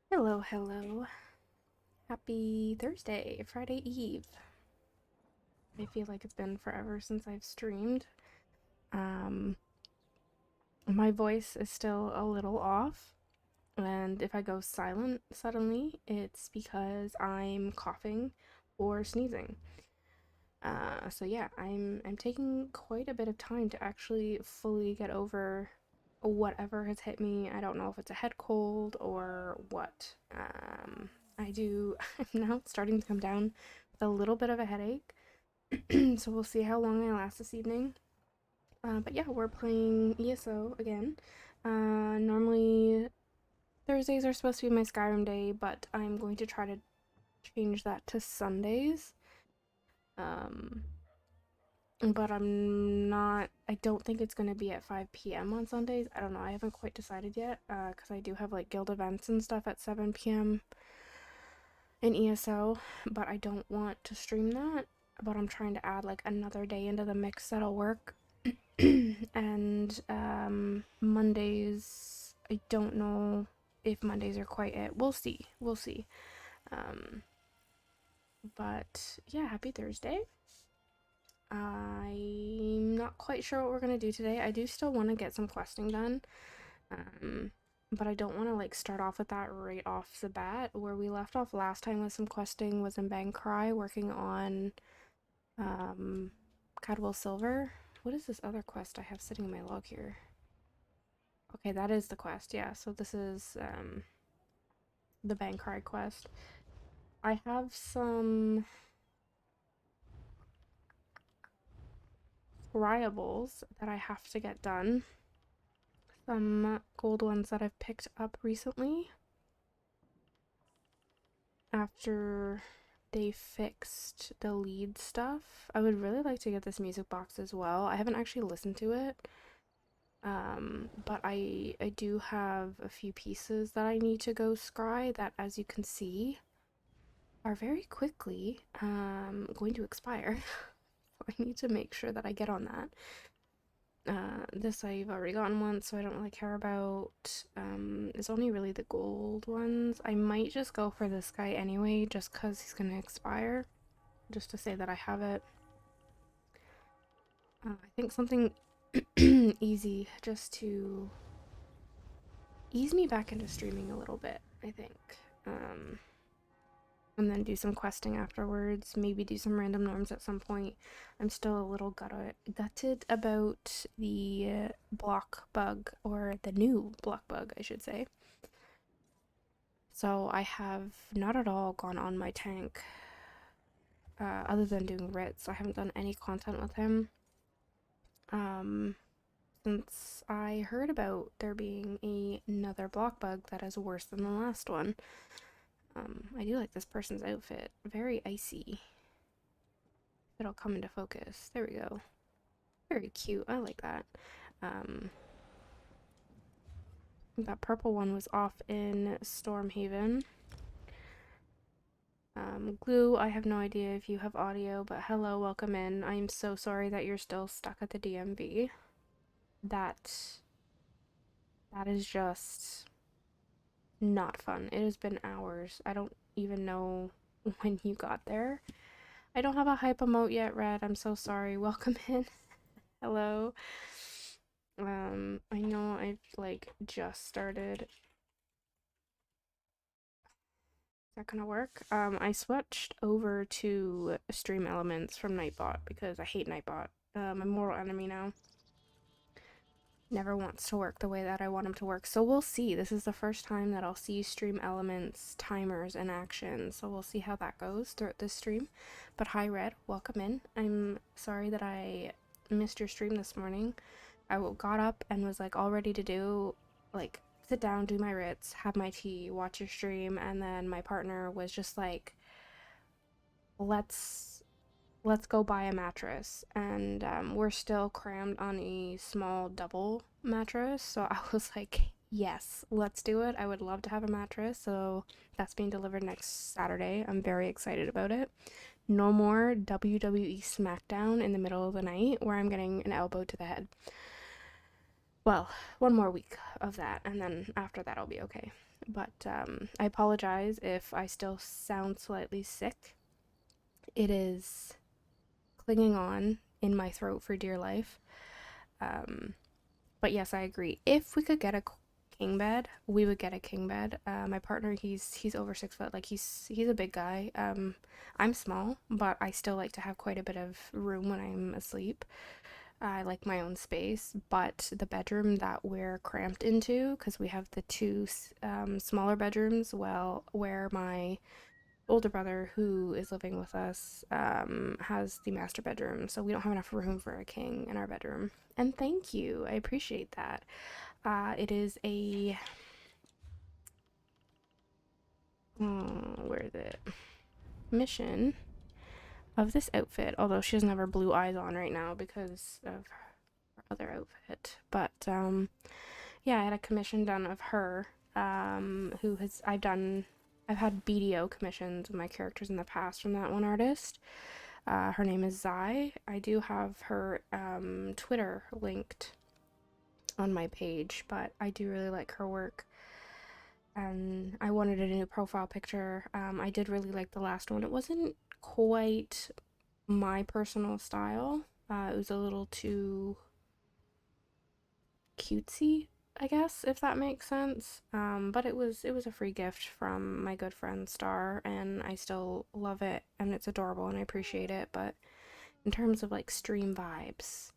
Hello, hello. Happy Thursday, Friday Eve. I feel like it's been forever since I've streamed. Um, my voice is still a little off, and if I go silent suddenly, it's because I'm coughing or sneezing. So yeah, I'm taking quite a bit of time to actually fully get over whatever has hit me. I don't know if it's a head cold or what. I'm now starting to come down with a little bit of a headache. So we'll see how long I last this evening. But yeah, we're playing ESO again. Normally Thursdays are supposed to be my Skyrim day, but I'm going to try to change that to Sundays. Um, but I don't think it's going to be at 5 p.m. on Sundays. I don't know. I haven't quite decided yet, because I do have like guild events and stuff at 7 p.m. in ESO, but I don't want to stream that. But I'm trying to add like another day into the mix that'll work. And Mondays, I don't know if Mondays are quite it. We'll see. We'll see. Um, but yeah, happy Thursday. I'm not quite sure what we're gonna do today. I do still want to get some questing done. Um, but I don't want to like start off with that right off the bat. Where we left off last time with some questing was in Bankrai working on um Cadwell Silver. What is this other quest I have sitting in my log here? Okay, that is the quest, yeah. So this is the Bankrai quest. I have some riables that I have to get done. Some gold ones that I've picked up recently after they fixed the lead stuff. I would really like to get this music box as well. I haven't actually listened to it. But I do have a few pieces that I need to go scry that, as you can see, are very quickly going to expire. I need to make sure that I get on that. This I've already gotten once, so I don't really care about. It's only really the gold ones. I might just go for this guy anyway, just because he's gonna expire, just to say that I have it. I think something easy, just to ease me back into streaming a little bit, I think. Um, and then do some questing afterwards, maybe do some random norms at some point. I'm still a little gutted about the block bug, or the new block bug, I should say. So I have not at all gone on my tank, other than doing writs. I haven't done any content with him. Um, since I heard about there being another block bug that is worse than the last one. I do like this person's outfit. Very icy. It'll come into focus. There we go. Very cute. I like that. Um, that purple one was off in Stormhaven. Glue, I have no idea if you have audio, but hello, welcome in. I'm so sorry that you're still stuck at the DMV. That is just not fun. It has been hours. I don't even know when you got there. I don't have a hype emote yet, Red. I'm so sorry. Welcome in. Hello. I know I've like just started. Is that gonna work? I switched over to Stream Elements from Nightbot because I hate Nightbot. My mortal enemy now. Never wants to work the way that I want him to work. So we'll see. This is the first time that I'll see Stream Elements timers in action. So we'll see how that goes throughout this stream. But hi, Red. Welcome in. I'm sorry that I missed your stream this morning. I got up and was like all ready to do, like, sit down, do my writs, have my tea, watch your stream, and then my partner was just like, let's go buy a mattress. And we're still crammed on a small double mattress, so I was like, yes, let's do it. I would love to have a mattress. So that's being delivered next Saturday. I'm very excited about it. No more WWE SmackDown in the middle of the night where I'm getting an elbow to the head. Well, one more week of that, and then after that I'll be okay. But I apologize if I still sound slightly sick. It is clinging on in my throat for dear life. But yes, I agree. If we could get a king bed, we would get a king bed. My partner, he's over 6 foot. Like he's a big guy. I'm small, but I still like to have quite a bit of room when I'm asleep. I like my own space, but the bedroom that we're cramped into, because we have the two smaller bedrooms, well, where my older brother, who is living with us, has the master bedroom, so we don't have enough room for a king in our bedroom. And thank you, I appreciate that. It is a where is it? Mission of this outfit, although she doesn't have her blue eyes on right now because of her other outfit. But yeah, I had a commission done of her, who has I've had BDO commissions of my characters in the past from that one artist. Her name is Zai. I do have her Twitter linked on my page, but I do really like her work. And I wanted a new profile picture. I did really like the last one. It wasn't quite my personal style. It was a little too cutesy, I guess, if that makes sense. But it was a free gift from my good friend Star, and I still love it, and it's adorable, and I appreciate it. But in terms of like stream vibes,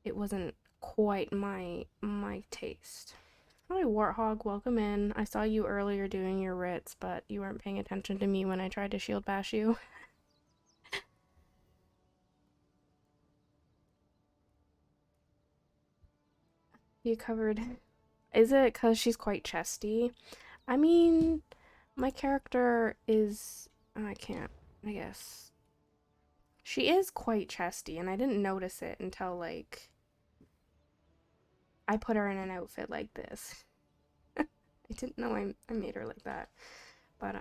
it wasn't quite my taste. Hi, Warthog, welcome in. I saw you earlier doing your writs, but you weren't paying attention to me when I tried to shield bash you. You covered. Is it because she's quite chesty? I mean, my character is. I can't, I guess. She is quite chesty, and I didn't notice it until, like, I put her in an outfit like this. I didn't know I made her like that. But,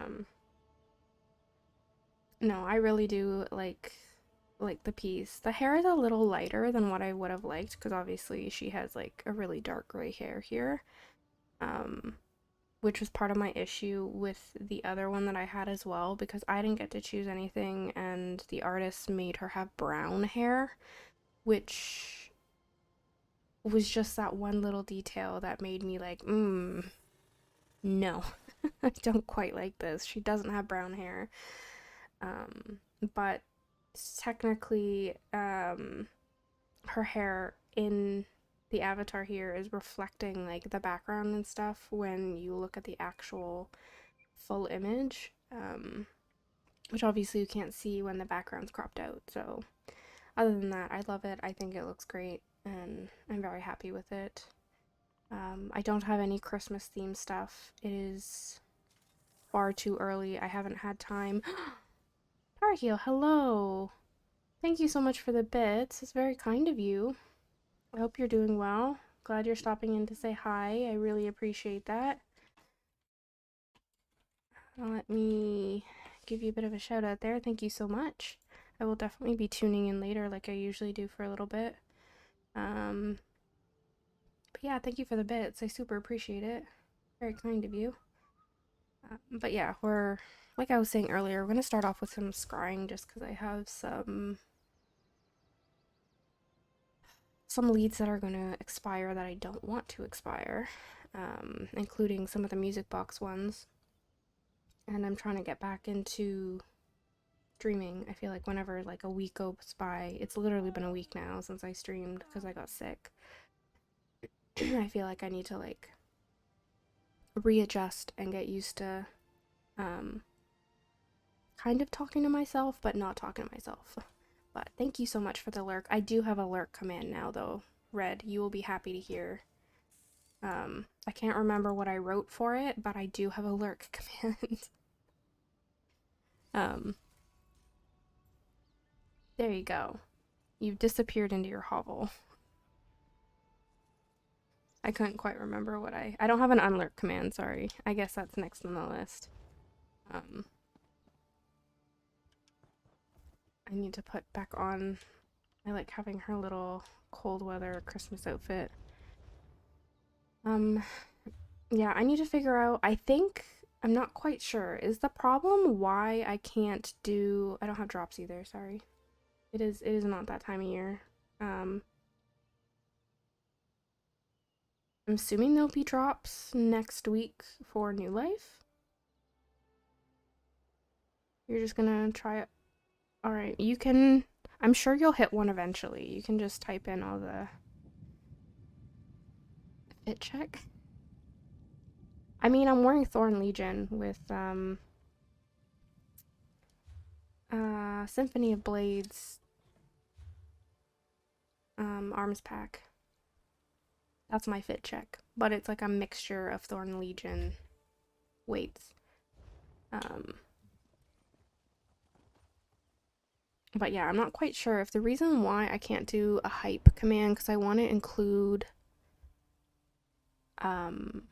no, I really do like the piece. The hair is a little lighter than what I would have liked, because obviously she has, like, a really dark gray hair here. Um, which was part of my issue with the other one that I had as well, because I didn't get to choose anything and the artist made her have brown hair, which was just that one little detail that made me like, no, I don't quite like this. She doesn't have brown hair. But technically, her hair in the avatar here is reflecting like the background and stuff when you look at the actual full image, which obviously you can't see when the background's cropped out. So other than that, I love it. I think it looks great, and I'm very happy with it. I don't have any Christmas themed stuff. It is far too early. I haven't had time. Tarheel, hello. Thank you so much for the bits. It's very kind of you. I hope you're doing well. Glad you're stopping in to say hi. I really appreciate that. Let me give you a bit of a shout out there. Thank you so much. I will definitely be tuning in later like I usually do for a little bit. But yeah, thank you for the bits. I super appreciate it. Very kind of you. But yeah, we're, like I was saying earlier, we're going to start off with some scrying just because I have some leads that are going to expire that I don't want to expire, including some of the music box ones. And I'm trying to get back into streaming. I feel like whenever like a week goes by, it's literally been a week now since I streamed because I got sick. I feel like I need to like readjust and get used to kind of talking to myself, but not talking to myself. But thank you so much for the lurk. I do have a lurk command now, though. Red, you will be happy to hear. I can't remember what I wrote for it, but I do have a lurk command. There you go. You've disappeared into your hovel. I couldn't quite remember what I don't have an unlurk command, sorry. I guess that's next on the list. I need to put back on, I like having her little cold weather Christmas outfit. Yeah, I need to figure out, I think, I'm not quite sure. Is the problem why I can't do, I don't have drops either, sorry. It is not that time of year. Um, I'm assuming there'll be drops next week for New Life. You're just gonna try it. Alright, you can, I'm sure you'll hit one eventually. You can just type in all the fit check. I mean, I'm wearing Thorn Legion with, Symphony of Blades, arms pack. That's my fit check. But it's like a mixture of Thorn Legion weights. Um, but yeah, I'm not quite sure if the reason why I can't do a hype command, because I want to include um,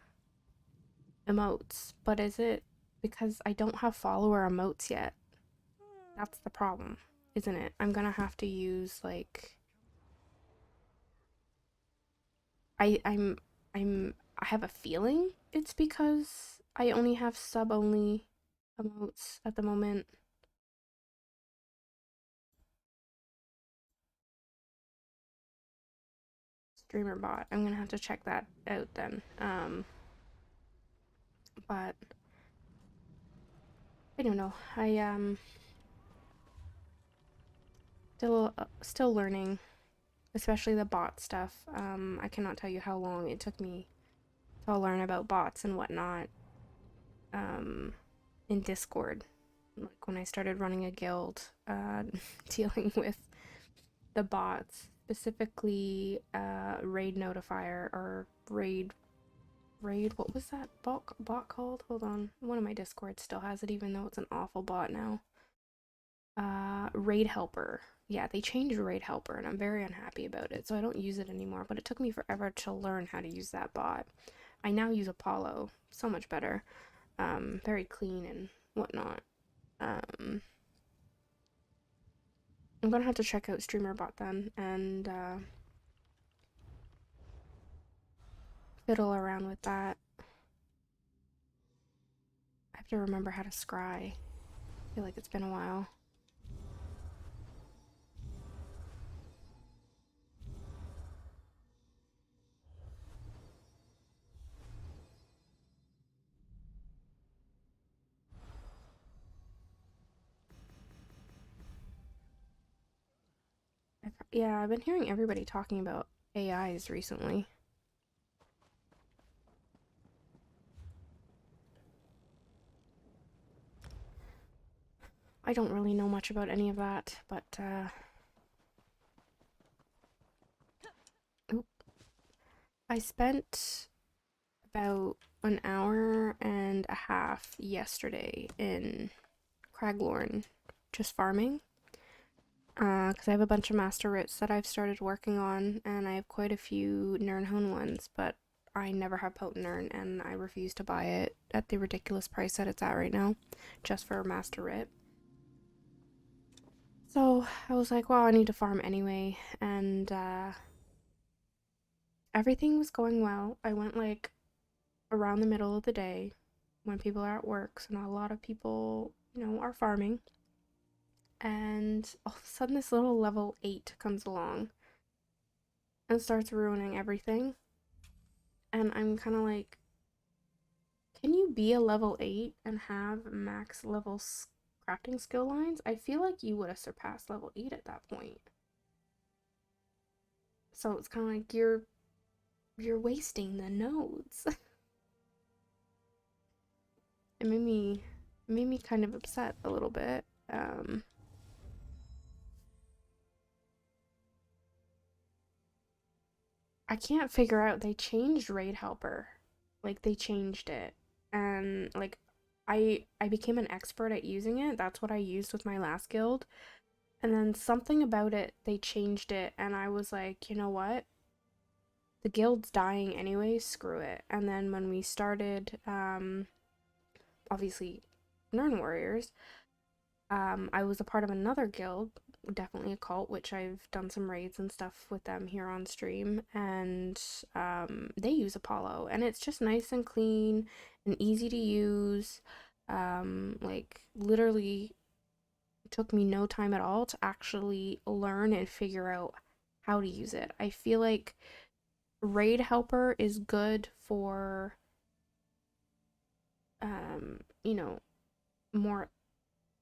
emotes, but is it because I don't have follower emotes yet? That's the problem, isn't it? I'm gonna have to use like I I'm I have a feeling it's because I only have sub only emotes at the moment. Streamer bot. I'm gonna have to check that out then. But I don't know. I still learning, especially the bot stuff. I cannot tell you how long it took me to learn about bots and whatnot. Um, in Discord, like when I started running a guild, dealing with the bots, specifically raid notifier or raid, what was that bot called? Hold on, one of my discords still has it even though it's an awful bot now. Raid helper. Yeah, they changed raid helper and I'm very unhappy about it, so I don't use it anymore, but it took me forever to learn how to use that bot. I now use Apollo, so much better. Very clean and whatnot. um I'm gonna have to check out streamerbot then and fiddle around with that. I have to remember how to scry. I feel like it's been a while. Yeah, I've been hearing everybody talking about AIs recently. I don't really know much about any of that, but oop. I spent about an hour and a half yesterday in Craglorn just farming. Because I have a bunch of master writs that I've started working on, and I have quite a few Nirnhone ones, but I never have potent Nirn, and I refuse to buy it at the ridiculous price that it's at right now, just for a master writ. So I was like, well, I need to farm anyway, and everything was going well. I went like around the middle of the day when people are at work, so not a lot of people, are farming. And all of a sudden, this little level 8 comes along and starts ruining everything. And I'm kind of like, can you be a level 8 and have max level crafting skill lines? I feel like you would have surpassed level 8 at that point. So it's kind of like you're wasting the nodes. It made me kind of upset a little bit. I can't figure out, they changed raid helper. Like they changed it. And like I became an expert at using it. That's what I used with my last guild. And then something about it, they changed it and I was like, you know what? The guild's dying anyway, screw it. And then when we started obviously Nern Warriors, I was a part of another guild definitely a cult, which I've done some raids and stuff with them here on stream, and they use Apollo, and it's just nice and clean and easy to use. Like literally took me no time at all to actually learn and figure out how to use it. I feel like Raid Helper is good for you know, more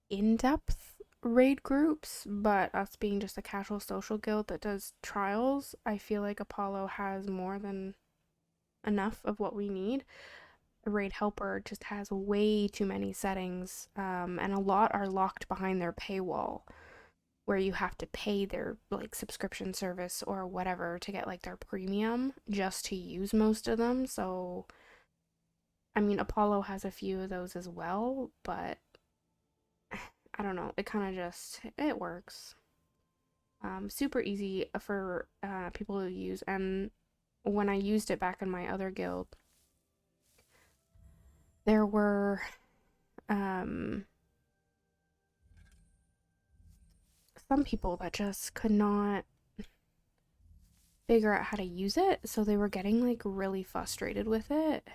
in-depth raid groups, but us being just a casual social guild that does trials, I feel like Apollo has more than enough of what we need. A Raid Helper just has way too many settings, and a lot are locked behind their paywall, where you have to pay their like subscription service or whatever to get like their premium just to use most of them. So I mean, Apollo has a few of those as well, but I don't know, it kind of just, it works. Super easy for people to use, and when I used it back in my other guild, there were some people that just could not figure out how to use it, so they were getting like really frustrated with it.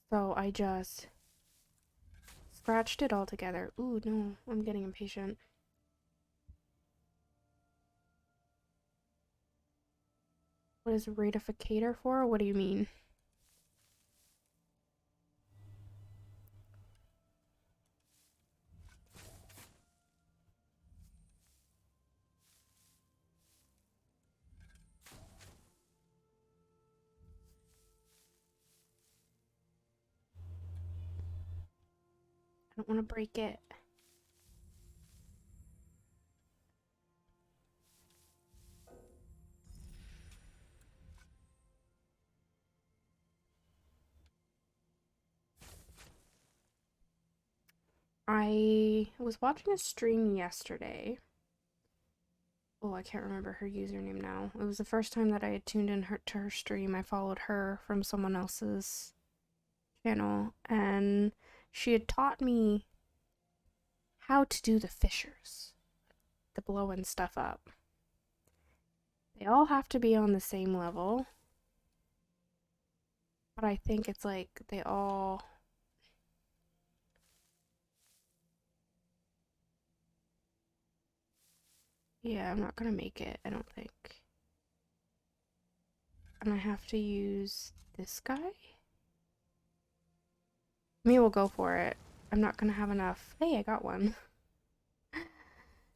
So I just scratched it all together. Ooh, no, I'm getting impatient. What is ratificator for? What do you mean? I don't want to break it. I was watching a stream yesterday. Oh, I can't remember her username now. It was the first time that I had tuned in to her stream. I followed her from someone else's channel, and she had taught me how to do the fissures, the blowing stuff up. They all have to be on the same level, but I think it's like they all... Yeah, I'm not gonna make it, I don't think. And I have to use this guy? Me will go for it. I'm not gonna have enough. Hey, I got one.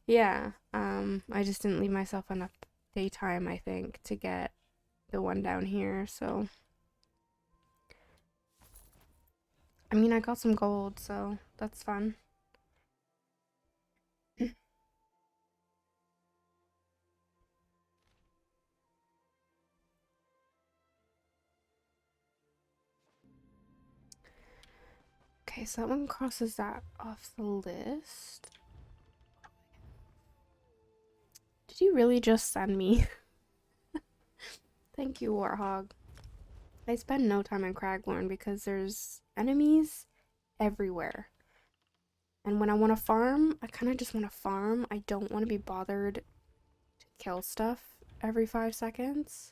Yeah, I just didn't leave myself enough daytime, I think, to get the one down here, so. I mean, I got some gold, so that's fun. Okay, so that one crosses that off the list. Did you really just send me? Thank you, Warthog. I spend no time in Craglorn because there's enemies everywhere. And when I want to farm, I kind of just want to farm. I don't want to be bothered to kill stuff every 5 seconds.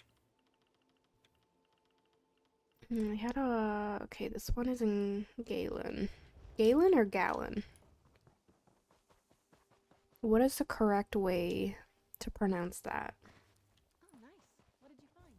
I had a... Okay, this one is in Galen. Galen or Gallon? What is the correct way to pronounce that? Oh, nice. What did you find?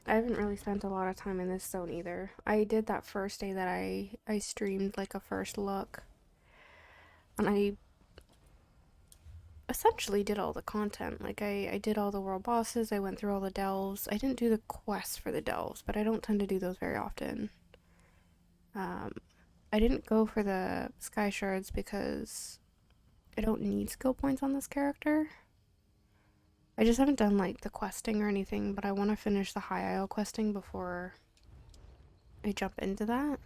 I haven't really spent a lot of time in this zone either. I did that first day that I streamed like a first look. And I essentially did all the content. Like I did all the world bosses, I went through all the delves. I didn't do the quests for the delves, but I don't tend to do those very often. I didn't go for the sky shards because I don't need skill points on this character. I just haven't done like the questing or anything, but I want to finish the High Isle questing before I jump into that.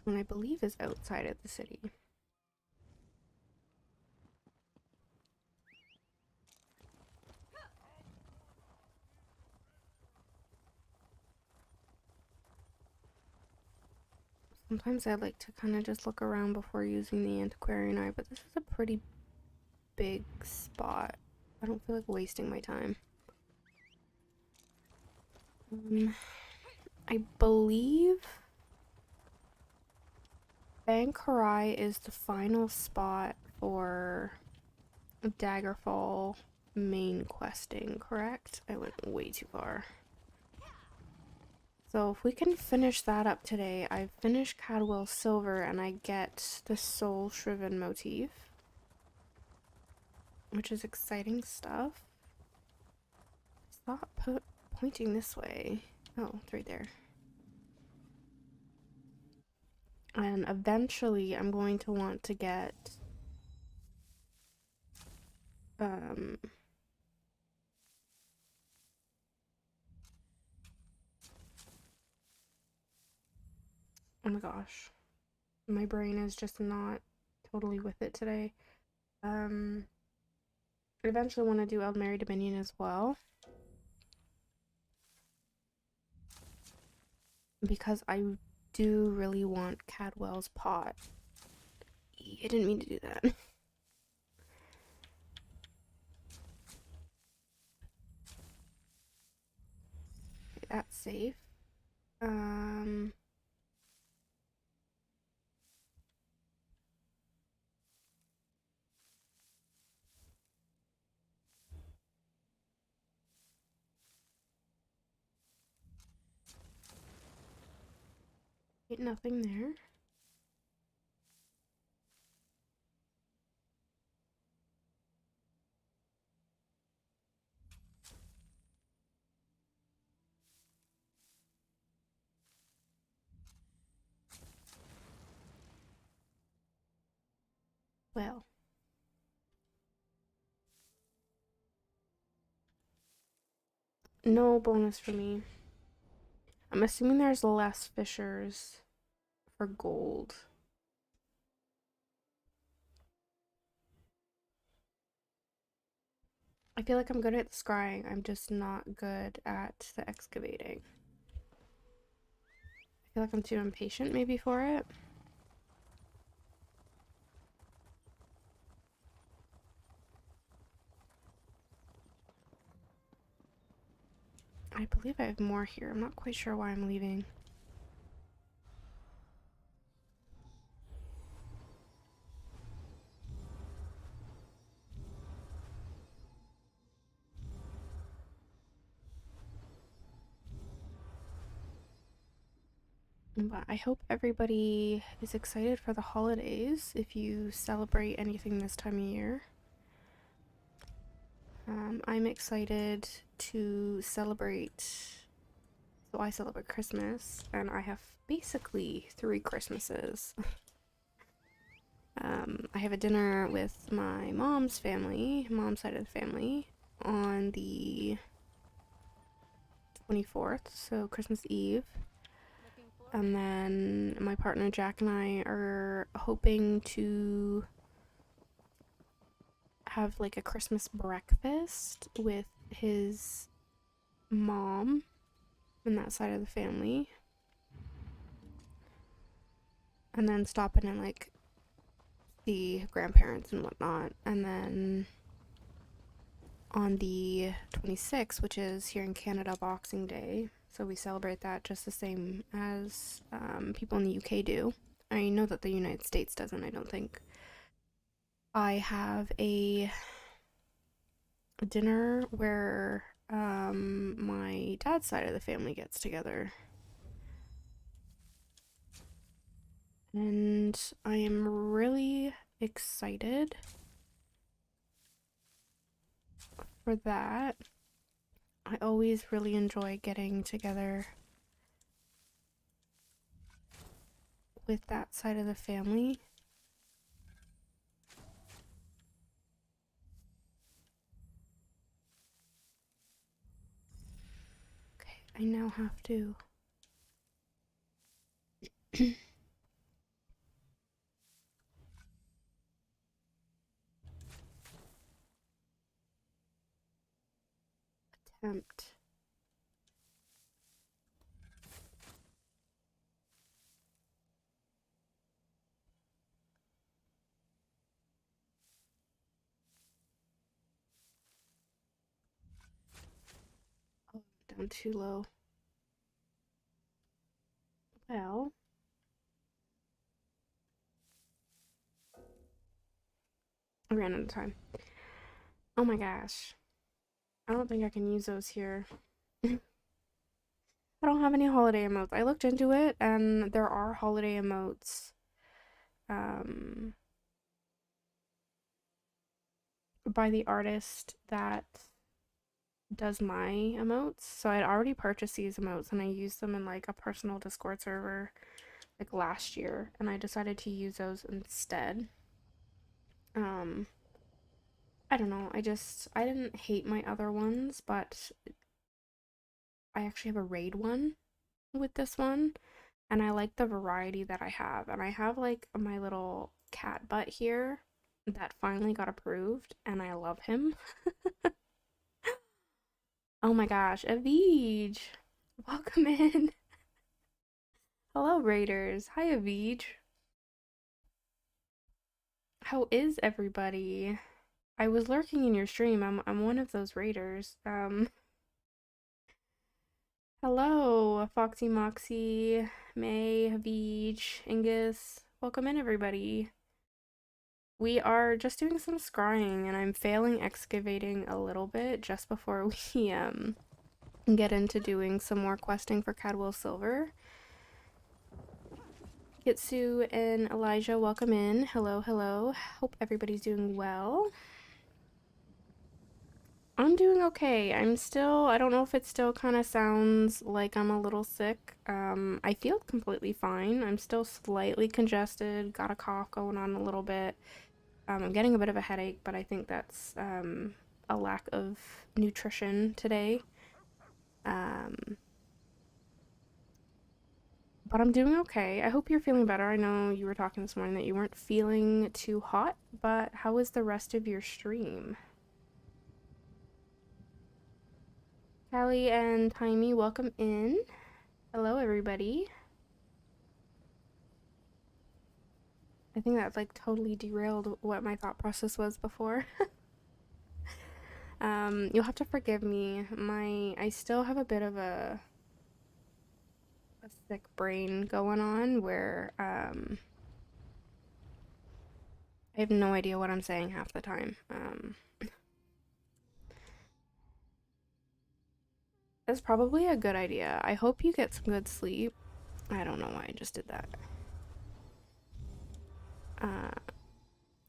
This one I believe is outside of the city. Sometimes I like to kind of just look around before using the antiquarian eye, but this is a pretty big spot. I don't feel like wasting my time. I believe Bankarai is the final spot for Daggerfall main questing, correct? I went way too far. So if we can finish that up today, I finish Cadwell Silver and I get the Soul Shriven motif, which is exciting stuff. Stop pointing this way. Oh, it's right there. And eventually I'm going to want to get oh my gosh. My brain is just not totally with it today. I eventually want to do Eldmary Dominion as well. Because I do really want Cadwell's pot. I didn't mean to do that. Okay, that's safe. Nothing there. Well. No bonus for me. I'm assuming there's less fishers for gold. I feel like I'm good at the scrying. I'm just not good at the excavating. I feel like I'm too impatient maybe for it. I believe I have more here. I'm not quite sure why I'm leaving. But I hope everybody is excited for the holidays if you celebrate anything this time of year. I'm excited to celebrate. So I celebrate Christmas, and I have basically 3 Christmases. I have a dinner with my mom's family, mom's side of the family, on the 24th, so Christmas Eve. And then my partner Jack and I are hoping to have like a Christmas breakfast with his mom and that side of the family. And then stop in and like see grandparents and whatnot. And then on the 26th, which is here in Canada, Boxing Day, so we celebrate that just the same as people in the UK do. I know that the United States doesn't, I don't think. I have a dinner where my dad's side of the family gets together. And I am really excited for that. I always really enjoy getting together with that side of the family. Okay, I now have to attempt. Oh, down too low. Well, I ran out of time. Oh my gosh. I don't think I can use those here. I don't have any holiday emotes. I looked into it and there are holiday emotes by the artist that does my emotes. So I'd already purchased these emotes and I used them in like a personal Discord server like last year, and I decided to use those instead. I don't know, I didn't hate my other ones, but I actually have a raid one with this one, and I like the variety that I have. And I have like my little cat butt here that finally got approved, and I love him. Oh my gosh, Aveege! Welcome in! Hello, Raiders! Hi, Aveege! How is everybody? I was lurking in your stream. I'm one of those raiders. Hello, Foxy Moxie, May, Aveege, Angus. Welcome in, everybody. We are just doing some scrying, and I'm failing excavating a little bit just before we get into doing some more questing for Cadwell Silver. Kitsu and Elijah, welcome in. Hello, hello. Hope everybody's doing well. I'm doing okay. I don't know if it still kind of sounds like I'm a little sick. I feel completely fine. I'm still slightly congested, got a cough going on a little bit. I'm getting a bit of a headache, but I think that's a lack of nutrition today. But I'm doing okay. I hope you're feeling better. I know you were talking this morning that you weren't feeling too hot, but how was the rest of your stream? Callie and Timey, welcome in. Hello, everybody. I think that like totally derailed what my thought process was before. You'll have to forgive me. I still have a bit of a sick brain going on where I have no idea what I'm saying half the time. That's probably a good idea. I hope you get some good sleep. I don't know why I just did that.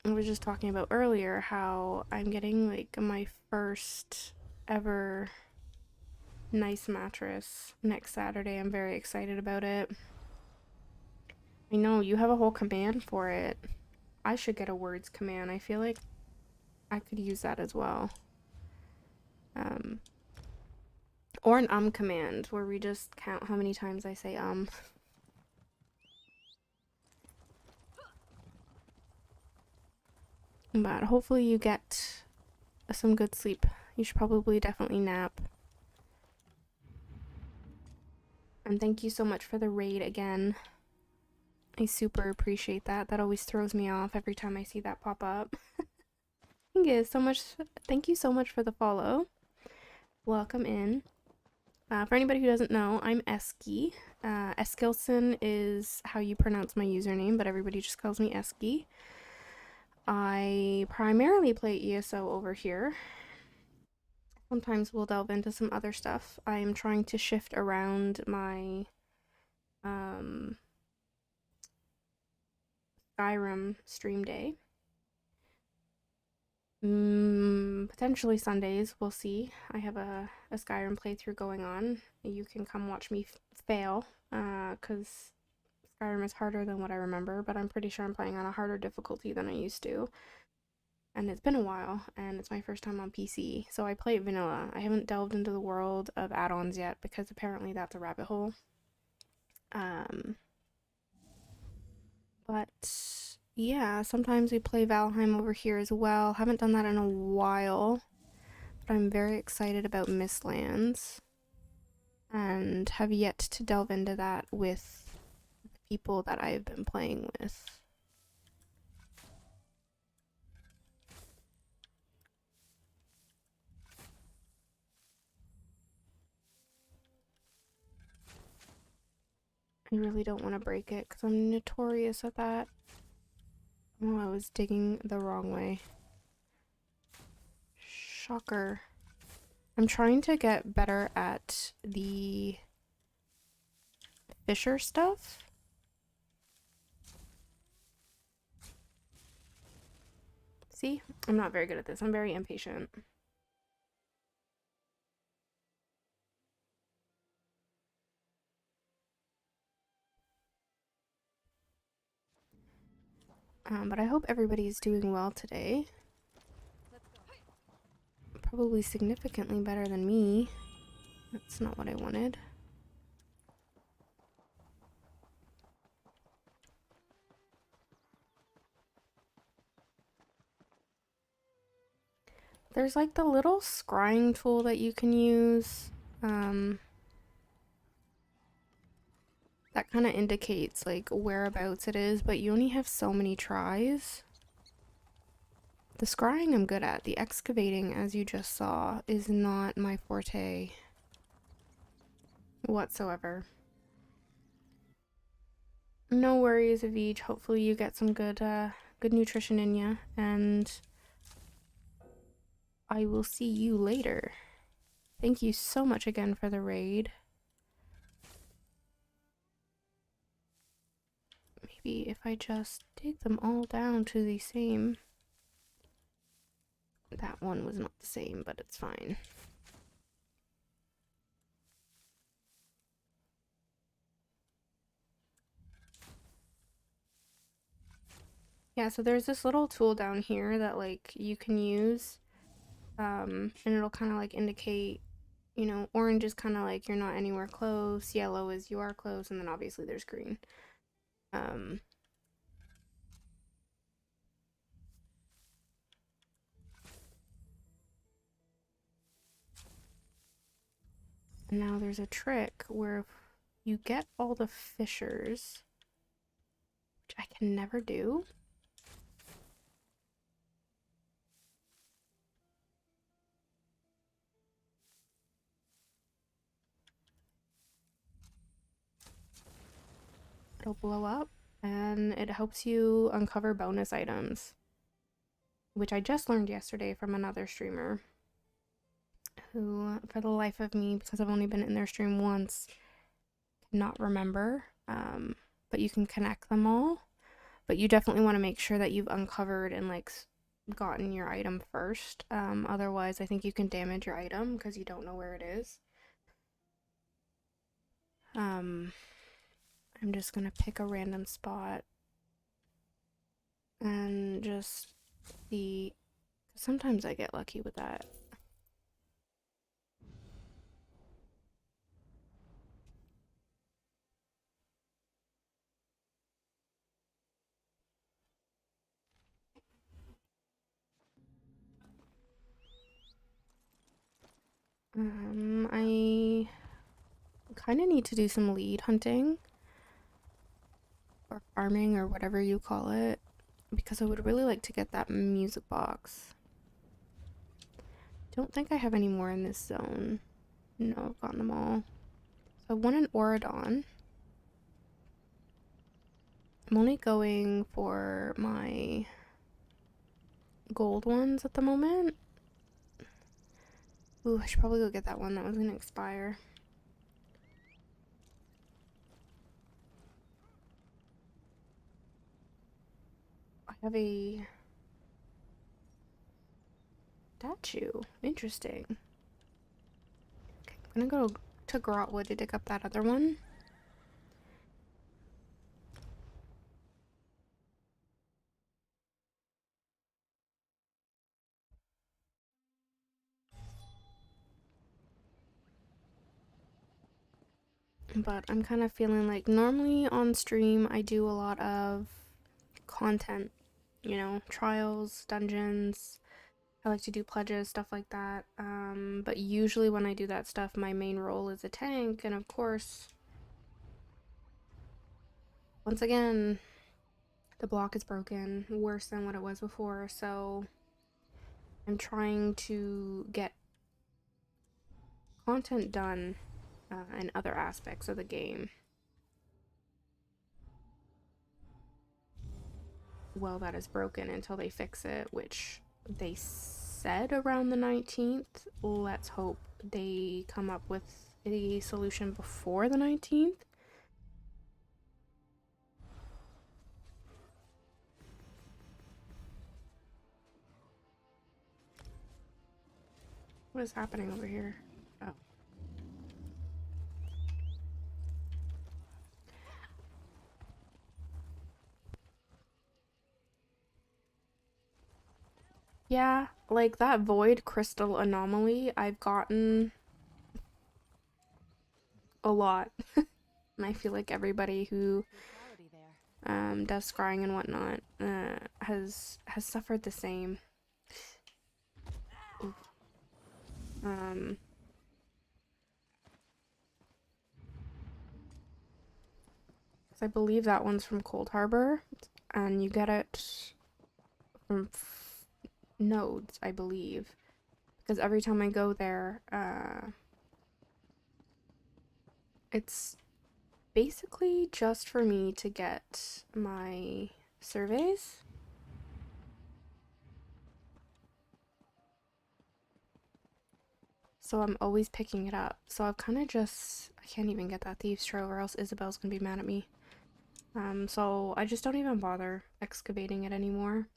I was just talking about earlier how I'm getting like my first ever nice mattress next Saturday. I'm very excited about it. I know you have a whole command for it. I should get a words command. I feel like I could use that as well. Or an command where we just count how many times I say But hopefully you get some good sleep. You should probably definitely nap. And thank you so much for the raid again. I super appreciate that. That always throws me off every time I see that pop up. Thank you so much for the follow. Welcome in. For anybody who doesn't know, I'm Eski. Eskilson is how you pronounce my username, but everybody just calls me Eski. I primarily play ESO over here. Sometimes we'll delve into some other stuff. I'm trying to shift around my Skyrim stream day. Potentially Sundays, we'll see. I have a Skyrim playthrough going on. You can come watch me fail, because Skyrim is harder than what I remember, but I'm pretty sure I'm playing on a harder difficulty than I used to. And it's been a while, and it's my first time on PC, so I play vanilla. I haven't delved into the world of add-ons yet, because apparently that's a rabbit hole. But yeah, sometimes we play Valheim over here as well. Haven't done that in a while, but I'm very excited about Mistlands and have yet to delve into that with the people that I've been playing with. I really don't want to break it because I'm notorious at that. Oh, I was digging the wrong way. Shocker. I'm trying to get better at the fisher stuff. See? I'm not very good at this. I'm very impatient. But I hope everybody's doing well today. Probably significantly better than me. That's not what I wanted. There's like the little scrying tool that you can use. That kind of indicates like whereabouts it is, but you only have so many tries. The scrying I'm good at. The excavating, as you just saw, is not my forte whatsoever. No worries, Aveege. Hopefully you get some good nutrition in you, and I will see you later. Thank you so much again for the raid. Maybe if I just dig them all down to the same... That one was not the same, but it's fine. Yeah, so there's this little tool down here that like you can use, and it'll kind of like indicate, you know, orange is kind of like you're not anywhere close, yellow is you are close, and then obviously there's green. And now there's a trick where you get all the fissures, which I can never do. It'll blow up, and it helps you uncover bonus items, which I just learned yesterday from another streamer who, for the life of me, because I've only been in their stream once, cannot remember. But you can connect them all, but you definitely want to make sure that you've uncovered and like gotten your item first. Otherwise I think you can damage your item because you don't know where it is. I'm just gonna pick a random spot and just see. Sometimes I get lucky with that. I kind of need to do some lead hunting or farming or whatever you call it, because I would really like to get that music box. Don't think I have any more in this zone. No, I've gotten them all. So I want an Auradon. I'm only going for my gold ones at the moment. Ooh, I should probably go get that one that was gonna expire. I have a statue. Interesting. Okay, I'm gonna go to Grotwood to dig up that other one. But I'm kind of feeling like normally on stream I do a lot of content, you know, trials, dungeons, I like to do pledges, stuff like that. But usually when I do that stuff, my main role is a tank, and of course, once again, the block is broken, worse than what it was before, so I'm trying to get content done in other aspects of the game. Well, that is broken until they fix it, which they said around the 19th. Let's hope they come up with a solution before the 19th. What is happening over here? Oh. Yeah, like that void crystal anomaly, I've gotten a lot. And I feel like everybody who does scrying and whatnot has suffered the same. Oof. I believe that one's from Cold Harbor, and you get it from nodes, I believe, because every time I go there, it's basically just for me to get my surveys. So I'm always picking it up. So I've kind of just, I can't even get that thieves trail or else Isabel's gonna be mad at me. So I just don't even bother excavating it anymore.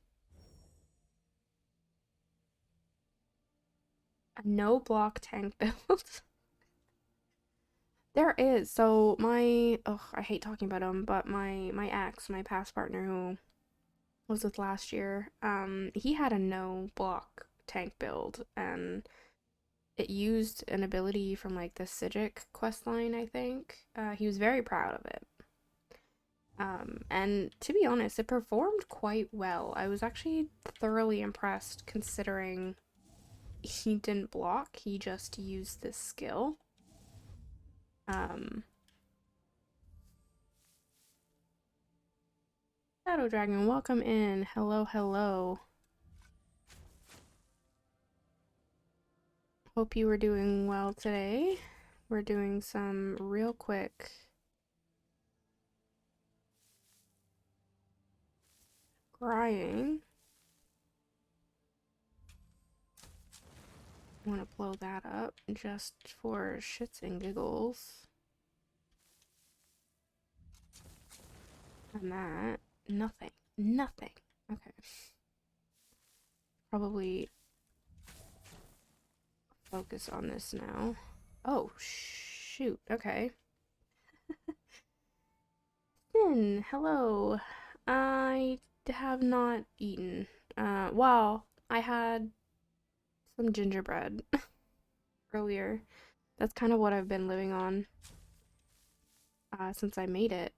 A no block tank build. There is. So my, I hate talking about him, but my ex, my past partner who was with last year, he had a no block tank build, and it used an ability from like the Sijic questline, I think. He was very proud of it. And to be honest, it performed quite well. I was actually thoroughly impressed considering he didn't block, he just used this skill. Shadow Dragon, welcome in. Hello, hello. Hope you were doing well today. We're doing some real quick scrying. I want to blow that up just for shits and giggles. And that, nothing. Nothing. Okay. Probably focus on this now. Oh, shoot. Okay. Sin, hello. I have not eaten. Well, I had some gingerbread earlier. That's kind of what I've been living on since I made it.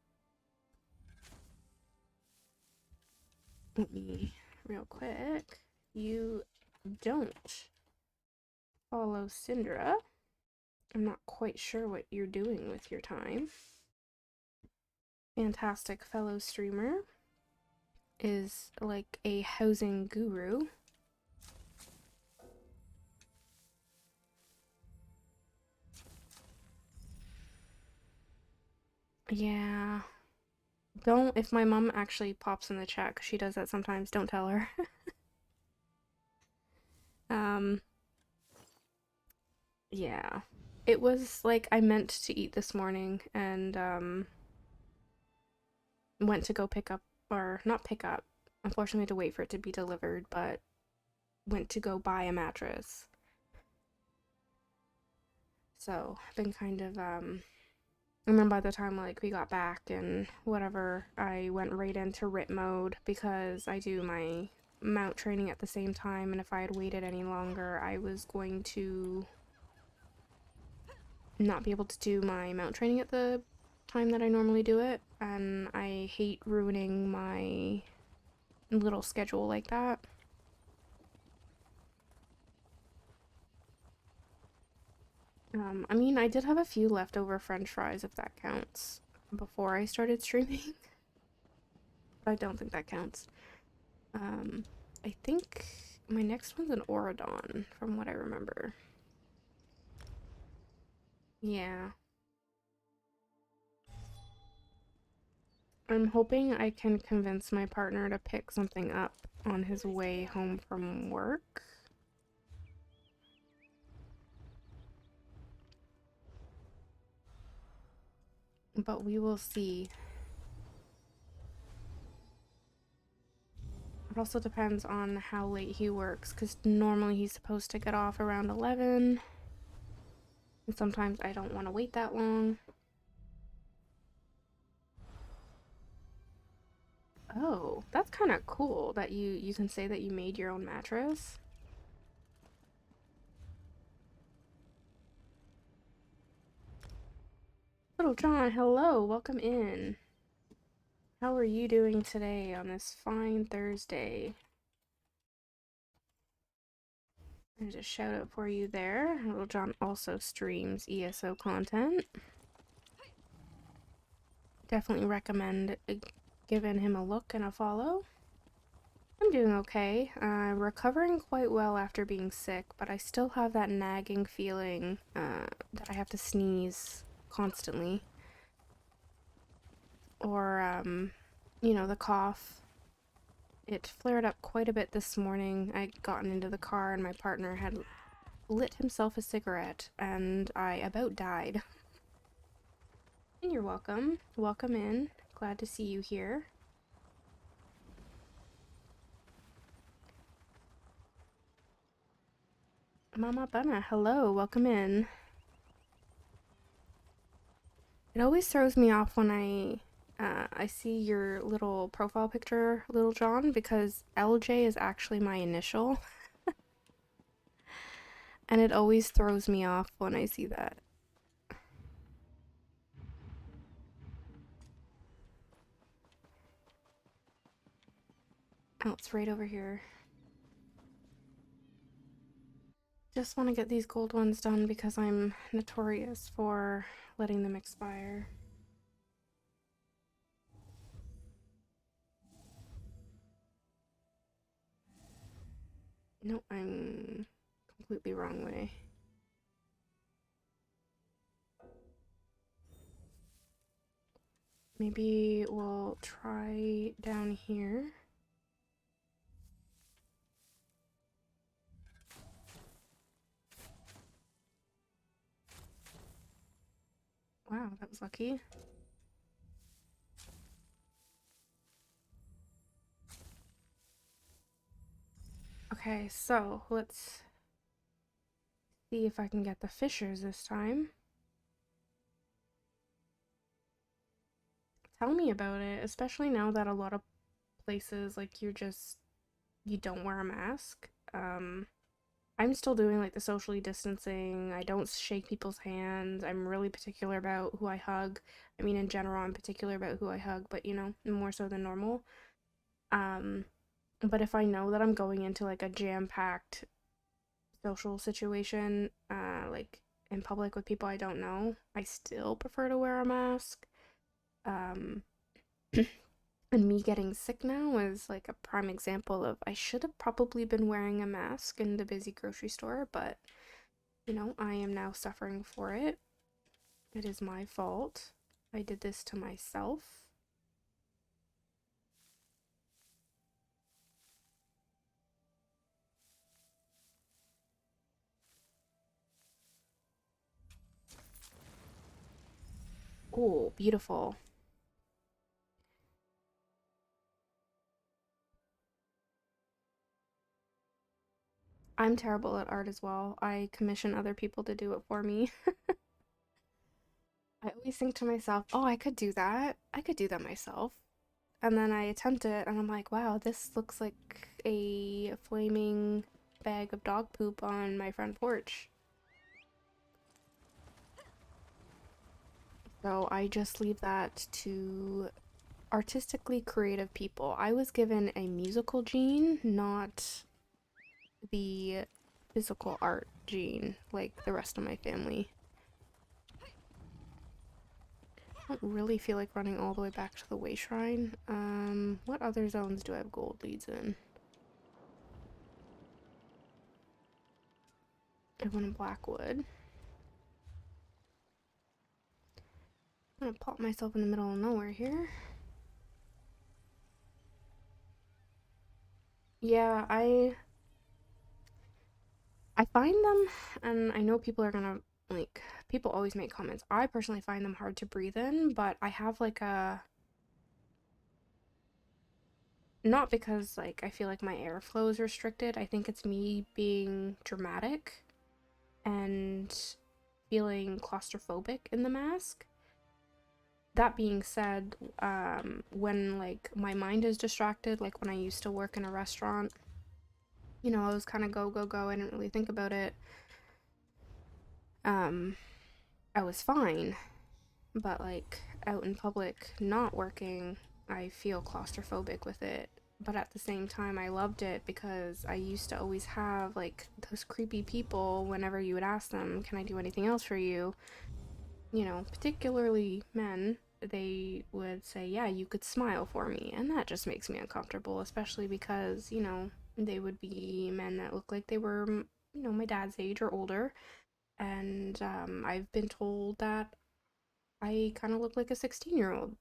Let me, real quick, you don't follow Syndra. I'm not quite sure what you're doing with your time. Fantastic fellow streamer is like a housing guru. Yeah. Don't, if my mom actually pops in the chat, because she does that sometimes, don't tell her. Yeah. It was like I meant to eat this morning and went to go pick up, or not pick up, unfortunately I had to wait for it to be delivered, but went to go buy a mattress. So I've been kind of and then by the time like we got back and whatever, I went right into RIT mode because I do my mount training at the same time, and if I had waited any longer I was going to not be able to do my mount training at the time that I normally do it, and I hate ruining my little schedule like that. I mean, I did have a few leftover french fries, if that counts, before I started streaming. But I don't think that counts. I think my next one's an Oradon, from what I remember. Yeah. I'm hoping I can convince my partner to pick something up on his way home from work. But we will see. It also depends on how late he works, because normally he's supposed to get off around 11. And sometimes I don't want to wait that long. Oh, that's kind of cool that you can say that you made your own mattress. Little John, hello, welcome in. How are you doing today on this fine Thursday? There's a shout out for you there. Little John also streams ESO content. Definitely recommend giving him a look and a follow. I'm doing okay. Recovering quite well after being sick, but I still have that nagging feeling that I have to sneeze constantly. Or, you know, the cough. It flared up quite a bit this morning. I'd gotten into the car and my partner had lit himself a cigarette and I about died. And you're welcome. Welcome in. Glad to see you here. Mama Bunna, hello, welcome in. It always throws me off when I see your little profile picture, Little John, because LJ is actually my initial. And it always throws me off when I see that. Oh, it's right over here. Just want to get these gold ones done because I'm notorious for letting them expire. Nope, I'm completely wrong way. Maybe we'll try down here. Wow, that was lucky. Okay, so let's see if I can get the fishers this time. Tell me about it, especially now that a lot of places, like, you don't wear a mask. I'm still doing, like, the socially distancing. I don't shake people's hands. I'm really particular about who I hug. I mean, in general, I'm particular about who I hug, but, you know, more so than normal. But if I know that I'm going into, like, a jam-packed social situation, like, in public with people I don't know, I still prefer to wear a mask. Um, and me getting sick now is like a prime example of I should have probably been wearing a mask in the busy grocery store, but you know, I am now suffering for it. It is my fault. I did this to myself. Oh, beautiful. I'm terrible at art as well. I commission other people to do it for me. I always think to myself, oh, I could do that. I could do that myself. And then I attempt it and I'm like, wow, this looks like a flaming bag of dog poop on my front porch. So I just leave that to artistically creative people. I was given a musical gene, not the physical art gene like the rest of my family. I don't really feel like running all the way back to the way shrine. What other zones do I have gold leads in? I have one in Blackwood. I'm gonna pop myself in the middle of nowhere here. Yeah, I find them, and I know people are gonna, like, people always make comments. I personally find them hard to breathe in, but I have like a, not because like I feel like my airflow is restricted. I think it's me being dramatic and feeling claustrophobic in the mask. That being said, when like my mind is distracted, like when I used to work in a restaurant, you know, I was kind of go, go, go. I didn't really think about it. I was fine, but like out in public, not working, I feel claustrophobic with it. But at the same time, I loved it because I used to always have like those creepy people whenever you would ask them, can I do anything else for you? You know, particularly men, they would say, yeah, you could smile for me. And that just makes me uncomfortable, especially because, you know, they would be men that look like they were, you know, my dad's age or older. And I've been told that I kind of look like a 16-year-old.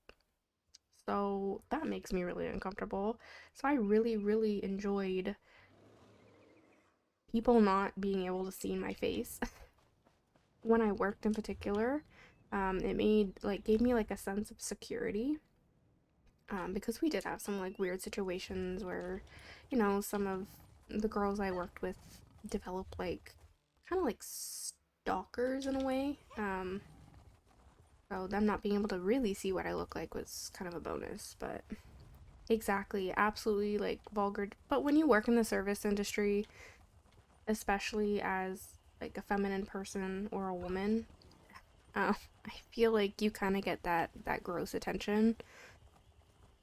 So that makes me really uncomfortable. So I really, really enjoyed people not being able to see my face. When I worked in particular, it gave me like a sense of security. Because we did have some like weird situations where, you know, some of the girls I worked with developed like kind of like stalkers in a way. So them not being able to really see what I look like was kind of a bonus, but exactly, absolutely like vulgar. But when you work in the service industry, especially as like a feminine person or a woman, I feel like you kind of get that gross attention.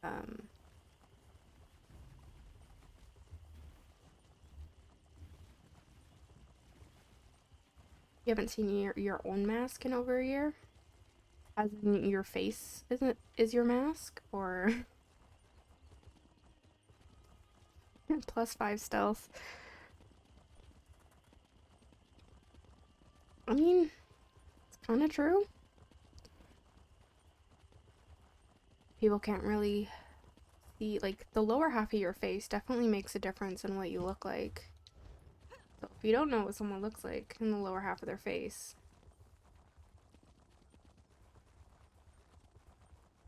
Um, you haven't seen your own mask in over a year, as in your face is your mask, or +5 stealth. I mean, it's kind of true. People can't really see, like, the lower half of your face definitely makes a difference in what you look like. So if you don't know what someone looks like in the lower half of their face,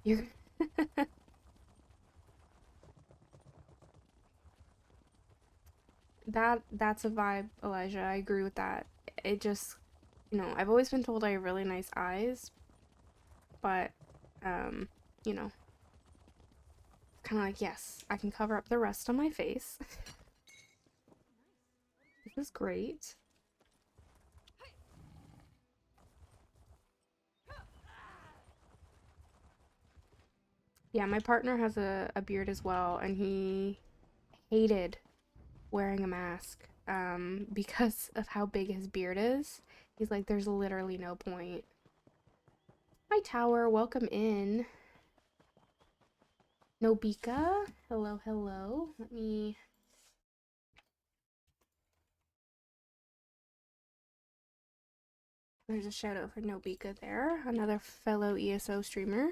you're that's a vibe, Elijah. I agree with that. It just, you know, I've always been told I have really nice eyes, but um, you know, kind of like, yes, I can cover up the rest of my face. This is great. Yeah, my partner has a beard as well, and he hated wearing a mask because of how big his beard is. He's like, there's literally no point. Hi, Tower. Welcome in. Nobika. Hello, hello. Let me... There's a shout out for Nobika there. Another fellow ESO streamer.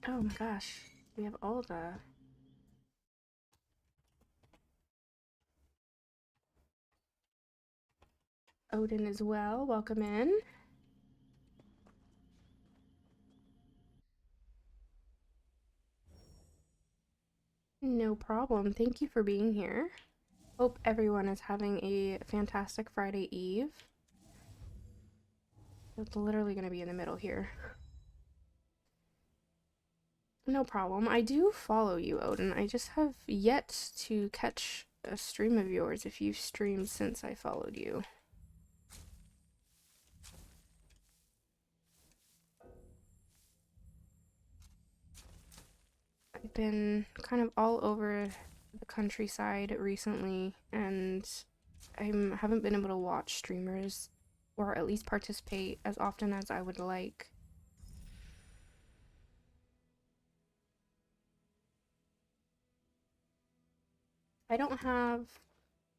Oh my gosh. We have all the... Odin as well. Welcome in. No problem. Thank you for being here. Hope everyone is having a fantastic Friday Eve. It's literally going to be in the middle here. No problem. I do follow you, Odin. I just have yet to catch a stream of yours if you've streamed since I followed you. I've been kind of all over the countryside recently, and I haven't been able to watch streamers or at least participate as often as I would like. I don't have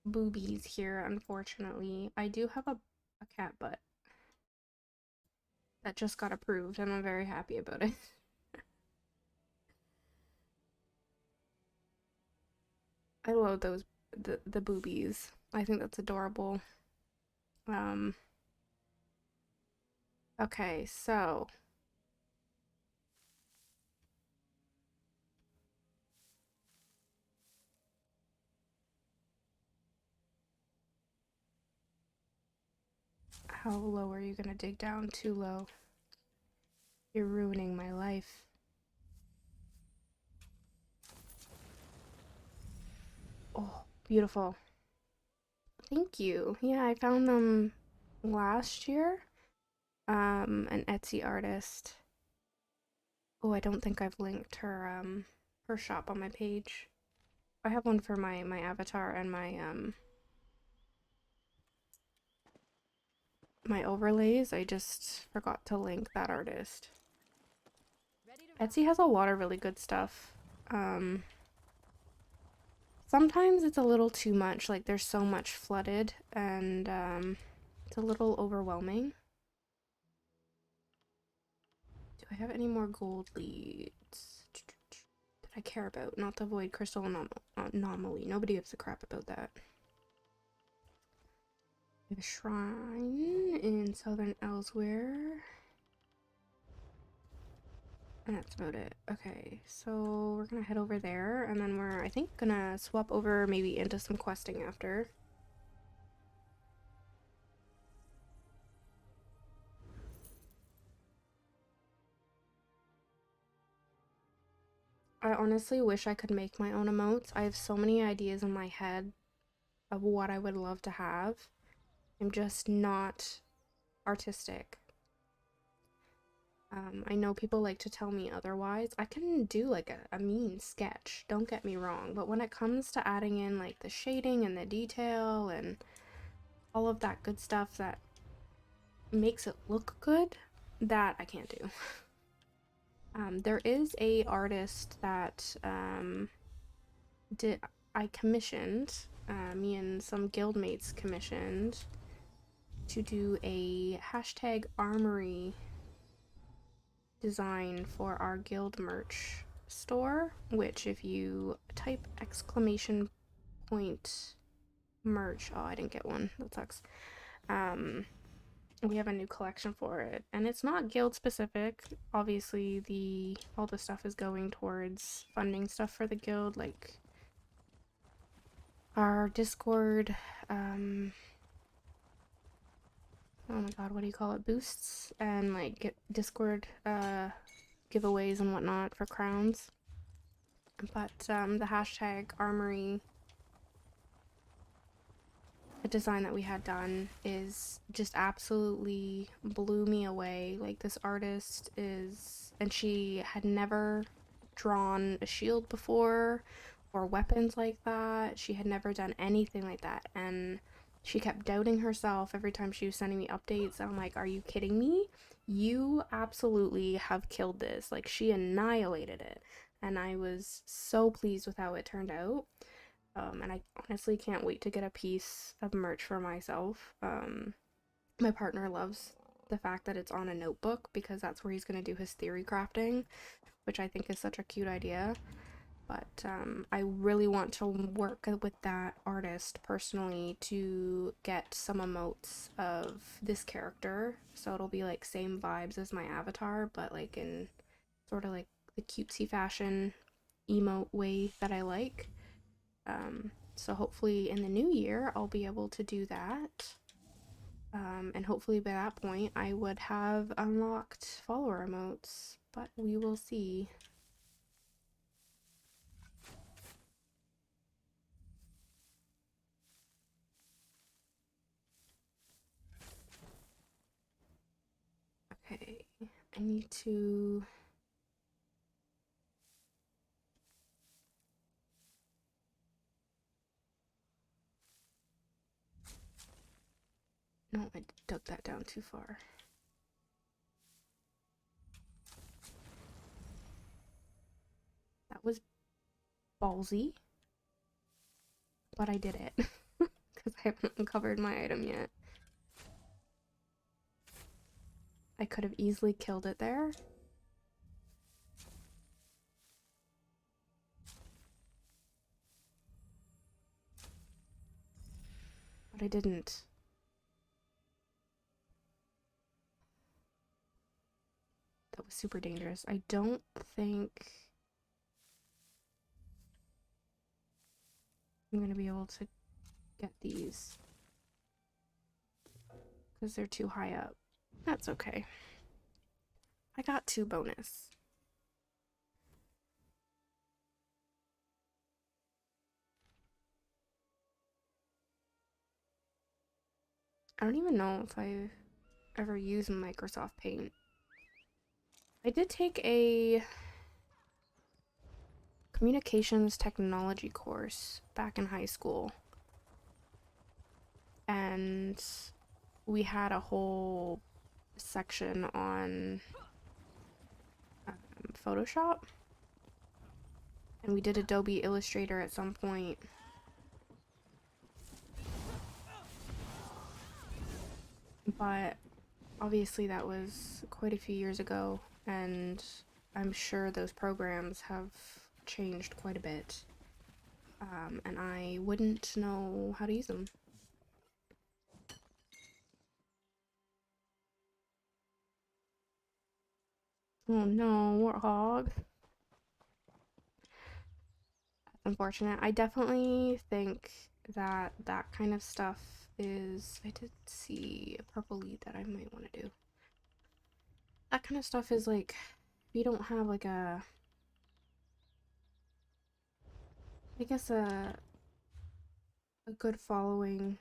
boobies here, unfortunately. I do have a cat butt that just got approved, and I'm very happy about it. I love those the boobies. I think that's adorable. Um okay, so how low are you gonna dig down? Too low. You're ruining my life. Oh, beautiful. Thank you. Yeah, I found them last year. An Etsy artist. Oh, I don't think I've linked her shop on my page. I have one for my avatar and my overlays. I just forgot to link that artist. Etsy has a lot of really good stuff. Sometimes it's a little too much, like there's so much flooded and it's a little overwhelming. Do I have any more gold leads that I care about? Not the void crystal anomaly. Nobody gives a crap about that. We have a shrine in southern Elsewhere. And that's about it. Okay, so we're gonna head over there, and then we're, I think, gonna swap over maybe into some questing after. I honestly wish I could make my own emotes. I have so many ideas in my head of what I would love to have. I'm just not artistic. I know people like to tell me otherwise. I can do like a mean sketch, don't get me wrong, but when it comes to adding in like the shading and the detail and all of that good stuff that makes it look good, that I can't do. There is a artist that I commissioned, me and some guildmates commissioned to do a hashtag armory design for our guild merch store, which if you type exclamation point merch, oh, I didn't get one, that sucks. We have a new collection for it, and it's not guild specific. Obviously all the stuff is going towards funding stuff for the guild, like our Discord, oh my god, what do you call it, boosts, and like get Discord giveaways and whatnot for crowns. But the hashtag armory, the design that we had done, is just absolutely blew me away. Like, this artist is, and she had never drawn a shield before or weapons like that. She had never done anything like that, and she kept doubting herself every time she was sending me updates. I'm like, are you kidding me? You absolutely have killed this. Like, she annihilated it, and I was so pleased with how it turned out. And I honestly can't wait to get a piece of merch for myself. My partner loves the fact that it's on a notebook because that's where he's going to do his theory crafting, which I think is such a cute idea. But I really want to work with that artist personally to get some emotes of this character. So it'll be like same vibes as my avatar, but like in sort of like the cutesy fashion emote way that I like. So hopefully in the new year I'll be able to do that. And hopefully by that point I would have unlocked follower emotes, but we will see. Okay, I need to... No, dug that down too far. That was ballsy, but I did it because I haven't uncovered my item yet. I could have easily killed it there. But I didn't. That was super dangerous. I don't think I'm gonna be able to get these because they're too high up. That's okay. I got 2 bonus. I don't even know if I ever used Microsoft Paint. I did take a communications technology course back in high school, and we had a whole section on Photoshop, and we did Adobe Illustrator at some point. But obviously that was quite a few years ago, and I'm sure those programs have changed quite a bit, and I wouldn't know how to use them. Oh no, warthog. That's unfortunate. I definitely think that that kind of stuff is... I did see a purple lead that I might want to do. That kind of stuff is like, if you don't have like a... I guess a good following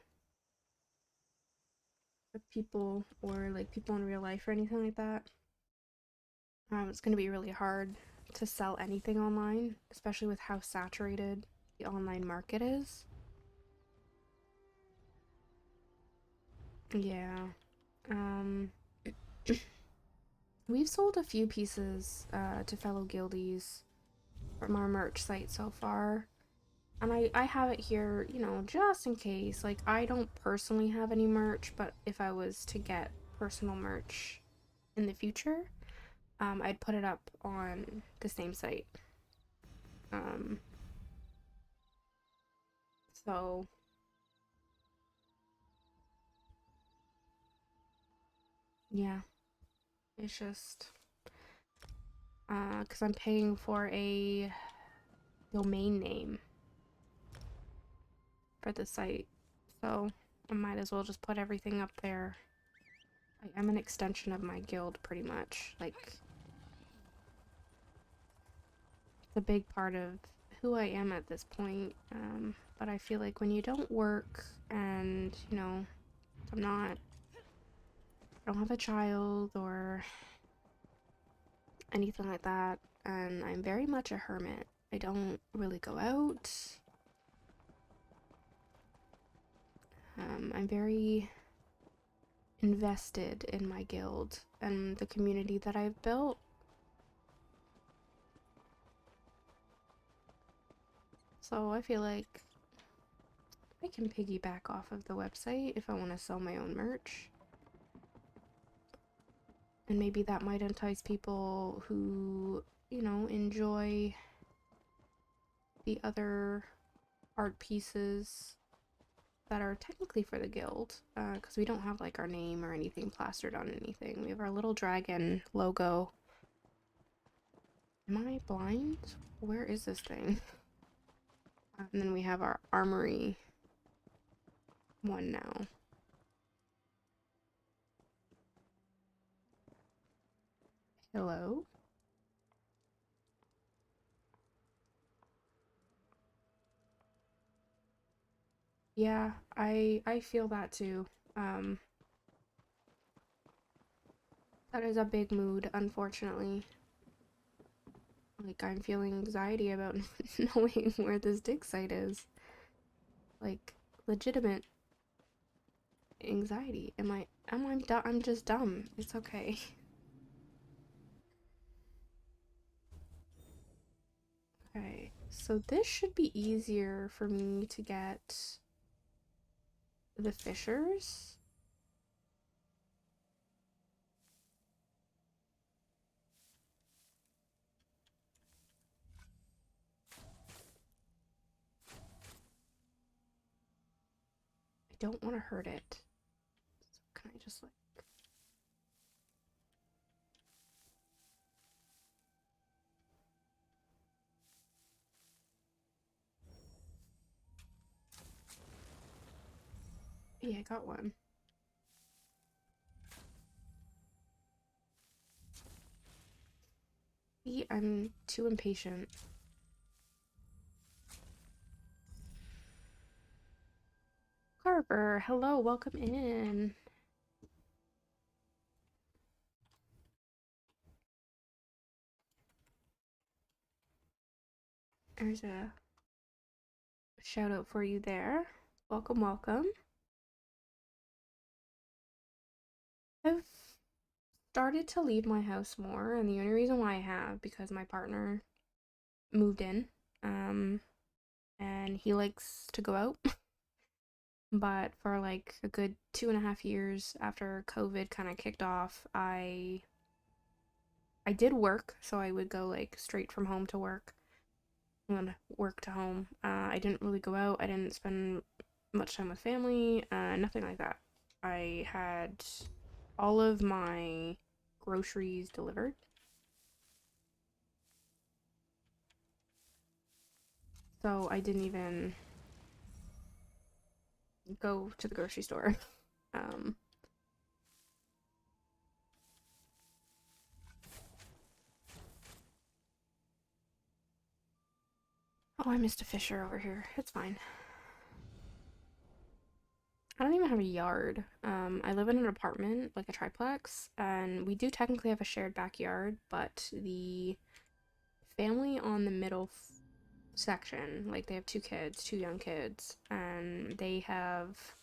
of people, or like people in real life or anything like that, it's going to be really hard to sell anything online, especially with how saturated the online market is. Yeah. We've sold a few pieces to fellow guildies from our merch site so far. And I have it here, you know, just in case. Like, I don't personally have any merch, but if I was to get personal merch in the future, I'd put it up on the same site. So yeah, it's just because I'm paying for a domain name for the site, so I might as well just put everything up there. I'm an extension of my guild, pretty much. Like, it's a big part of who I am at this point. But I feel like when you don't work, and you know, I don't have a child or anything like that, and I'm very much a hermit. I don't really go out. I'm very invested in my guild and the community that I've built. So I feel like I can piggyback off of the website if I want to sell my own merch. And maybe that might entice people who, you know, enjoy the other art pieces that are technically for the guild, because we don't have like our name or anything plastered on anything. We have our little dragon logo. Am I blind? Where is this thing? And then we have our armory one now. Hello? Yeah, I feel that too. That is a big mood, unfortunately. Like, I'm feeling anxiety about knowing where this dig site is. Like, legitimate anxiety. Am I I'm just dumb. It's okay. Okay, so this should be easier for me to get the fishers. I don't want to hurt it. So can I just like... Yeah, I got one. See, I'm too impatient. Carver, hello, welcome in. There's a shout out for you there. Welcome, welcome. I've started to leave my house more, and the only reason why I have because my partner moved in, and he likes to go out. But for like a good 2.5 years after COVID kind of kicked off, I did work, so I would go like straight from home to work and then work to home. I didn't really go out. I didn't spend much time with family. Nothing like that. I had all of my groceries delivered. So I didn't even go to the grocery store. Um, oh, I missed a fisher over here. It's fine. I don't even have a yard. I live in an apartment, like a triplex, and we do technically have a shared backyard, but the family on the middle section, like they have two kids, two young kids, and they have,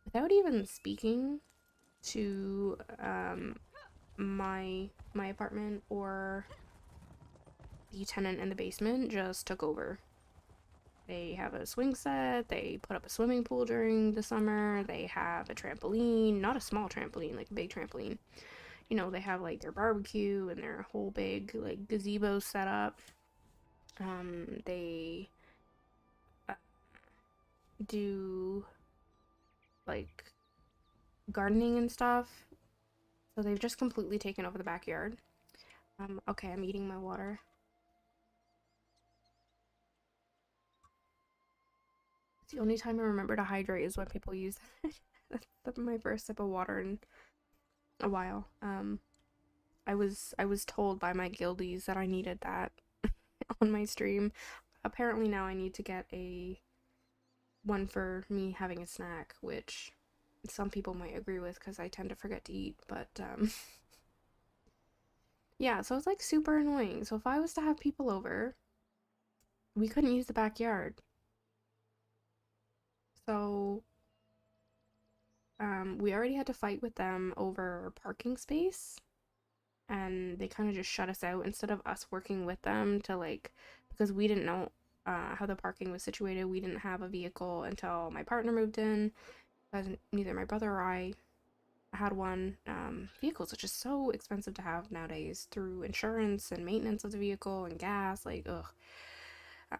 without even speaking to my apartment or the tenant in the basement, just took over. They have a swing set, they put up a swimming pool during the summer, they have a trampoline, not a small trampoline, like a big trampoline. You know, they have like their barbecue and their whole big like gazebo set up. They uh, do like gardening and stuff. So they've just completely taken over the backyard. Okay, I'm eating my water. It's the only time I remember to hydrate is when people use that. That's my first sip of water in a while. I was told by my guildies that I needed that on my stream. Apparently now I need to get a one for me having a snack, which some people might agree with because I tend to forget to eat, but yeah, so it's like super annoying. So if I was to have people over, we couldn't use the backyard. So we already had to fight with them over parking space, and they kind of just shut us out instead of us working with them to like, because we didn't know how the parking was situated. We didn't have a vehicle until my partner moved in, because neither my brother or I had one. Vehicles are just so expensive to have nowadays through insurance and maintenance of the vehicle and gas, like ugh.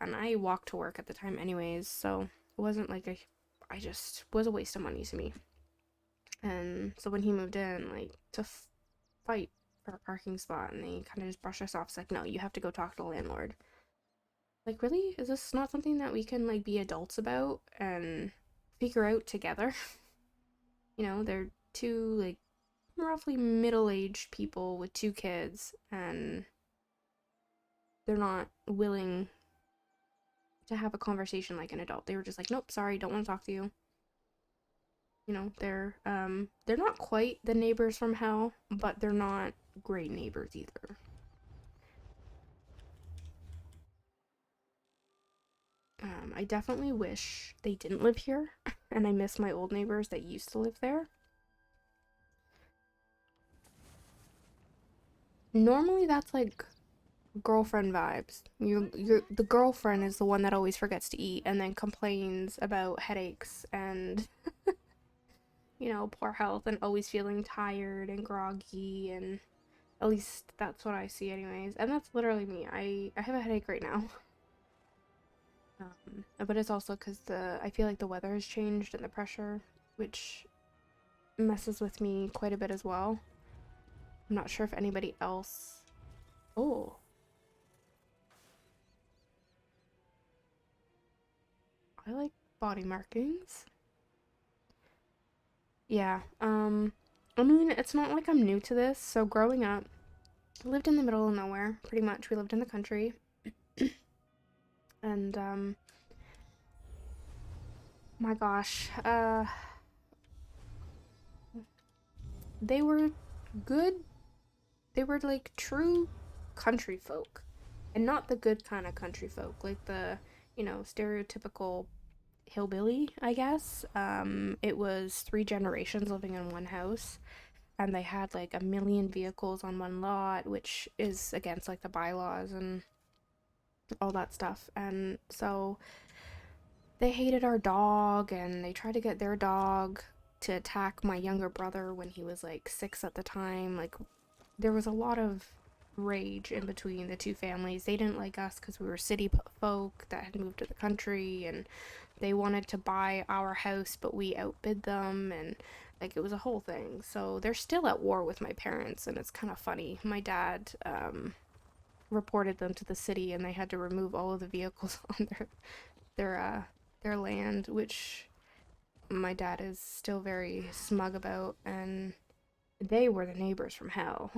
And I walked to work at the time anyways, so it wasn't like I just was a waste of money to me. And so when he moved in, like to fight for a parking spot, and they kind of just brushed us off. It's like, no, you have to go talk to the landlord. Like, really? Is this not something that we can like be adults about and figure out together? You know, they're two like roughly middle-aged people with two kids, and they're not willing to have a conversation like an adult. They were just like, nope, sorry, don't want to talk to you. You know, they're not quite the neighbors from hell, but they're not great neighbors either. I definitely wish they didn't live here, and I miss my old neighbors that used to live there. normally that's like girlfriend vibes. The girlfriend is the one that always forgets to eat and then complains about headaches and poor health and always feeling tired and groggy, and at least that's what I see anyways. And that's literally me. I have a headache right now. But it's also because I feel like the weather has changed and the pressure, which messes with me quite a bit as well. I'm not sure if anybody else. Oh, I like body markings. Yeah. I mean, it's not like I'm new to this. So growing up, I lived in the middle of nowhere, pretty much. We lived in the country, and my gosh, they were good. They were like true country folk, and not the good kind of country folk, like the stereotypical hillbilly, I guess. It was three generations living in one house, and they had like a million vehicles on one lot, which is against like the bylaws and all that stuff. And so they hated our dog, and they tried to get their dog to attack my younger brother when he was like 6 at the time. Like, there was a lot of rage in between the two families. They didn't like us because we were city folk that had moved to the country, and they wanted to buy our house, but we outbid them, and like it was a whole thing. So they're still at war with my parents, and it's kind of funny. My dad reported them to the city, and they had to remove all of the vehicles on their their land, which my dad is still very smug about, and they were the neighbors from hell.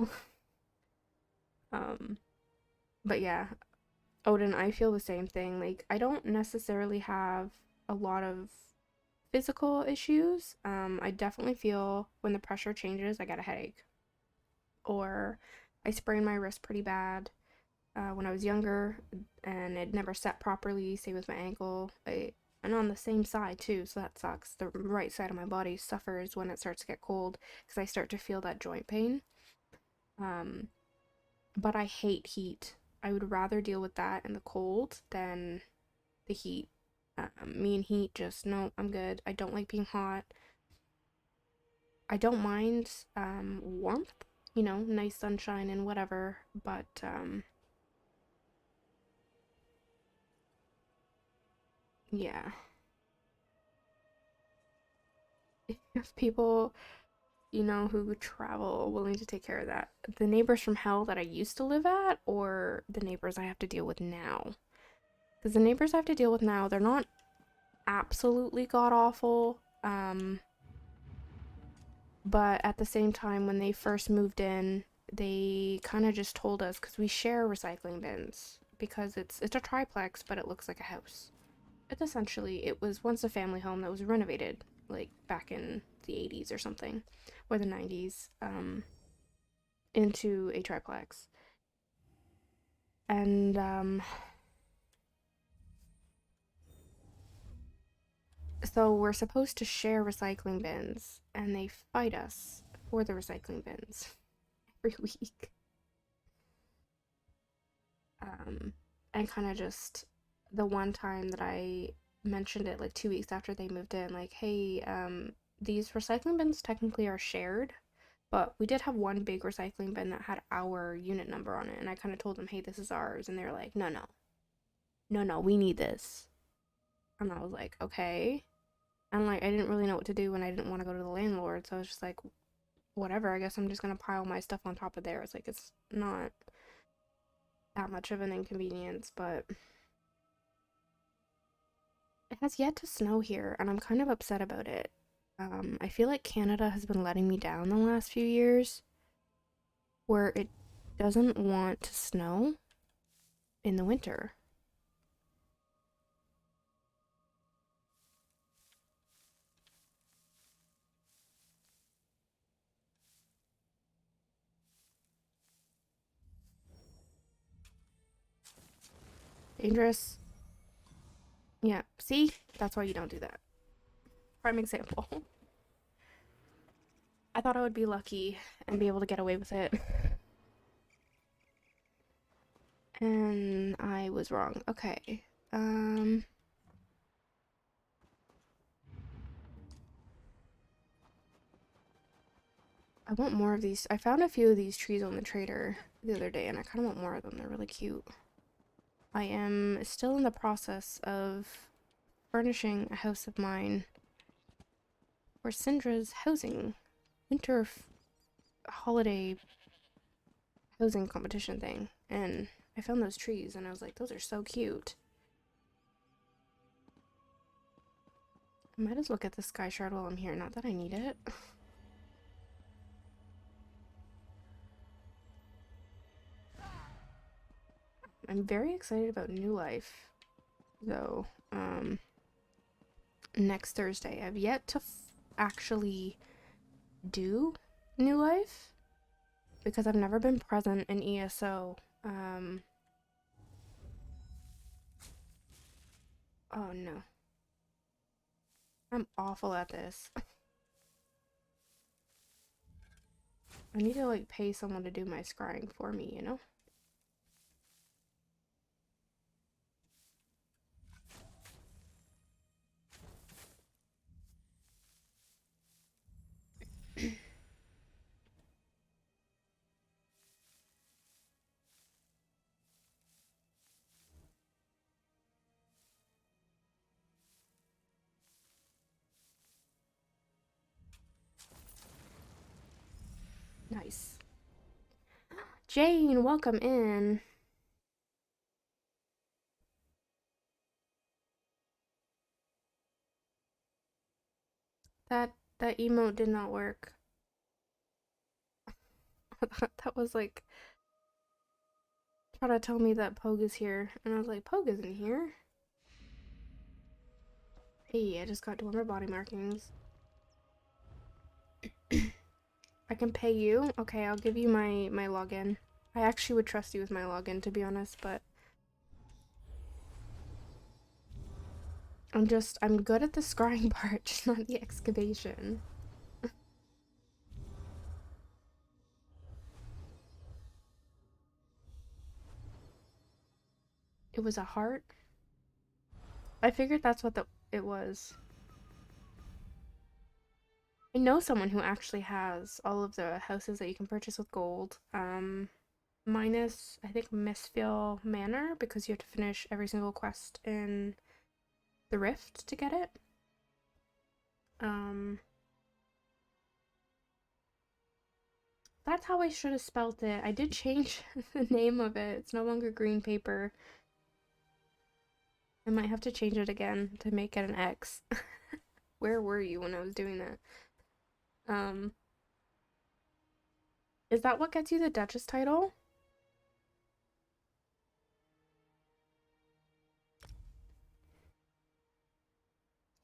um, but yeah, Odin, I feel the same thing. Like, I don't necessarily have a lot of physical issues. I definitely feel when the pressure changes, I get a headache, or I sprained my wrist pretty bad when I was younger, and it never set properly. Same with my ankle. And on the same side too, so that sucks. The right side of my body suffers when it starts to get cold because I start to feel that joint pain. Um, but I hate heat. I would rather deal with that in the cold than the heat. Me and heat, just no, I'm good. I don't like being hot. I don't mind warmth, nice sunshine and whatever, but yeah. If people, who travel willing to take care of that. The neighbors from hell that I used to live at, or the neighbors I have to deal with now. Because the neighbors I have to deal with now, they're not absolutely god awful. But at the same time, when they first moved in, they kind of just told us, because we share recycling bins, because it's a triplex, but it looks like a house. It was once a family home that was renovated, like back in the 80s or something, or the 90s, into a triplex. And so we're supposed to share recycling bins, and they fight us for the recycling bins every week. Um, and kind of just the one time that I mentioned it, like 2 weeks after they moved in, like, hey, these recycling bins technically are shared, but we did have one big recycling bin that had our unit number on it, and I kind of told them, hey, this is ours, and they were like, no, no, no, no, we need this. And I was like, okay. And like, I didn't really know what to do when I didn't want to go to the landlord, so I was just like, whatever, I guess I'm just gonna pile my stuff on top of theirs. Like, it's not that much of an inconvenience, but it has yet to snow here, and I'm kind of upset about it. I feel like Canada has been letting me down the last few years, where it doesn't want to snow in the winter. Dangerous. Yeah, see? That's why you don't do that. Prime example. I thought I would be lucky and be able to get away with it. And I was wrong. Okay. I want more of these. I found a few of these trees on the trader the other day, and I kind of want more of them. They're really cute. I am still in the process of furnishing a house of mine for Syndra's housing winter holiday housing competition thing, and I found those trees and I was like, those are so cute. I might as well get the sky shard while I'm here, not that I need it. I'm very excited about New Life, though. Next Thursday. I've yet to actually do New Life because I've never been present in ESO. Oh no. I'm awful at this. I need to like pay someone to do my scrying for me, you know? Nice. Jane, welcome in. That emote did not work. That was like trying to tell me that Pogue is here, and I was like, Pogue isn't here. Hey, I just got dormer body markings. I can pay you? Okay, I'll give you my login. I actually would trust you with my login, to be honest, but I'm good at the scrying part, just not the excavation. It was a heart? I figured that's what it was. I know someone who actually has all of the houses that you can purchase with gold. Minus, I think, Mistfeel Manor, because you have to finish every single quest in the Rift to get it. That's how I should have spelt it. I did change the name of it. It's no longer green paper. I might have to change it again to make it an X. Where were you when I was doing that? Is that what gets you the Duchess title?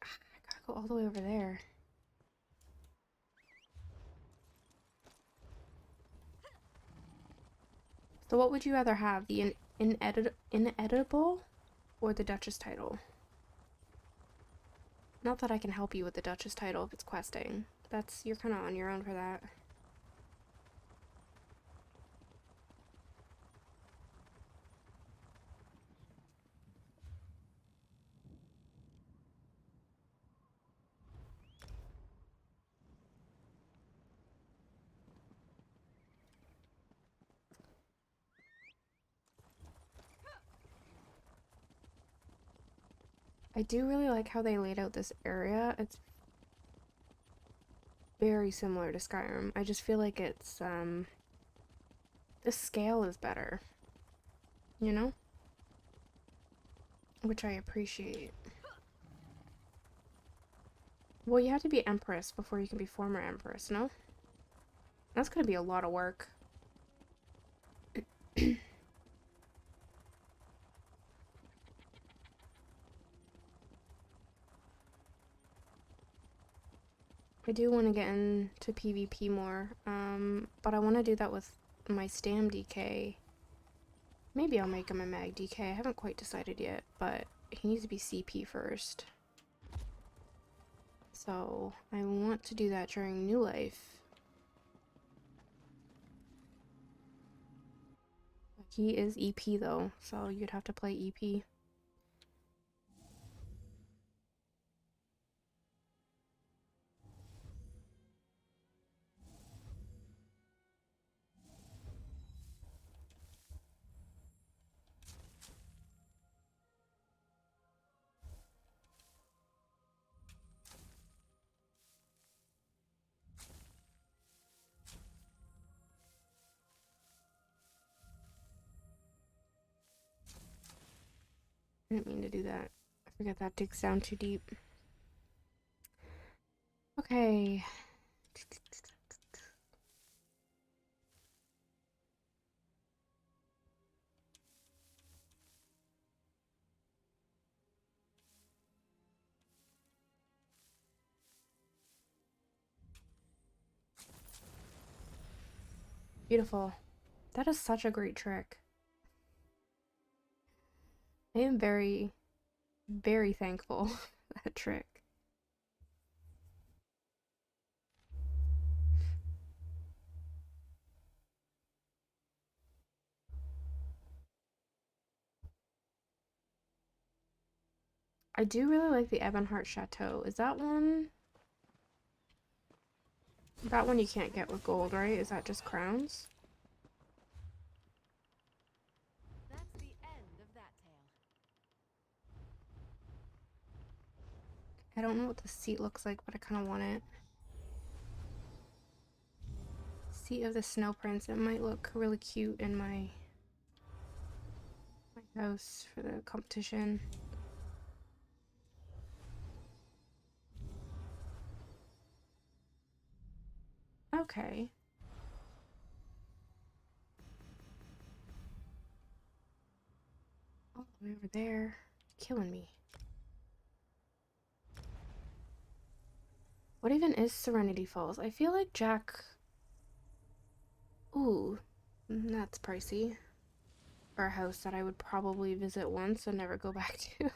I gotta go all the way over there. So what would you rather have, the inedible or the Duchess title? Not that I can help you with the Duchess title if it's questing. You're kind of on your own for that. I do really like how they laid out this area. It's very similar to Skyrim. I just feel like it's, the scale is better. You know? Which I appreciate. Well, you have to be Empress before you can be former Empress, no? That's gonna be a lot of work. I do want to get into PvP more, but I want to do that with my Stam DK. Maybe I'll make him a Mag DK. I haven't quite decided yet, but he needs to be CP first. So I want to do that during New Life. He is EP though, so you'd have to play EP. I didn't mean to do that. I forget that digs down too deep. Okay. Beautiful. That is such a great trick. I am very, very thankful for that trick. I do really like the Ebonheart Chateau. Is that one? That one you can't get with gold, right? Is that just crowns? That's the end of that tale. I don't know what the seat looks like, but I kind of want it. Seat of the Snow Prince. It might look really cute in my house for the competition. Okay. All the way over there. Killing me. What even is Serenity Falls? I feel like Jack... Ooh, that's pricey. For a house that I would probably visit once and never go back to.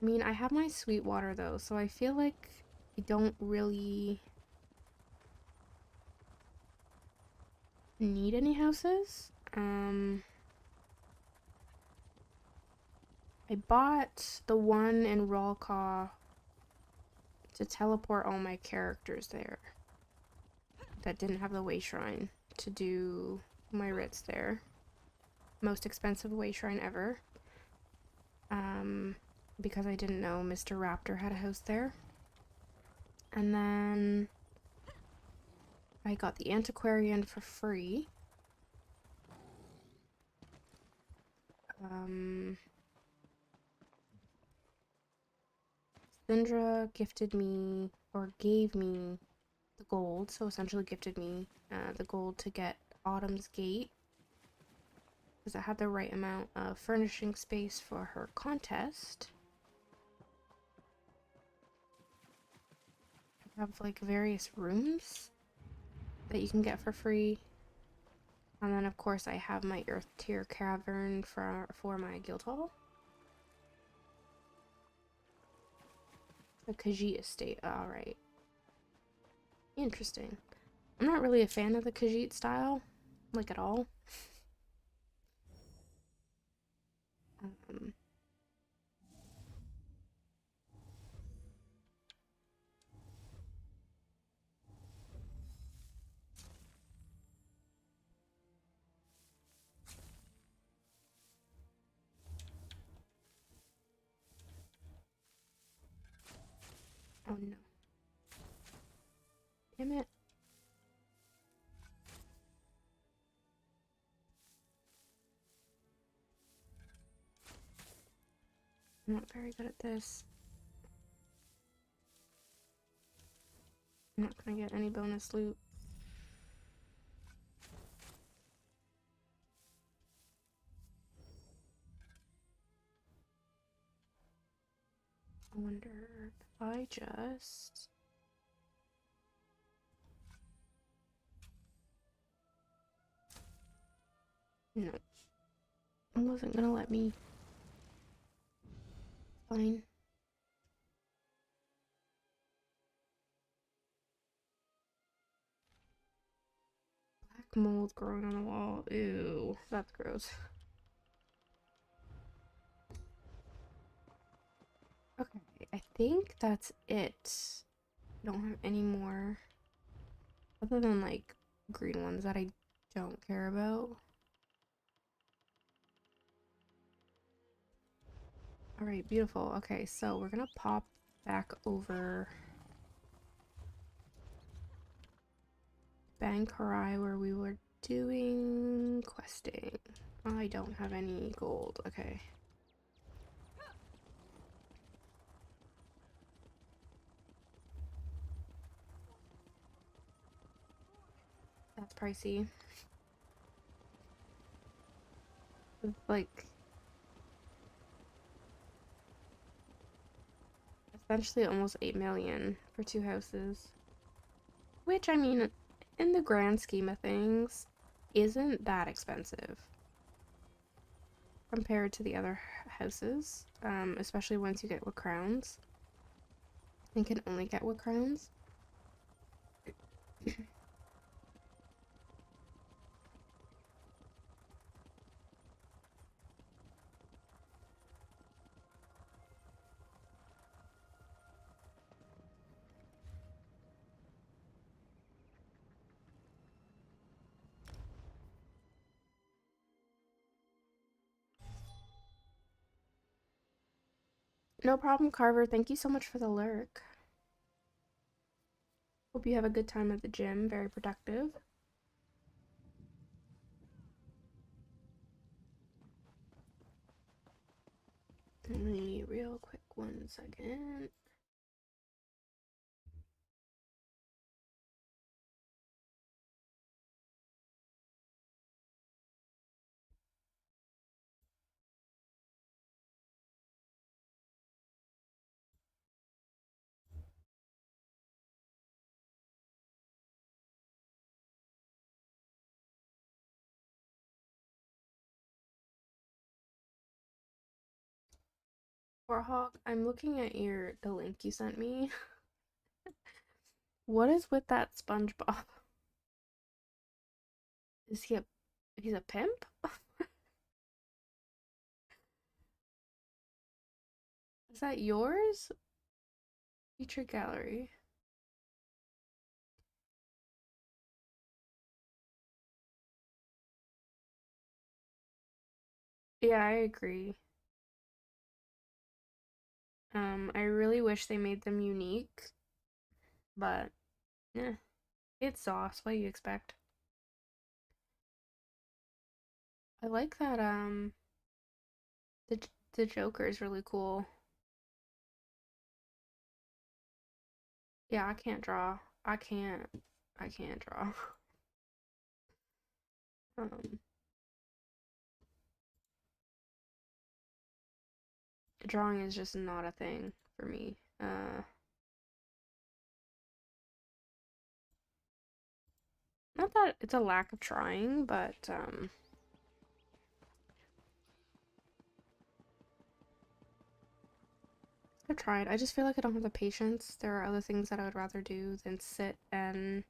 I mean, I have my Sweetwater though, so I feel like I don't really need any houses. I bought the one in Rolcaw to teleport all my characters there that didn't have the way shrine to do my writs there. Most expensive way shrine ever. Because I didn't know Mr. Raptor had a house there. And then I got the antiquarian for free. Syndra gifted me, or gave me, the gold, so essentially gifted me the gold to get Autumn's Gate, because it had the right amount of furnishing space for her contest. I have like various rooms that you can get for free. And then of course I have my Earth Tier Cavern for my guild hall. The Khajiit estate, alright. Interesting. I'm not really a fan of the Khajiit style, like at all. Oh no. Damn it. I'm not very good at this. I'm not gonna get any bonus loot. I wonder if I just... No. It wasn't gonna let me. Fine. black mold growing on the wall. Ew, that's gross. Okay, I think that's it. I don't have any more other than like green ones that I don't care about. All right, beautiful. Okay, so we're gonna pop back over Bangkarai where we were doing questing. I don't have any gold. Okay. That's pricey. It's like essentially almost 8 million for 2 houses. Which, I mean, in the grand scheme of things, isn't that expensive compared to the other houses, especially once you get with crowns. And can only get with crowns. No problem, Carver. Thank you so much for the lurk. Hope you have a good time at the gym. Very productive. Let me real quick 1 second. Warhawk, I'm looking at the link you sent me. What is with that SpongeBob? Is he's a pimp? Is that yours? Feature gallery. Yeah, I agree. I really wish they made them unique, but yeah, it's sauce. What do you expect? I like that the the Joker is really cool. Yeah, I can't draw. I can't draw. Um Drawing is just not a thing for me. Not that it's a lack of trying, but I've tried. I just feel like I don't have the patience. There are other things that I would rather do than sit and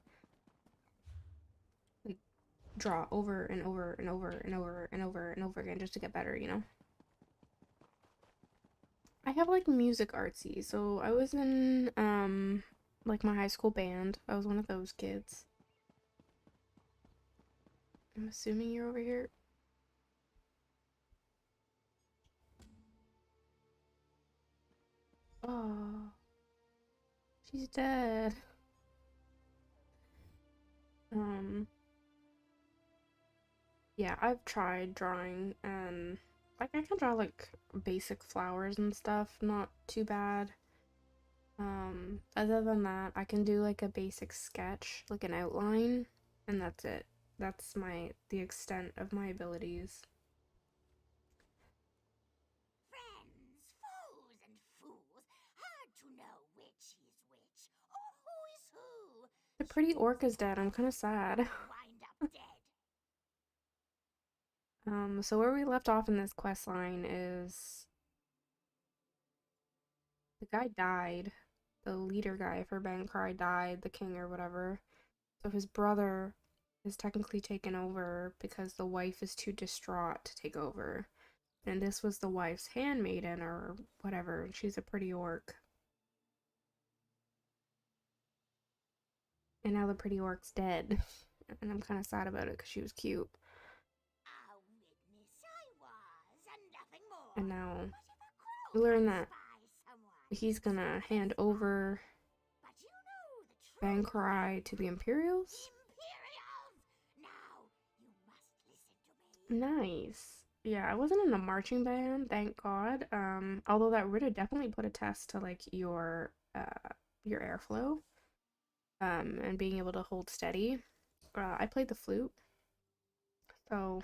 like draw over and over and over and over and over and over again just to get better, you know? I have like music artsy, so I was in like my high school band. I was one of those kids. I'm assuming you're over here. Oh, she's dead. Um, yeah, I've tried drawing and like I can draw like basic flowers and stuff, not too bad. Other than that, I can do like a basic sketch, like an outline, and that's it. That's the extent of my abilities. Friends, foes, and fools. Hard to know which is which, or who is who. The pretty orc is dead. I'm kind of sad. Wind up dead. So where we left off in this quest line is the guy died. The leader guy for Bankrai died, the king or whatever. So his brother is technically taken over because the wife is too distraught to take over. And this was the wife's handmaiden or whatever, and she's a pretty orc. And now the pretty orc's dead. And I'm kind of sad about it because she was cute. A witness I was, and nothing more. And now But if a crow we learn can that spy someone, he's gonna hand over but you know the truth. Bankarai to the Imperials. Imperials! Now you must listen to me. Nice. Yeah, I wasn't in the marching band, thank God. Although that would have definitely put a test to like your airflow. And being able to hold steady. I played the flute. So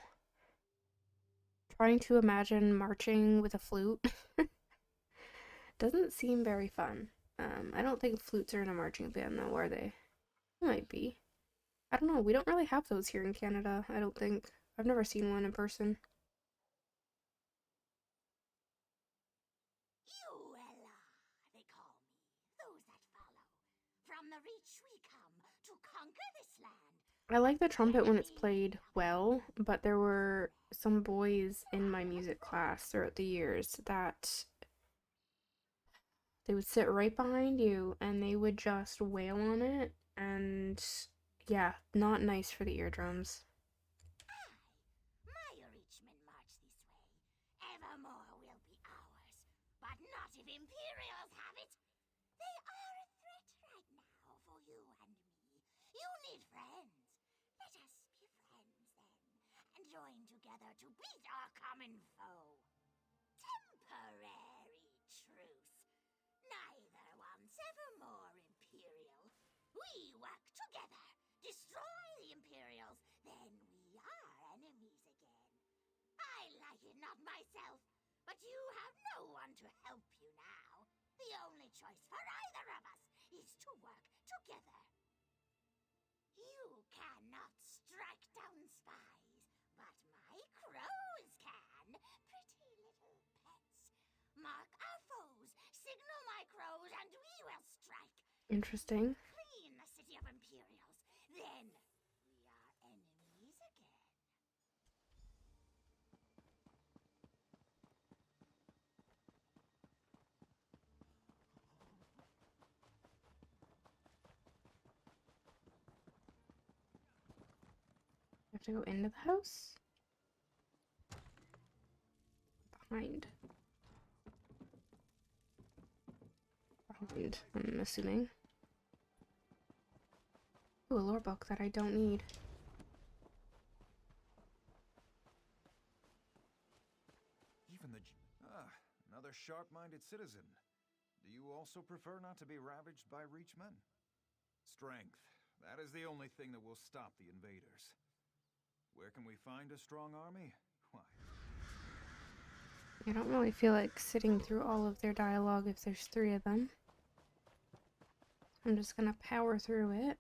trying to imagine marching with a flute doesn't seem very fun. I don't think flutes are in a marching band though, are they? Might be. I don't know, we don't really have those here in Canada, I don't think. I've never seen one in person. Uella, they call me. Those that follow. From the reach we come to conquer this land. I like the trumpet when it's played well, but there were some boys in my music class throughout the years that they would sit right behind you and they would just wail on it, and yeah, not nice for the eardrums. Aye, my Reachmen march this way. Evermore will be ours. But not if Imperials have it. They are a threat right now for you and me. You need friends. Let us be friends then, and join together to beat our common foe. Temporary truce. Neither wants evermore Imperial. We work together, destroy the Imperials, then we are enemies again. I like it not myself, but you have no one to help you now. The only choice for either of us is to work together. You cannot strike down spies, but my crows can. Pretty little pets. Mark our foes, signal my crows, and we will strike. Interesting. Clean the city of Imperials. Then we are enemies again. I have to go into the house? Behind. Behind, I'm assuming. Ooh, a lore book that I don't need. Even the... another sharp-minded citizen. Do you also prefer not to be ravaged by Reachmen? Strength. That is the only thing that will stop the invaders. Where can we find a strong army? Why? I don't really feel like sitting through all of their dialogue if there's 3 of them. I'm just gonna power through it.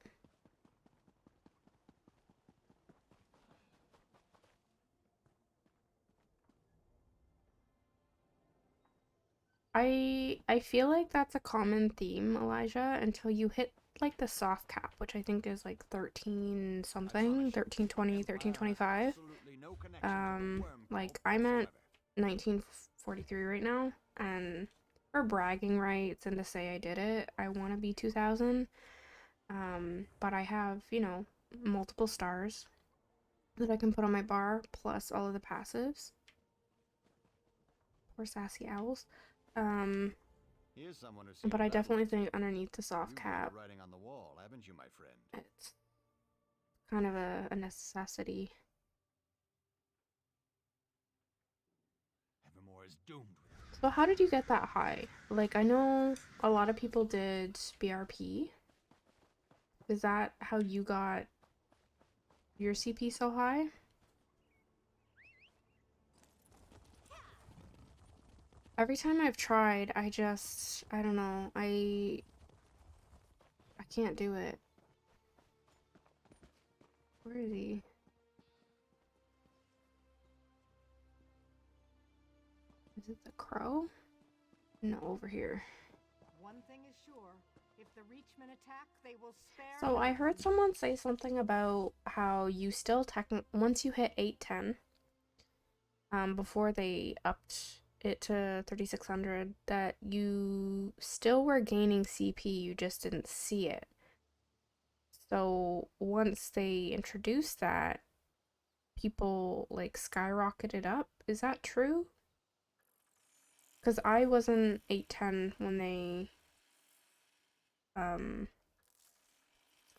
I feel like that's a common theme, Elijah, until you hit like the soft cap, which I think is like 13 something, 1320, 1325. Like I'm at 1943 right now, and for bragging rights and to say I did it, I want to be 2000. But I have, you know, multiple stars that I can put on my bar, plus all of the passives. Poor sassy owls. But I definitely think underneath the soft cap, Writing on the wall, haven't you, my friend? it's kind of a necessity. Evermore is doomed. So how did you get that high? Like, I know a lot of people did BRP. Is that how you got your CP so high? Every time I've tried, I don't know, I can't do it. Where is he? Is it the crow? No, over here. One thing is sure, If the Reachmen attack, they will spare. So I no heard one. someone say something about how you still once you hit 810, before they upped it to 3600, that you still were gaining CP, you just didn't see it. So once they introduced that, people like skyrocketed up. Is that true? Because I wasn't 810 when they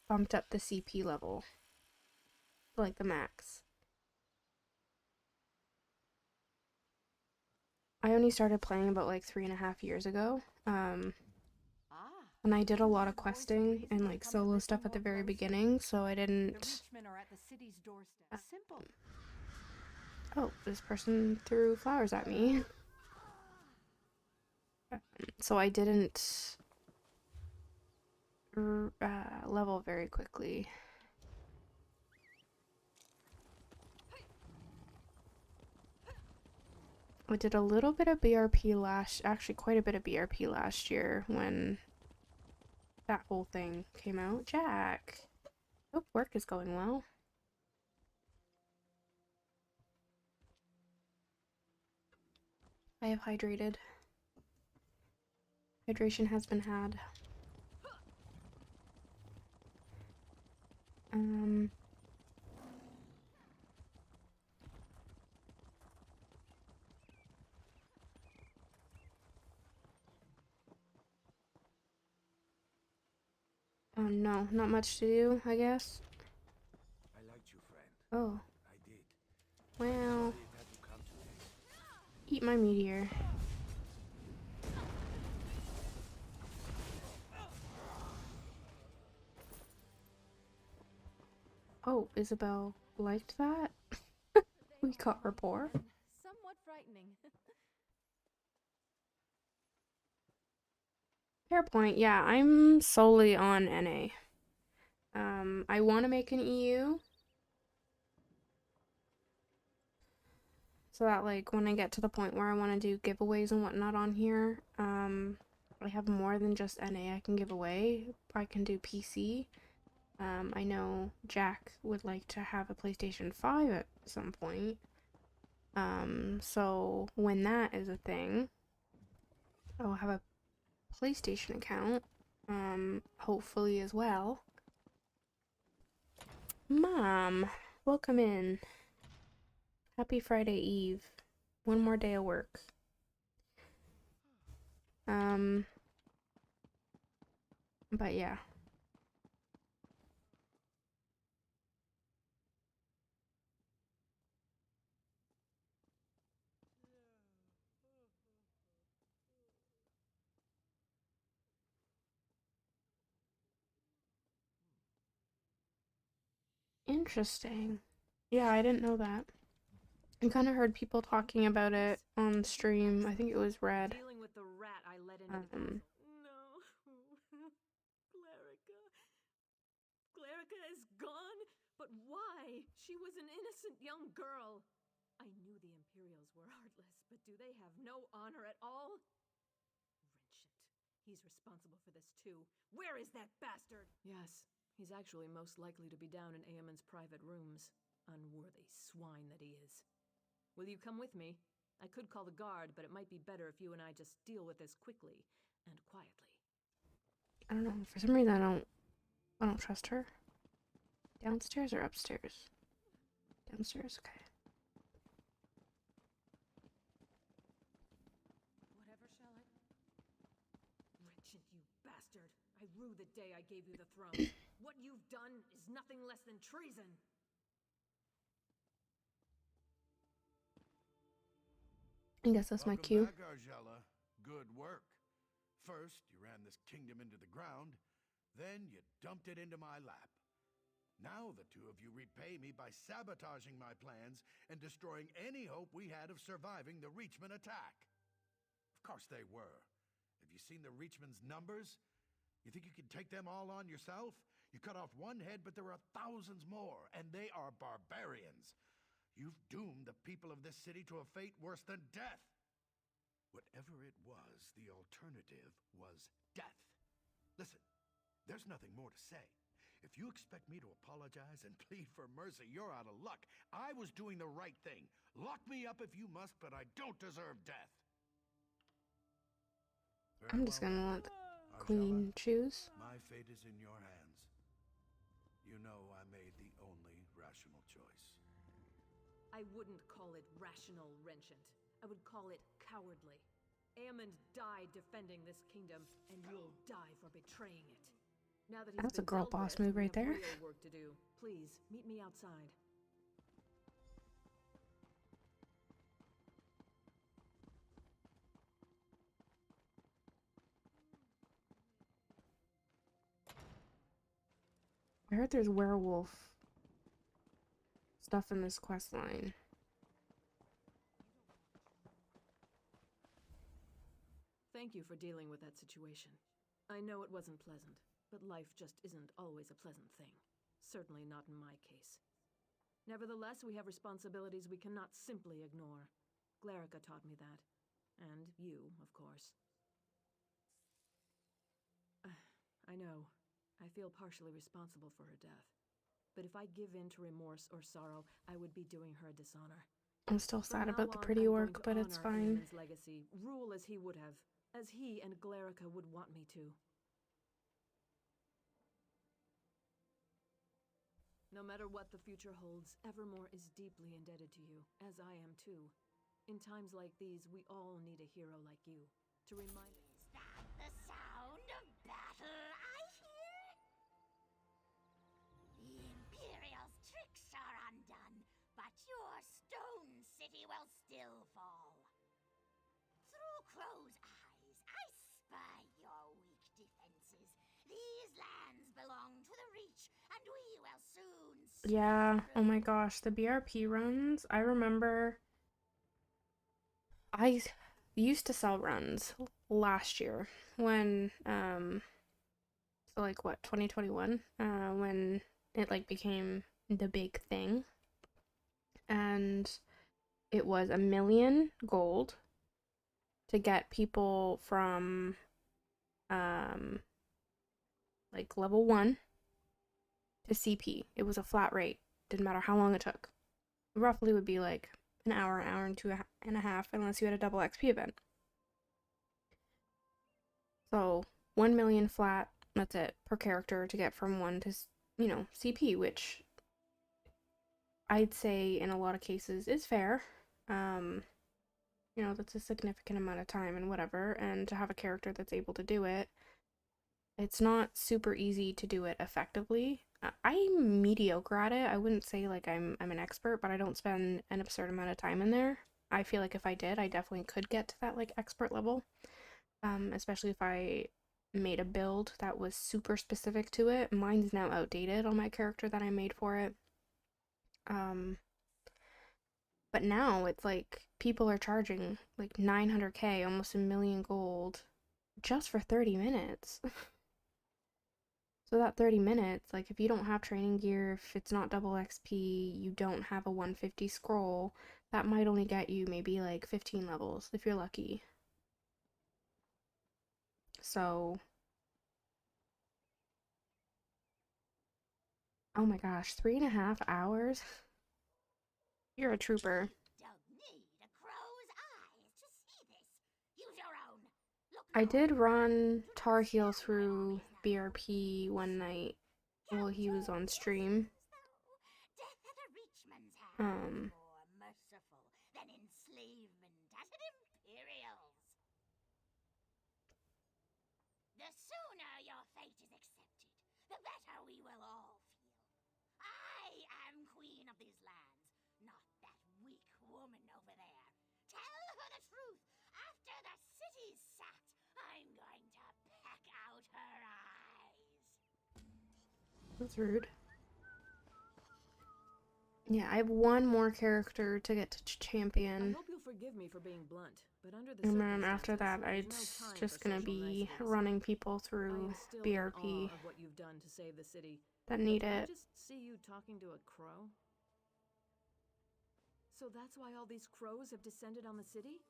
bumped up the CP level, like the max. I only started playing about like 3.5 years ago. And I did a lot of questing and like solo stuff at the very beginning, so I The didn't. Reachmen are at the city's doorstep. Simple. Oh, this person threw flowers at me. So I didn't level very quickly. I did a little bit of BRP actually quite a bit of BRP last year when that whole thing came out. Jack! Hope work is going well. I have hydrated. Hydration has been had. Oh no, not much to do, I guess. I liked you, friend. Oh, I did. well, It had to come to this. eat my meteor. Oh, Isabel liked that? We got rapport. Somewhat frightening. Fair point. Yeah, I'm solely on NA. I want to make an EU. So that, like, when I get to the point where I want to do giveaways and whatnot on here, I have more than just NA I can give away. I can do PC. I know Jack would like to have a PlayStation 5 at some point. So when that is a thing, I'll have a PlayStation account, hopefully as well. Mom, welcome in. Happy Friday Eve. One more day of work. But yeah. Interesting. Yeah, I didn't know that. I kind of heard people talking about it on stream. I think it was Red. Dealing with the rat I let into the castle. No. Clerica is gone? But why? She was an innocent young girl. I knew the Imperials were heartless, but do they have no honor at all? Wrenchant. He's responsible for this too. Where is that bastard? Yes, he's actually most likely to be down in Eamon's private rooms. Unworthy swine that he is. Will you come with me? I could call the guard, but it might be better if you and I just deal with this quickly and quietly. I don't know. For some reason, I don't trust her. Downstairs or upstairs? Downstairs, okay. Whatever shall I... Wretched, you bastard! I rue the day I gave you the throne. What you've done is nothing less than treason! I guess that's my cue. Welcome back, Argella. Good work. First, you ran this kingdom into the ground, then you dumped it into my lap. Now the two of you repay me by sabotaging my plans and destroying any hope we had of surviving the Reachmen attack. Of course they were. Have you seen the Reachmen's numbers? You think you can take them all on yourself? You cut off one head, but there are thousands more, and they are barbarians. You've doomed the people of this city to a fate worse than death. Whatever it was, the alternative was death. Listen, There's nothing more to say. If you expect me to apologize and plead for mercy, you're out of luck. I was doing the right thing. Lock me up if you must, but I don't deserve death. I'm just gonna let the Arjala, queen choose. my fate is in your hands. You know I made the only rational choice. I wouldn't call it rational, Renchant. I would call it cowardly. Aemond died defending this kingdom, and you'll die for betraying it. Now that he's That's a been girl dealt boss with, move we right have there. real work to do. Please, meet me outside. I heard there's werewolf stuff in this quest line. Thank you for dealing with that situation. I know it wasn't pleasant, but life just isn't always a pleasant thing. Certainly not in my case. Nevertheless, we have responsibilities we cannot simply ignore. Glarica taught me that. And you, of course. I know. I feel partially responsible for her death. But if I give in to remorse or sorrow, I would be doing her a dishonor. I'm still From sad now about the on, pretty I'm going work, to but it's honor fine. Aemon's legacy, rule as he would have, as he and Glarica would want me to. No matter what the future holds, Evermore is deeply indebted to you, as I am too. In times like these, we all need a hero like you, to remind... Is that the sound of battle I hear? The Imperial's tricks are undone, but your stone city will still fall. Through Crow's eyes, I spy your weak defenses. These lands belong to the Reach, and we will soon see. Yeah, oh my gosh, the BRP runs. I remember I used to sell runs last year when so like what, 2021, when it like became the big thing, and it was 1,000,000 gold to get people from like level 1 to CP. It was a flat rate, didn't matter how long it took. Roughly would be like an hour and two and a half, unless you had a double XP event. So 1,000,000 flat, that's it, per character to get from 1 to, you know, CP, which I'd say in a lot of cases is fair. You know, that's a significant amount of time and whatever, and to have a character that's able to do it, it's not super easy to do it effectively. I'm mediocre at it. I wouldn't say like I'm an expert, but I don't spend an absurd amount of time in there. I feel like if I did, I definitely could get to that like expert level. Especially if I made a build that was super specific to it. Mine's now outdated on my character that I made for it. But now it's like people are charging like 900k, almost 1,000,000 gold, just for 30 minutes. So that 30 minutes, like if you don't have training gear, if it's not double XP, you don't have a 150 scroll, that might only get you maybe like 15 levels if you're lucky. So, oh my gosh, 3.5 hours? You're a trooper. Don't need a crow's eyes to see this. Use your own. Look I north. did run Tar Heel through BRP one night while he was on stream. Death at a Reachman's hand is more merciful than enslavement at an Imperial's. The sooner your fate is accepted, the better we will all feel. I am queen of these lands, not that weak woman over there. Tell her the truth. After the city's sacked, I'm going to peck out her eyes. That's rude. Yeah, I have one more character to get to I champion. hope you'll forgive me for being blunt, but under the And then after that, circumstances, there's no it's time just for gonna social be niceties. running people I through am still BRP in awe of what you've done to save the city. that But need did I it. just see you talking to a crow? So that's why all these crows have descended on the city?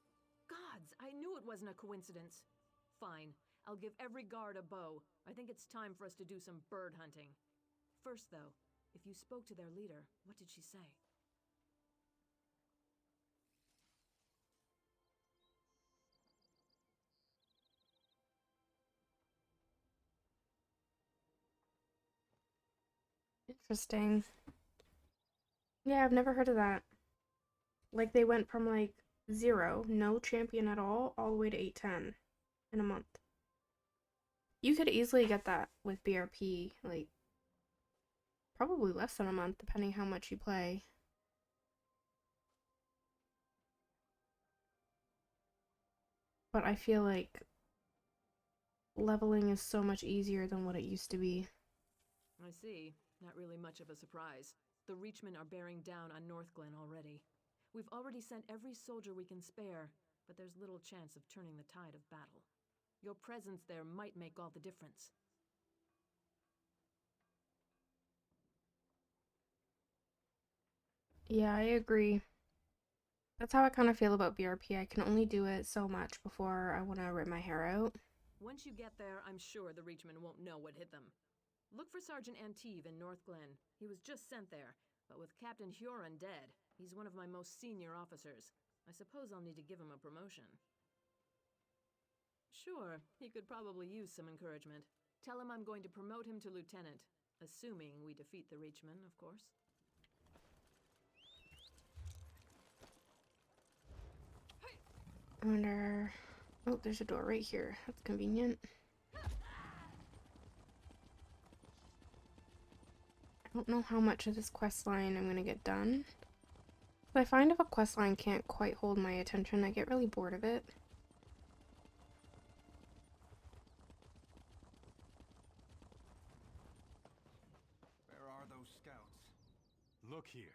Gods, I knew it wasn't a coincidence. Fine. I'll give every guard a bow. I think it's time for us to do some bird hunting. First, though, if you spoke to their leader, what did she say? Interesting. Yeah, I've never heard of that. Like, they went from, like, 0, no champion at all the way to 810 in a month. You could easily get that with BRP, like, probably less than a month, depending how much you play. But I feel like leveling is so much easier than what it used to be. I see. Not really much of a surprise. The Reachmen are bearing down on Northglen already. We've already sent every soldier we can spare, but there's little chance of turning the tide of battle. Your presence there might make all the difference. Yeah, I agree. That's how I kind of feel about BRP. I can only do it so much before I want to rip my hair out. Once you get there, I'm sure the Reachmen won't know what hit them. Look for Sergeant Anteve in Northglen. He was just sent there, but with Captain Huron dead, he's one of my most senior officers. I suppose I'll need to give him a promotion. Sure, he could probably use some encouragement. Tell him I'm going to promote him to lieutenant, assuming we defeat the Reachmen, of course. I wonder... Oh, there's a door right here. That's convenient. I don't know how much of this quest line I'm gonna get done. But I find if a quest line can't quite hold my attention, I get really bored of it. Where are those scouts? Look here.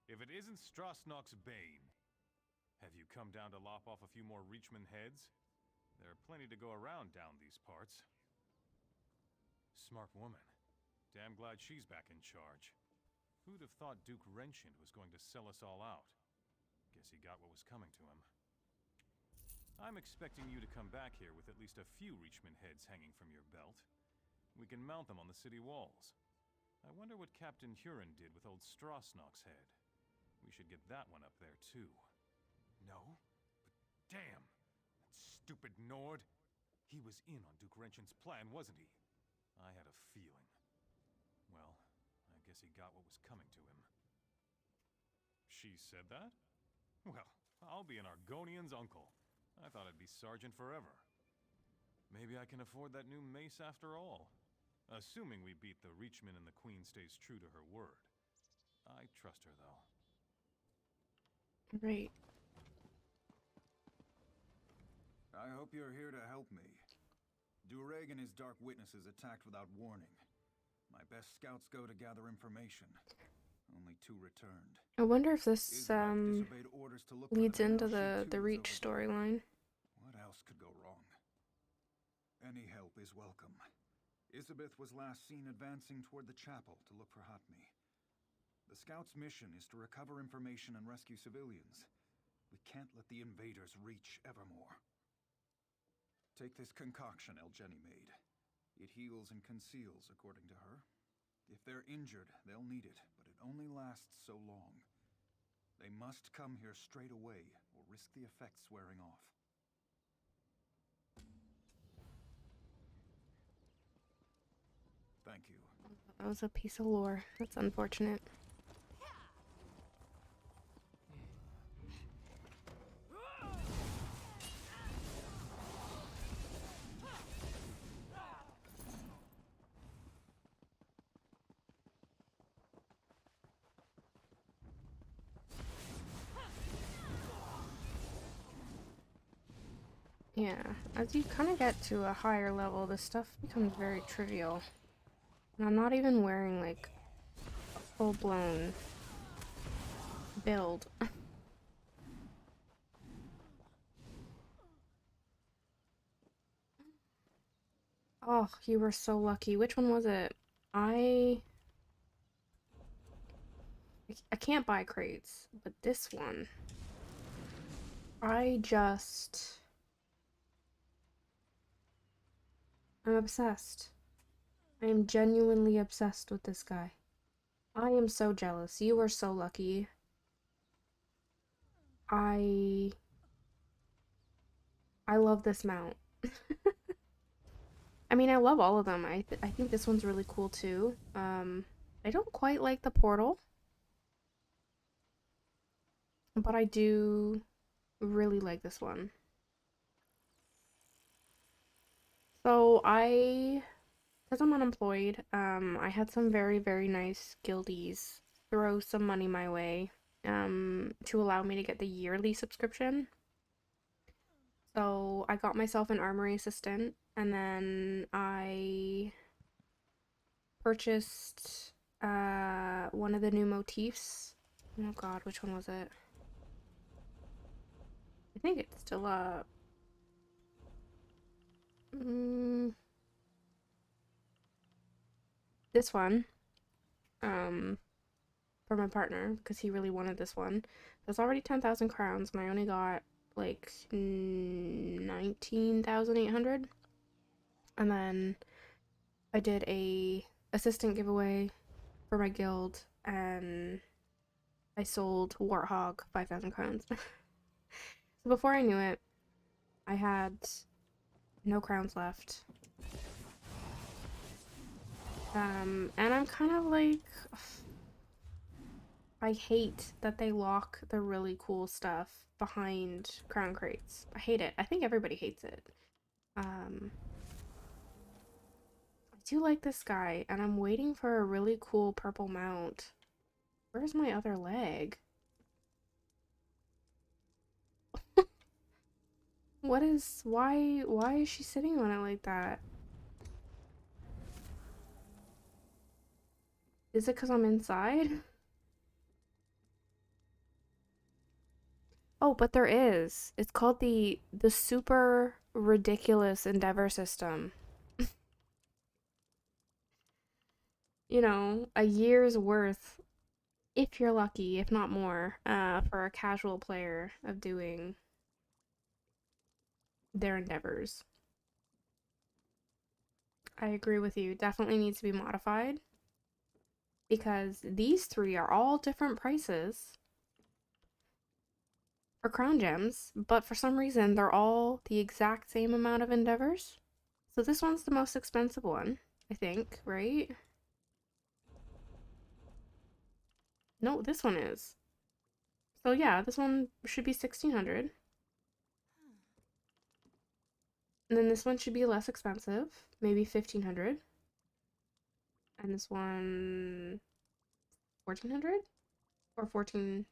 If it isn't Strasnock's Bane, have you come down to lop off a few more Reachman heads? There are plenty to go around down these parts. Smart woman. Damn glad she's back in charge. Who'd have thought Duke Wrenchant was going to sell us all out? Guess he got what was coming to him. I'm expecting you to come back here with at least a few Reachman heads hanging from your belt. We can mount them on the city walls. I wonder what Captain Huron did with old Strasnock's head. We should get that one up there, too. No? But damn! That stupid Nord! He was in on Duke Wrenchant's plan, wasn't he? I had a feeling. Well, I guess he got what was coming to him. She said that? Well, I'll be an Argonian's uncle. I thought I'd be sergeant forever. Maybe I can afford that new mace after all. Assuming we beat the Reachman and the Queen stays true to her word. I trust her, though. Right. I hope you're here to help me. Dureg and his Dark Witnesses attacked without warning. My best scouts go to gather information. Only 2 returned. I wonder if this Isabeth disobeyed orders to look for leads them, into now she the too is Reach over there. storyline. What else could go wrong? Any help is welcome. Isabeth was last seen advancing toward the chapel to look for Hatmi. The scouts' mission is to recover information and rescue civilians. We can't let the invaders reach evermore. Take this concoction Elgeni made. It heals and conceals, according to her. If they're injured, they'll need it, but it only lasts so long. They must come here straight away, or risk the effects wearing off. Thank you. That was a piece of lore. That's unfortunate. Yeah, as you kind of get to a higher level, this stuff becomes very trivial. And I'm not even wearing, like, a full-blown build. Oh, you were so lucky. Which one was it? I can't buy crates, but this one, I just... I'm obsessed. I am genuinely obsessed with this guy. I am so jealous. You are so lucky. I love this mount. I mean, I love all of them. I think this one's really cool too. I don't quite like the portal, but I do really like this one. So because I'm unemployed, I had some very, very nice guildies throw some money my way, to allow me to get the yearly subscription. So I got myself an armory assistant, and then I purchased one of the new motifs. Oh god, which one was it? I think it's still up. This one. For my partner, because he really wanted this one. That's already 10,000 crowns, and I only got like 19,800. And then I did a assistant giveaway for my guild, and I sold Warthog 5,000 crowns. So before I knew it, I had no crowns left. And I'm kind of like, I hate that they lock the really cool stuff behind crown crates. I hate it. I think everybody hates it. I do like this guy, and I'm waiting for a really cool purple mount. Where's my other leg? Why is she sitting on it like that? Is it because I'm inside? Oh, but there is. It's called the super ridiculous Endeavor system. You know, a year's worth, if you're lucky, if not more, for a casual player of doing their endeavors. I agree with you. Definitely needs to be modified, because these three are all different prices for crown gems, but for some reason they're all the exact same amount of endeavors. So this one's the most expensive one, I think, right? No, this one is. So yeah, this one should be 1,600. And then this one should be less expensive, maybe 1,500. And this one 1,400 or 14.5.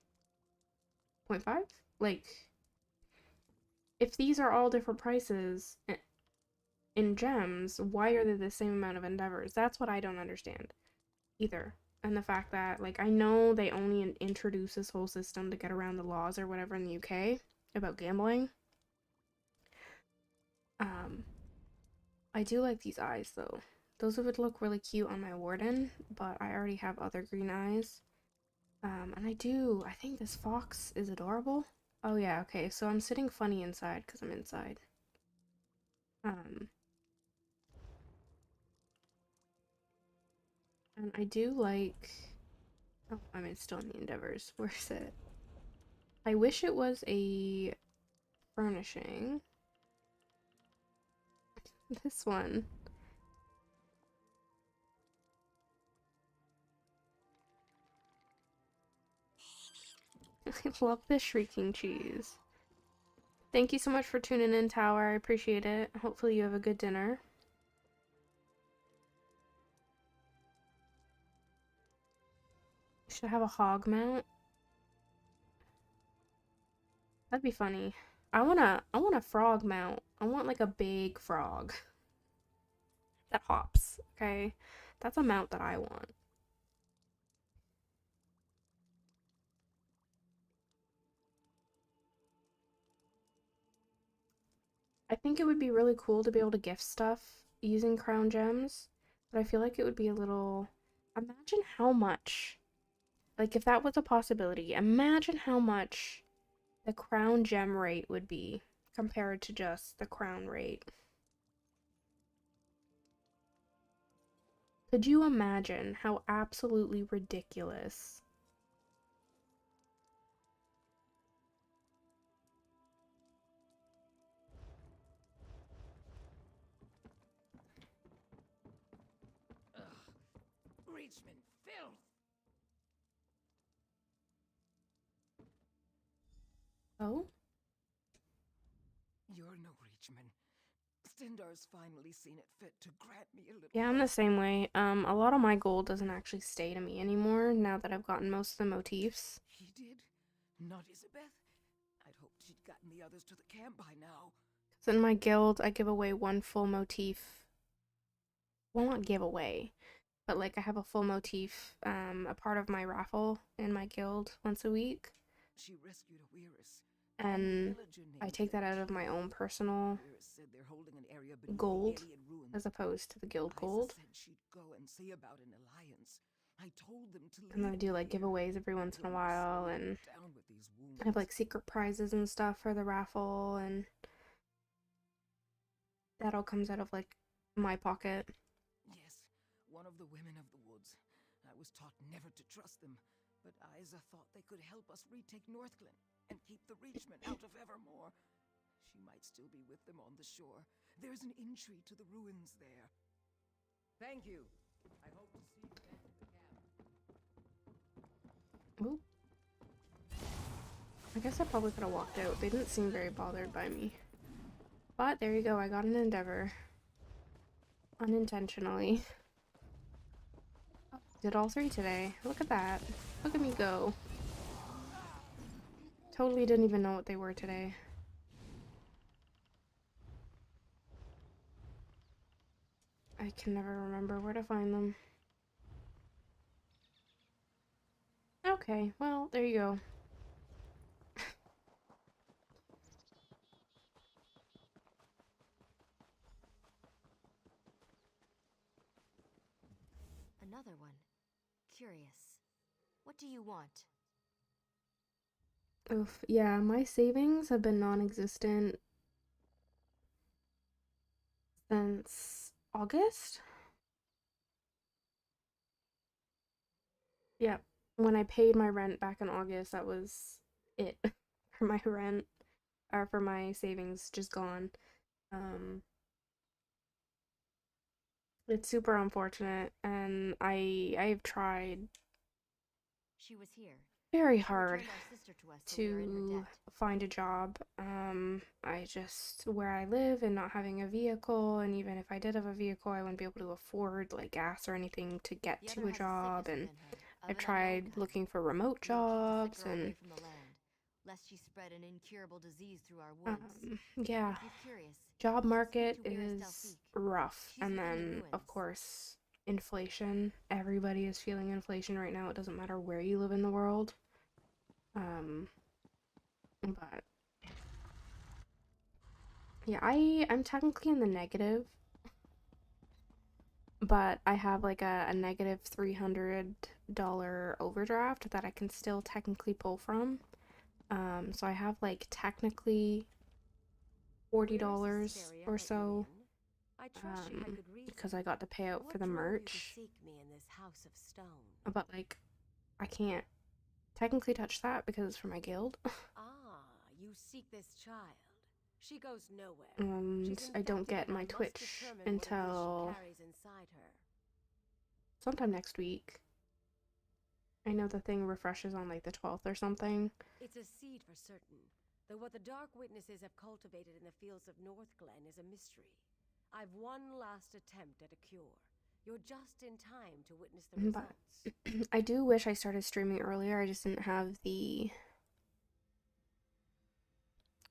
Like, if these are all different prices in gems, why are they the same amount of endeavors? That's what I don't understand either. And the fact that, like, I know they only introduce this whole system to get around the laws or whatever in the UK about gambling. I do like these eyes though. Those would look really cute on my warden, but I already have other green eyes. And I think this fox is adorable. Oh yeah, okay, so I'm sitting funny inside because I'm inside. And I do like, oh, I'm still in the endeavors. Where's it? I wish it was a furnishing. This one. I love the shrieking cheese. Thank you so much for tuning in, Tower. I appreciate it. Hopefully you have a good dinner. Should I have a hog mount? That'd be funny. I want a frog mount. I want like a big frog that hops, okay? That's a mount that I want. I think it would be really cool to be able to gift stuff using crown gems, but I feel like it would be a little... Imagine how much, like if that was a possibility, imagine how much the crown gem rate would be compared to just the crown rate. Could you imagine how absolutely ridiculous? Reachman filth! Oh? You're no Reachman. Stendar's finally seen it fit to grant me a little. Yeah, I'm the same way. A lot of my gold doesn't actually stay to me anymore now that I've gotten most of the motifs. He did? Not Isabeth? I'd hoped she'd gotten the others to the camp by now. So in my guild, I give away one full motif. Well, not give away, but like I have a full motif, a part of my raffle in my guild once a week. She rescued a Weirus. And I take that out of my own personal Said they're holding an area beneath the gold alien ruins. as opposed to the guild Isa gold. said she'd go and see about an alliance. I told them to And then I leave do it like here. giveaways every once in a You'll while, slow and down with these I have wounds. like secret prizes and stuff for the raffle, and that all comes out of like my pocket. Yes, one of the women of the woods. I was taught never to trust them, but Isa thought they could help us retake Northglen and keep the Reachmen out of Evermore. She might still be with them on the shore. There's an entry to the ruins there. Thank you. I hope to see you back at the camp. Ooh. I guess I probably could have walked out. They didn't seem very bothered by me. But there you go, I got an endeavor. Unintentionally. Did all three today. Look at that. Look at me go. Totally didn't even know what they were today. I can never remember where to find them. Okay, well, there you go. Another one. Curious. What do you want? Oof, yeah, my savings have been non-existent since August? Yeah, when I paid my rent back in August, that was it for my rent, or for my savings, just gone. It's super unfortunate, and I've tried She was here. very She hard returned our sister to us, so we are in her to debt. find a job. I just, where I live and not having a vehicle, and even if I did have a vehicle, I wouldn't be able to afford like gas or anything to get The to other a has job, sickness and within her, of I've an unknown tried kind. looking for remote We will keep the jobs, sick girl away and from the land, lest she spread an incurable disease through our woods. yeah, If you're curious, job market speak to Weir's is Delphique. rough. She's And looking in then, of ruins. course, inflation. Everybody is feeling inflation right now. It doesn't matter where you live in the world. But yeah, I'm technically in the negative, but I have like a negative $300 overdraft that I can still technically pull from. So I have like technically $40 or so, I trust she had good reason. because I got the payout What for the drove you to merch. seek me in this house of stone? But like, I can't technically touch that because it's for my guild. Ah, you seek this child. She goes nowhere. And She's I don't infected, get and I my must Twitch determine what it is she until carries inside her. sometime next week. I know the thing refreshes on like the 12th or something. It's a seed for certain, though what the Dark Witnesses have cultivated in the fields of Northglen is a mystery. I've one last attempt at a cure. You're just in time to witness the But results. I do wish I started streaming earlier. I just didn't have the,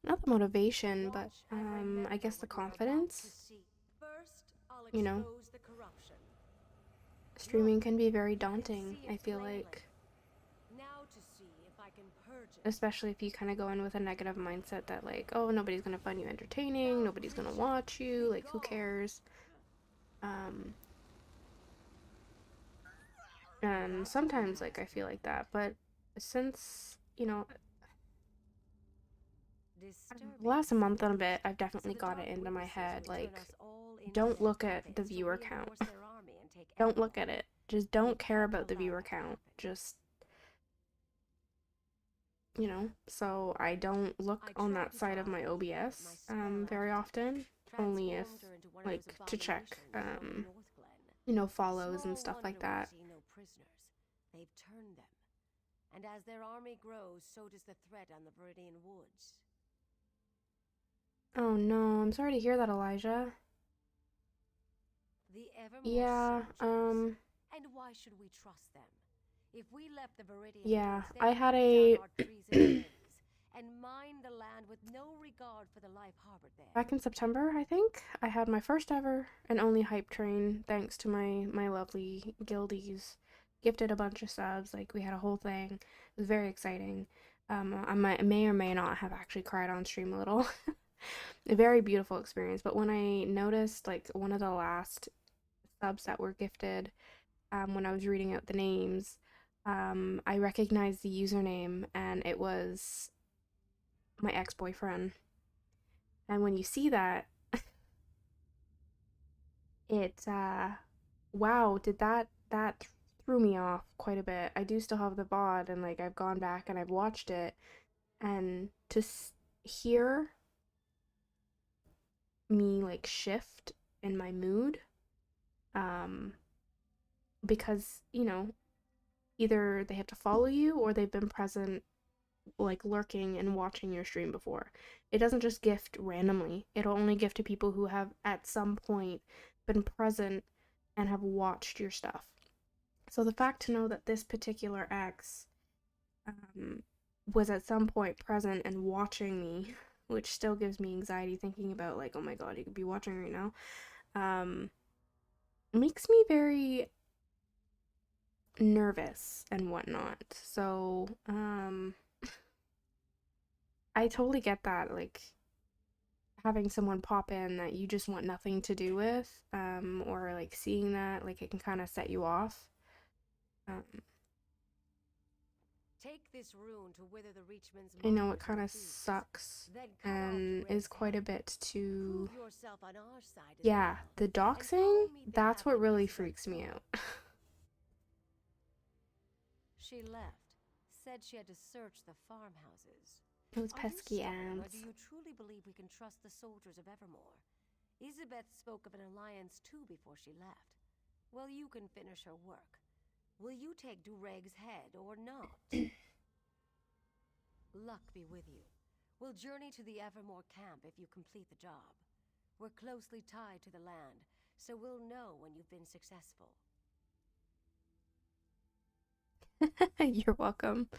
not the motivation, but Watch and remember I guess the what you're about confidence. to see. First, I'll You know, expose the corruption. Streaming can be very You can daunting, see I it feel plainly. like. Now to see if I can purge it. Especially if you kind of go in with a negative mindset that like, oh, nobody's gonna find you entertaining, nobody's gonna watch you, like who cares? And sometimes like I feel like that, but since, you know, the last month and a bit, I've definitely got it into my head, like, don't look at the viewer count. retake don't look at Evermore. it. Just don't care about the viewer count. Just, you know, so I don't look on that side of my OBS very often, only if, like, to check, you know, follows and stuff like that. No prisoners. They've turned them. And as their army grows, so does the threat on the Viridian Woods. Oh no, I'm sorry to hear that, Elijah. The Evermore Yeah, soldiers. And why should we trust them? If we left the Viridian yeah, Woods, I they'd had hunt a down our trees and hills and mine the land with no regard for the life harbored there. back in September, I think, I had my first ever and only hype train, thanks to my lovely guildies. Gifted a bunch of subs, like, we had a whole thing. It was very exciting. I may or may not have actually cried on stream a little. A very beautiful experience, but when I noticed, like, one of the last subs that were gifted, when I was reading out the names, I recognized the username, and it was my ex-boyfriend. And when you see that, it, wow, that threw me off quite a bit. I do still have the VOD, and, like, I've gone back and I've watched it, and to hear me, like, shift in my mood, because, you know, either they have to follow you or they've been present, like, lurking and watching your stream before. It doesn't just gift randomly. It'll only gift to people who have at some point been present and have watched your stuff. So the fact to know that this particular ex was at some point present and watching me, which still gives me anxiety thinking about, like, oh my god, you could be watching right now, makes me very nervous and whatnot. So, I totally get that, like, having someone pop in that you just want nothing to do with, or, like, seeing that, like, it can kind of set you off. Take this rune to wither the Reachman's I know mind it kind and of feet. sucks Then cut off and Duret's is quite a head. bit to, Prove yourself on our side as yeah, well. the And doxing, follow me that's back what to really Elizabeth's freaks me home. out. She left. Said she had to search the farmhouses. Those Are you pesky stubborn, or ants. do you truly believe we can trust the soldiers of Evermore? Elizabeth spoke of an alliance too before she left. Well, you can finish her work. Will you take Dureg's head or not? Luck be with you. We'll journey to the Evermore camp if you complete the job. We're closely tied to the land, so we'll know when you've been successful. You're welcome.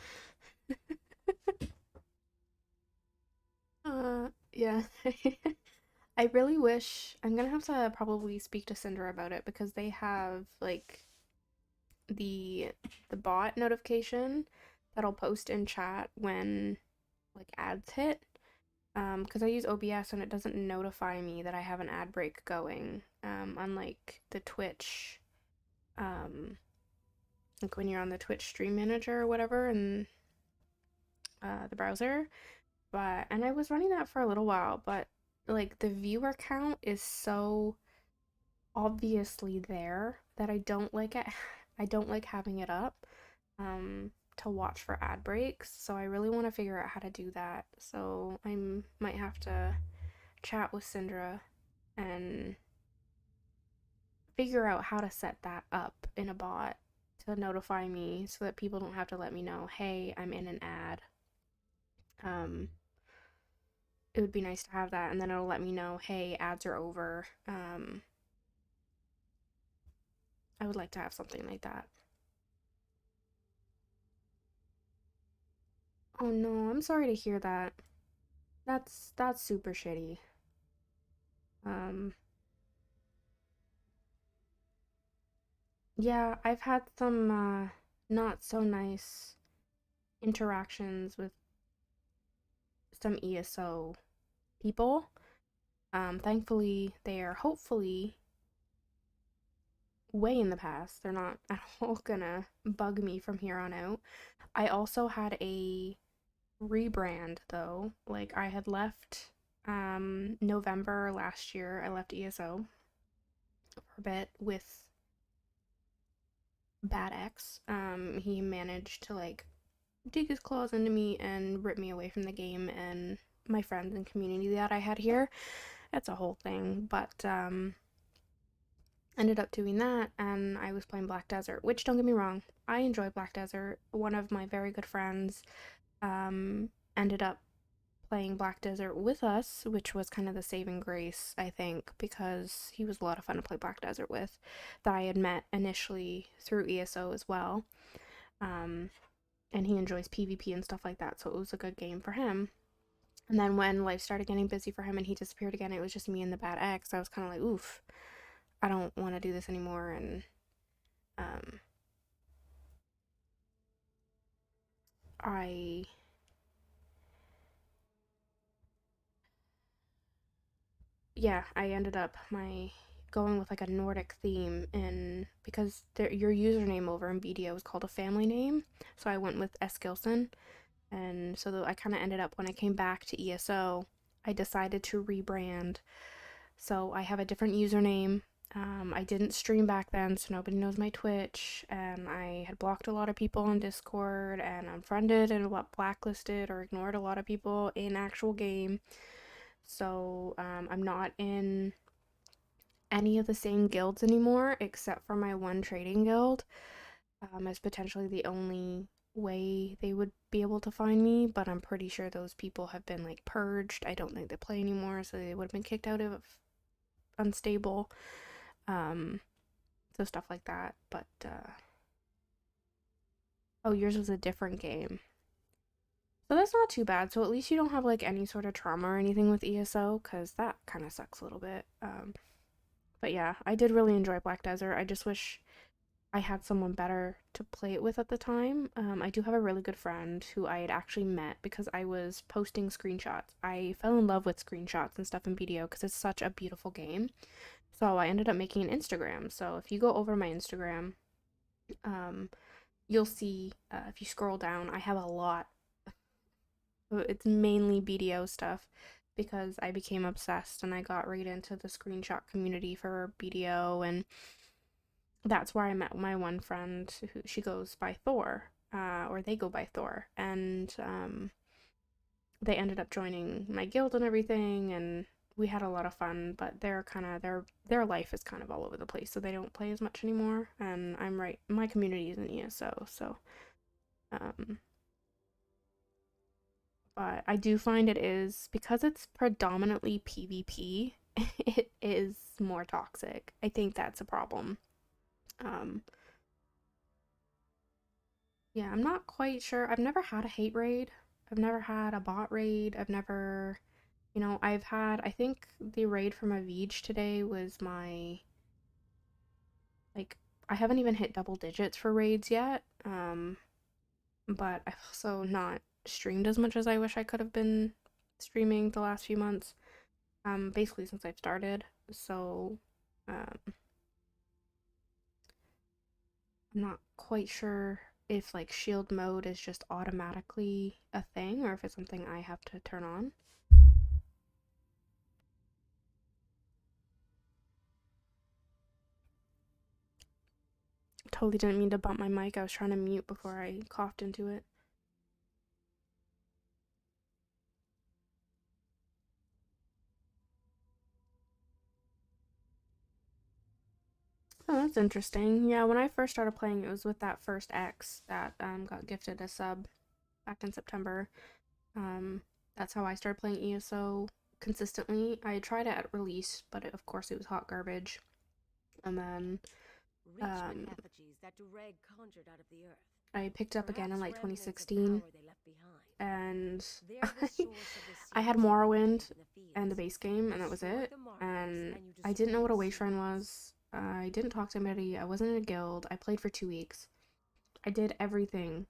Yeah. I really wish, I'm gonna have to probably speak to Cinder about it, because they have, like, the bot notification that'll post in chat when, like, ads hit. Because I use OBS and it doesn't notify me that I have an ad break going. Unlike the Twitch, like when you're on the Twitch Stream Manager or whatever in the browser. And I was running that for a little while, but, like, the viewer count is so obviously there that I don't like it. I don't like having it up to watch for ad breaks, so I really want to figure out how to do that. So I might have to chat with Syndra and figure out how to set that up in a bot to notify me so that people don't have to let me know, hey, I'm in an ad. It would be nice to have that, and then it'll let me know, hey, ads are over. I would like to have something like that. Oh no, I'm sorry to hear that. That's super shitty. Yeah, I've had some not so nice interactions with some ESO people. Thankfully they are hopefully way in the past. They're not at all gonna bug me from here on out. I also had a rebrand though. Like, I had left November last year. I left ESO for a bit with bad ex. He managed to like dig his claws into me and rip me away from the game and my friends and community that I had here. That's a whole thing, but ended up doing that, and I was playing Black Desert, which, don't get me wrong, I enjoy Black Desert. One of my very good friends ended up playing Black Desert with us, which was kind of the saving grace, I think, because he was a lot of fun to play Black Desert with, that I had met initially through ESO as well. And he enjoys PvP and stuff like that, so it was a good game for him. And then when life started getting busy for him and he disappeared again, it was just me and the bad ex. I was kind of like, oof, I don't want to do this anymore. And I ended up going with like a Nordic theme, and because your username over in BDO is called a family name, so I went with Eskilson. And so I kind of ended up, when I came back to ESO, I decided to rebrand. So I have a different username. I didn't stream back then, so nobody knows my Twitch, and I had blocked a lot of people on Discord, and unfriended and blacklisted or ignored a lot of people in actual game. So I'm not in any of the same guilds anymore, except for my one trading guild, as potentially the only way they would be able to find me, but I'm pretty sure those people have been like purged. I don't think they play anymore, so they would have been kicked out of unstable. So stuff like that. But oh, yours was a different game. So that's not too bad. So at least you don't have like any sort of trauma or anything with ESO, because that kind of sucks a little bit. But yeah, I did really enjoy Black Desert. I just wish I had someone better to play it with at the time. I do have a really good friend who I had actually met because I was posting screenshots. I fell in love with screenshots and stuff in BDO because it's such a beautiful game. So I ended up making an Instagram. So if you go over my Instagram, you'll see, if you scroll down, I have a lot. It's mainly BDO stuff because I became obsessed and I got right into the screenshot community for BDO, and that's where I met my one friend who she goes by Thor, or they go by Thor, and they ended up joining my guild and everything, and we had a lot of fun. But they're kind of their life is kind of all over the place, so they don't play as much anymore. And my community is in ESO, so but I do find it is, because it's predominantly PvP, it is more toxic. I think that's a problem. Yeah, I'm not quite sure. I've never had a hate raid. I've never had a bot raid. I've never, I've had, I think the raid from Aveege today was my, like, I haven't even hit double digits for raids yet. But I've also not streamed as much as I wish I could have been streaming the last few months. Basically since I've started. So, I'm not quite sure if like shield mode is just automatically a thing or if it's something I have to turn on. Totally didn't mean to bump my mic. I was trying to mute before I coughed into it. Oh, that's interesting. Yeah, when I first started playing, it was with that first ex that got gifted a sub back in September. That's how I started playing ESO consistently. I tried it at release, but of course it was hot garbage. And then effigies that Dureg conjured out of the earth. I picked up again in like 2016, and I had series of Morrowind in the and the fields. base game, and that was it. And I didn't know what a way shrine was. I didn't talk to anybody. I wasn't in a guild. I played for 2 weeks. I did everything,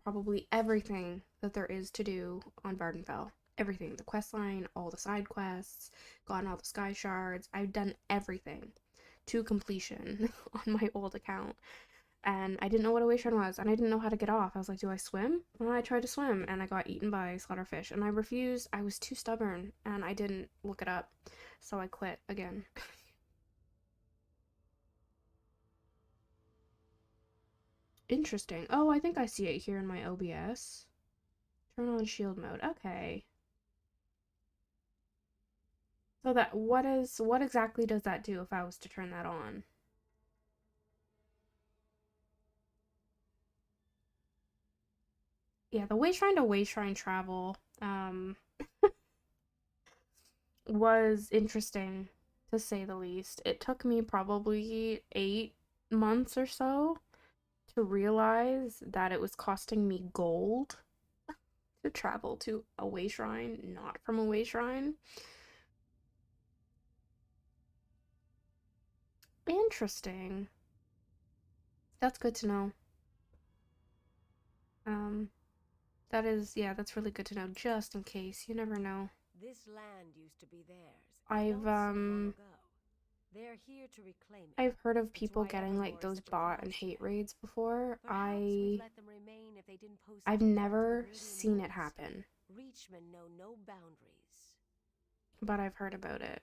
probably everything that there is to do on Vardenfell. Everything. The quest line, all the side quests, gotten all the sky shards. I've done everything to completion on my old account. And I didn't know what a way shrine was, and I didn't know how to get off. I was like, do I swim? Well, I tried to swim, and I got eaten by slaughterfish, and I refused. I was too stubborn, and I didn't look it up, so I quit again. Interesting. Oh, I think I see it here in my OBS. Turn on shield mode. Okay. So what exactly does that do if I was to turn that on? Yeah, the way shrine to way shrine travel was interesting to say the least. It took me probably 8 months or so to realize that it was costing me gold to travel to a way shrine, not from a way shrine. Interesting. That's good to know. That is, yeah, that's really good to know, just in case. You never know. This land used to be theirs. I've, They're here to reclaim it. I've heard of It's people why getting, like, Evermore is those such a bot prize and to hate them. raids before. Perhaps we'd let them remain if they didn't pose I've a threat to the never Viridian seen it Woods. happen, Reachmen know no boundaries. but I've heard about it.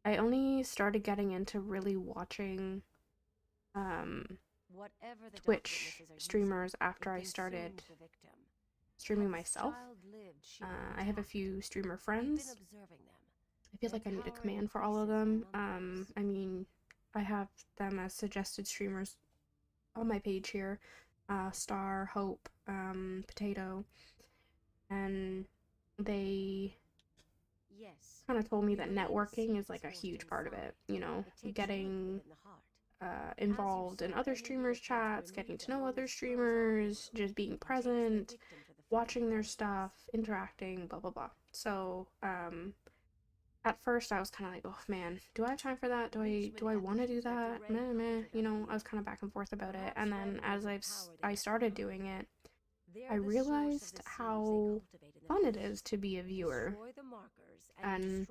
I only started getting into really watching, Whatever the Twitch dark witnesses are streamers using, after it I started consumed the victim. streaming Had this myself. child lived, she I have a few streamer We've been friends. observing them. I feel Their like I need a power command for all of increases them. in numbers. I mean, I have them as suggested streamers on my page here. Star, Hope, Potato, and they Yes. kind of told me We that believe a networking seed is like a forged huge part of inside. it, you know, It takes root getting within the heart. involved in saw, other Aveege streamers' attempts to chats, getting remove to the know holy other spurs off streamers, the just being and takes the present, victim to the watching their forbidden stuff, interacting, blah blah blah. So, at first I was kind of like, oh man, do I have time for that? Do I want to do that? Meh meh. You know, I was kind of back and forth about it. And then as I started doing it, I realized how fun it is to be a viewer. And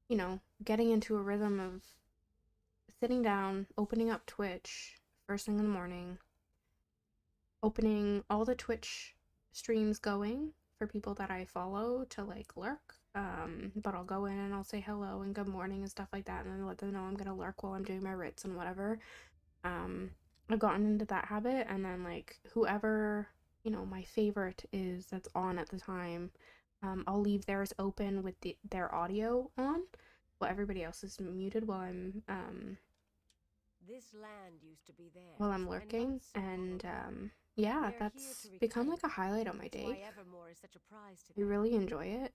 you know, getting into a rhythm of sitting down, opening up Twitch first thing in the morning, opening all the Twitch streams going for people that I follow to like lurk. But I'll go in and I'll say hello and good morning and stuff like that, and then let them know I'm gonna lurk while I'm doing my writs and whatever. I've gotten into that habit, and then like whoever, you know, my favorite is that's on at the time, I'll leave theirs open with their audio on, while everybody else is muted while I'm This land used to be theirs, while I'm lurking, and yeah, that's become like a highlight on my day. Evermore is such a prize to I them. really enjoy it.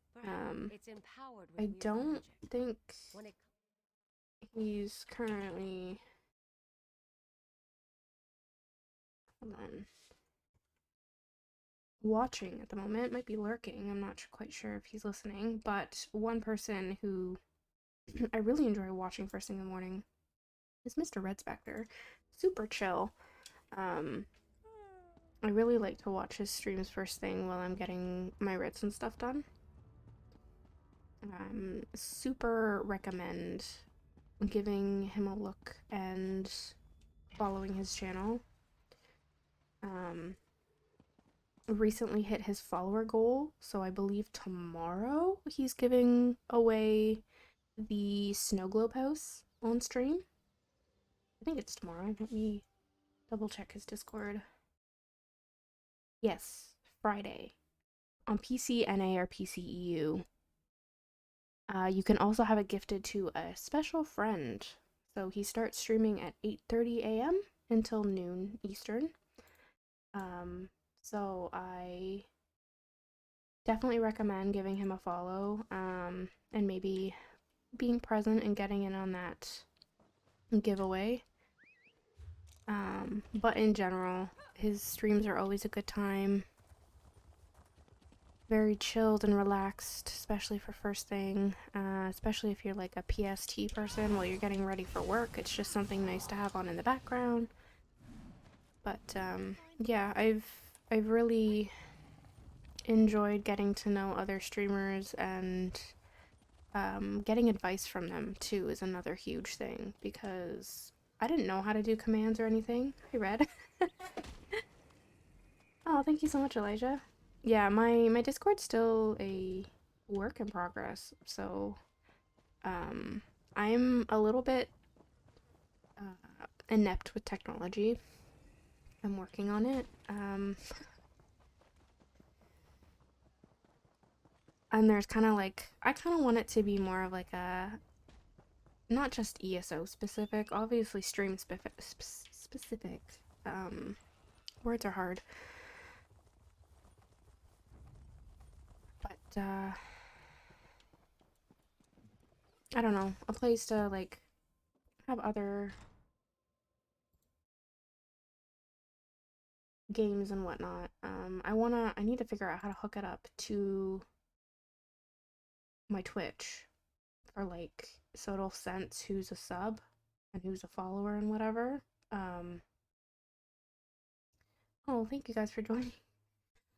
It's empowered with I weird don't magic. think When it he's currently, hold on, watching at the moment. Might be lurking. I'm not quite sure if he's listening, but one person who I really enjoy watching first thing in the morning is Mr. Red Spectre. Super chill. I really like to watch his streams first thing while I'm getting my writs and stuff done. Super recommend giving him a look and following his channel. Recently hit his follower goal, so I believe tomorrow he's giving away the snow globe house on stream. I think it's tomorrow. Let me double check his Discord. Yes, Friday on PC, NA, or PCEU. You can also have it gifted to a special friend. So he starts streaming at 8:30 a.m. until noon Eastern. So I definitely recommend giving him a follow, and maybe being present and getting in on that giveaway. But in general, his streams are always a good time. Very chilled and relaxed, especially for first thing. Especially if you're like a PST person while you're getting ready for work. It's just something nice to have on in the background. But yeah, I've really enjoyed getting to know other streamers, and getting advice from them too is another huge thing, because I didn't know how to do commands or anything. Hey, Red. Oh, thank you so much, Elijah. Yeah, my Discord's still a work in progress, so I'm a little bit inept with technology. I'm working on it. And there's kind of like, I kind of want it to be more of like a, not just ESO specific, obviously stream specific. Words are hard. But, I don't know, a place to like have other games and whatnot. I need to figure out how to hook it up to my Twitch for like, so it'll sense who's a sub and who's a follower and whatever. Oh, thank you guys for joining.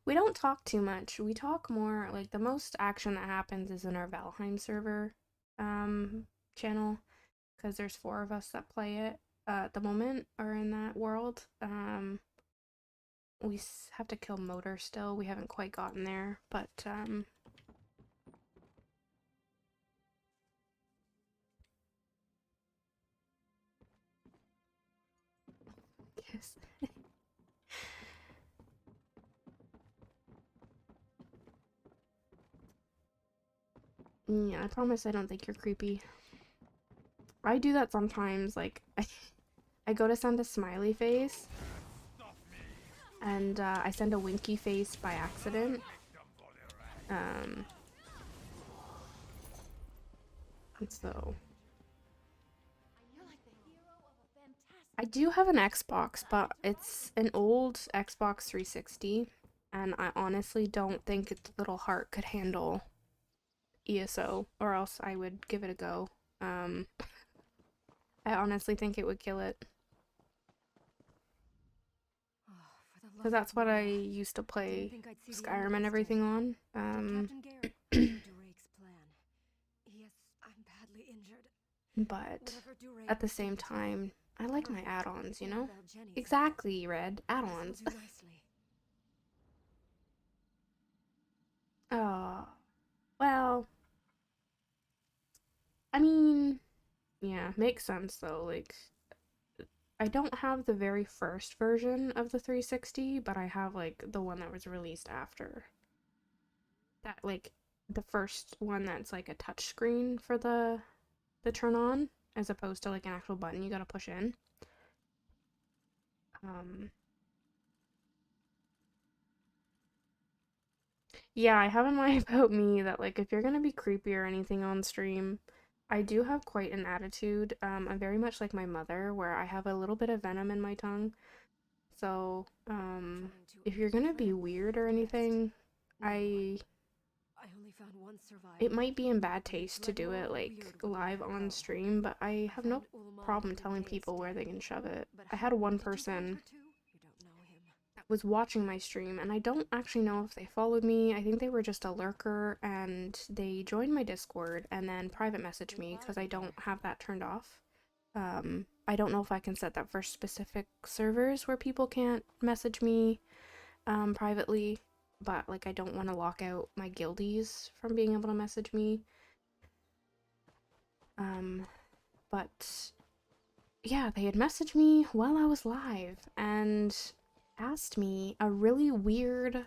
We don't talk too much. We talk more, like the most action that happens is in our Valheim server channel, because there's 4 of us that play it at the moment, or in that world. We have to kill Motor still. We haven't quite gotten there, but yes. Yeah, I promise I don't think you're creepy. I do that sometimes, like, I go to send a smiley face, and I send a winky face by accident. And so I do have an Xbox, but it's an old Xbox 360, and I honestly don't think its little heart could handle ESO, or else I would give it a go. I honestly think it would kill it. Because that's what I used to play Skyrim and everything on. But at the same time, I like my add-ons, you know? Exactly, Red. Add-ons. Oh, well, I mean, yeah, makes sense though. Like, I don't have the very first version of the 360, but I have like the one that was released after. That, like, the first one that's like a touch screen for the turn on, as opposed to like an actual button you gotta push in. Yeah, I have in mind about me that, like, if you're gonna be creepy or anything on stream, I do have quite an attitude. I'm very much like my mother, where I have a little bit of venom in my tongue. So, if you're gonna be weird or anything, it might be in bad taste to do it, like, live on stream, but I have no problem telling people where they can shove it. I had one person that was watching my stream, and I don't actually know if they followed me. I think they were just a lurker, and they joined my Discord and then private messaged me, because I don't have that turned off. I don't know if I can set that for specific servers where people can't message me privately, but like I don't want to lock out my guildies from being able to message me. But yeah, they had messaged me while I was live and asked me a really weird,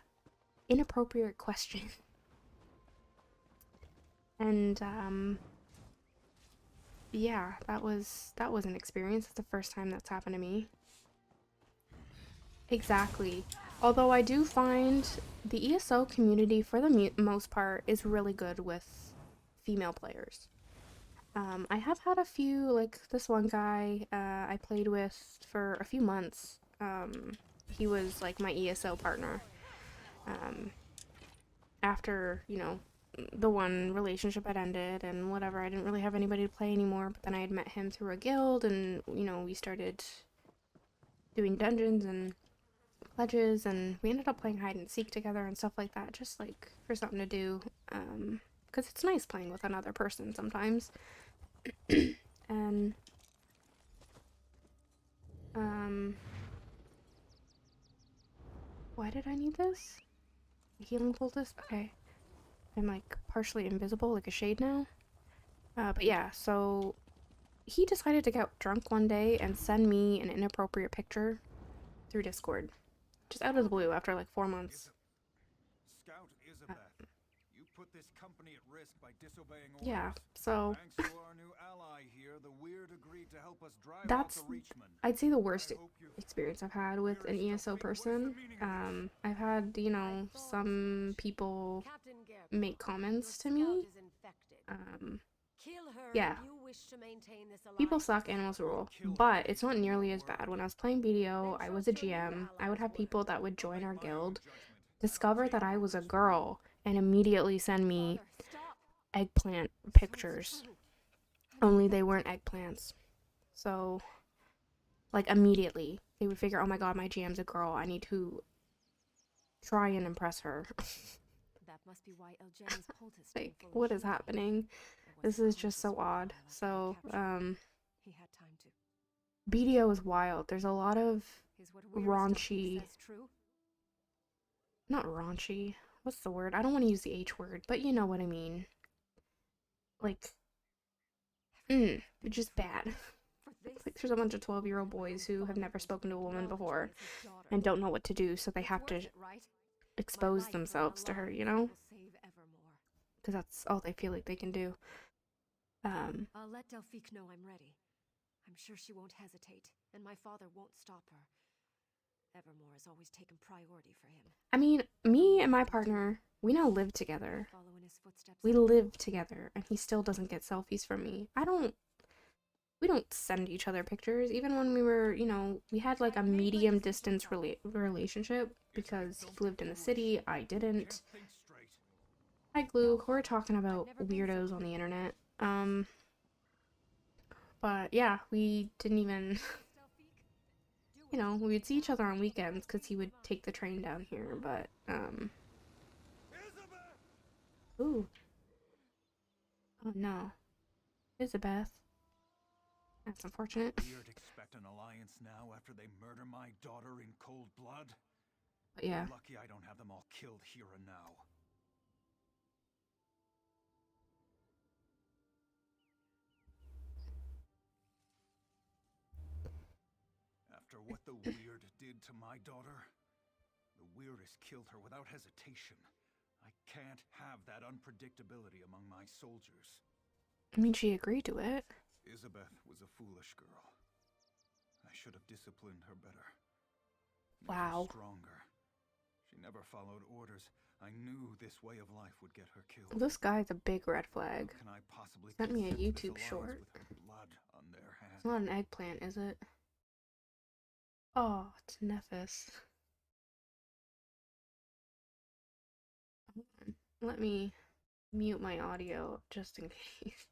inappropriate question. And yeah, that was an experience. It's the first time that's happened to me. Exactly. Although I do find the ESO community, for the most part, is really good with female players. I have had a few, like this one guy I played with for a few months. He was like my ESO partner. After, you know, the one relationship had ended and whatever, I didn't really have anybody to play anymore, but then I had met him through a guild, and, you know, we started doing dungeons and pledges, and we ended up playing hide and seek together and stuff like that, just like for something to do, because it's nice playing with another person sometimes. And why did I need this? A healing poultice? Okay. I'm like partially invisible, like a shade now. But yeah, so he decided to get drunk one day and send me an inappropriate picture through Discord. Just out of the blue after like 4 months. Scout Isabeth, you put this company at risk by disobeying orders. Yeah, so Thanks to our new ally here, the Weird agreed to help us drive that's, out the Reachmen. I'd say, the worst experience I've had with an ESO person. I've had, you know, some people make comments to me. Yeah, people suck, animals rule, but it's not nearly as bad. When I was playing BDO, I was a GM. I would have people that would join our guild, discover that I was a girl, and immediately send me eggplant pictures. Only they weren't eggplants. So, like, immediately, they would figure, oh my god, my GM's a girl. I need to try and impress her. That must be why Elgeni's poultice Like, what is happening? This is just so odd. So, he had time to. BDO is wild. There's a lot of Is what Weird stuff raunchy, says true? not raunchy, what's the word? I don't want to use the H word, but you know what I mean. Like, just bad. Like, there's a bunch of 12-year-old boys who have never spoken to a woman before and don't know what to do, so they have to expose themselves to her, you know? Because that's all they feel like they can do. I'll let Delphique know I'm ready. I'm sure she won't hesitate, and my father won't stop her. Evermore has always taken priority for him. I mean, me and my partner, we now live together. Follow in his footsteps. We live together, and he still doesn't get selfies from me. We don't send each other pictures. Even when we were, you know, we had like a medium distance relationship because he lived in the city, I didn't. Hi, Glue. We're talking about weirdos on the internet. But yeah, we didn't even, you know, we would see each other on weekends because he would take the train down here, but, ooh. Oh no. Isabeth. That's unfortunate. Weird expect an alliance now after they murder my daughter in cold blood? But yeah. Lucky I don't have them all killed here and now. After what the Weird did to my daughter, the Weirdest killed her without hesitation. I can't have that unpredictability among my soldiers. I mean, she agreed to it. Isabeth was a foolish girl. I should have disciplined her better. Made her Wow. stronger. She never followed orders. I knew this way of life would get her killed. This guy's a big red flag. How can I possibly Sent me a consent to this YouTube alliance short. with her blood on their hands? It's not an eggplant, is it? Oh, it's Nephis. Hold on. Let me mute my audio just in case.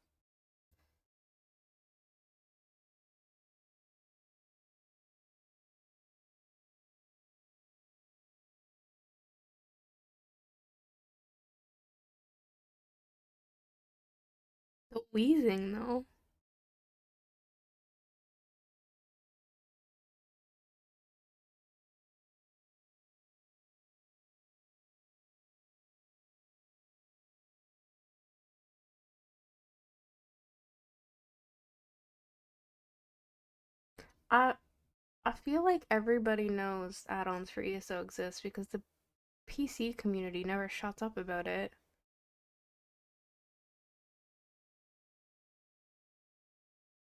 The wheezing, though. I feel like everybody knows add-ons for ESO exist because the PC community never shuts up about it.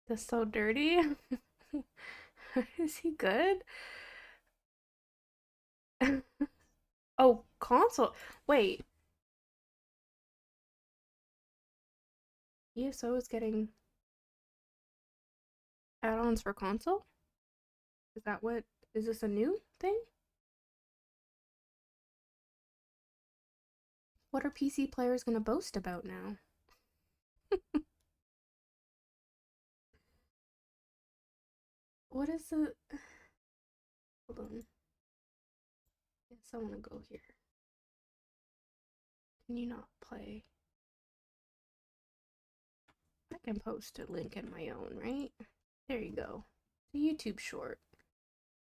That's so dirty. Is he good? Oh, console. Wait. ESO is getting add-ons for console? Is this a new thing? What are PC players gonna boast about now? What is the... Hold on. Yes, I wanna go here. Can you not play? I can post a link in my own, right? There you go. The YouTube short.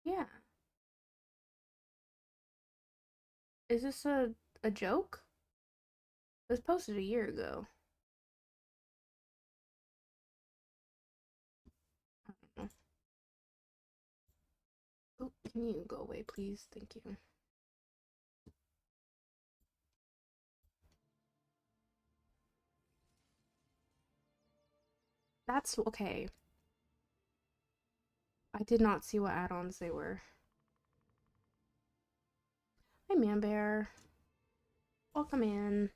Yeah. Is this a joke? It was posted a year ago. I don't know. Oops. Can you go away, please? Thank you. That's okay. I did not see what add-ons they were. Hi, Man Bear. Welcome in.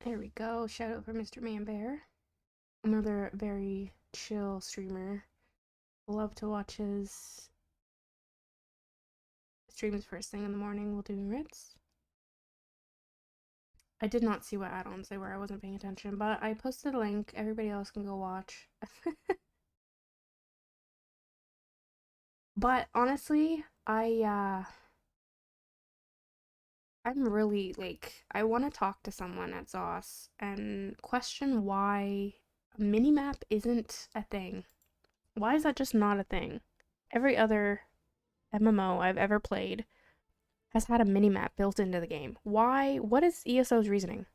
There we go. Shout out for Mr. Man Bear. Another very chill streamer. Love to watch his streams first thing in the morning while doing Ritz. I did not see what add-ons they were. I wasn't paying attention, but I posted a link. Everybody else can go watch. But honestly, I'm really like I want to talk to someone at ZOS and question why a minimap isn't a thing. Why is that just not a thing? Every other MMO I've ever played has had a minimap built into the game. Why? What is ESO's reasoning?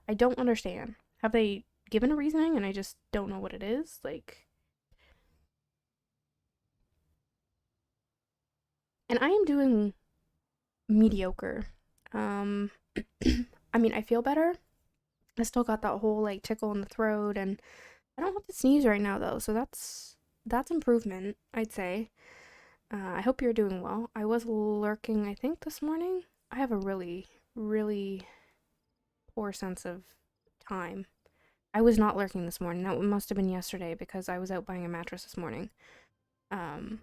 I don't understand. Have they given a reasoning and I just don't know what it is? Like, and I am doing mediocre. I mean, I feel better. I still got that whole like tickle in the throat, and I don't have to sneeze right now though, so that's improvement, I'd say. I hope you're doing well. I was lurking, I think, this morning. I have a really, really poor sense of time. I was not lurking this morning. That must have been yesterday because I was out buying a mattress this morning. Good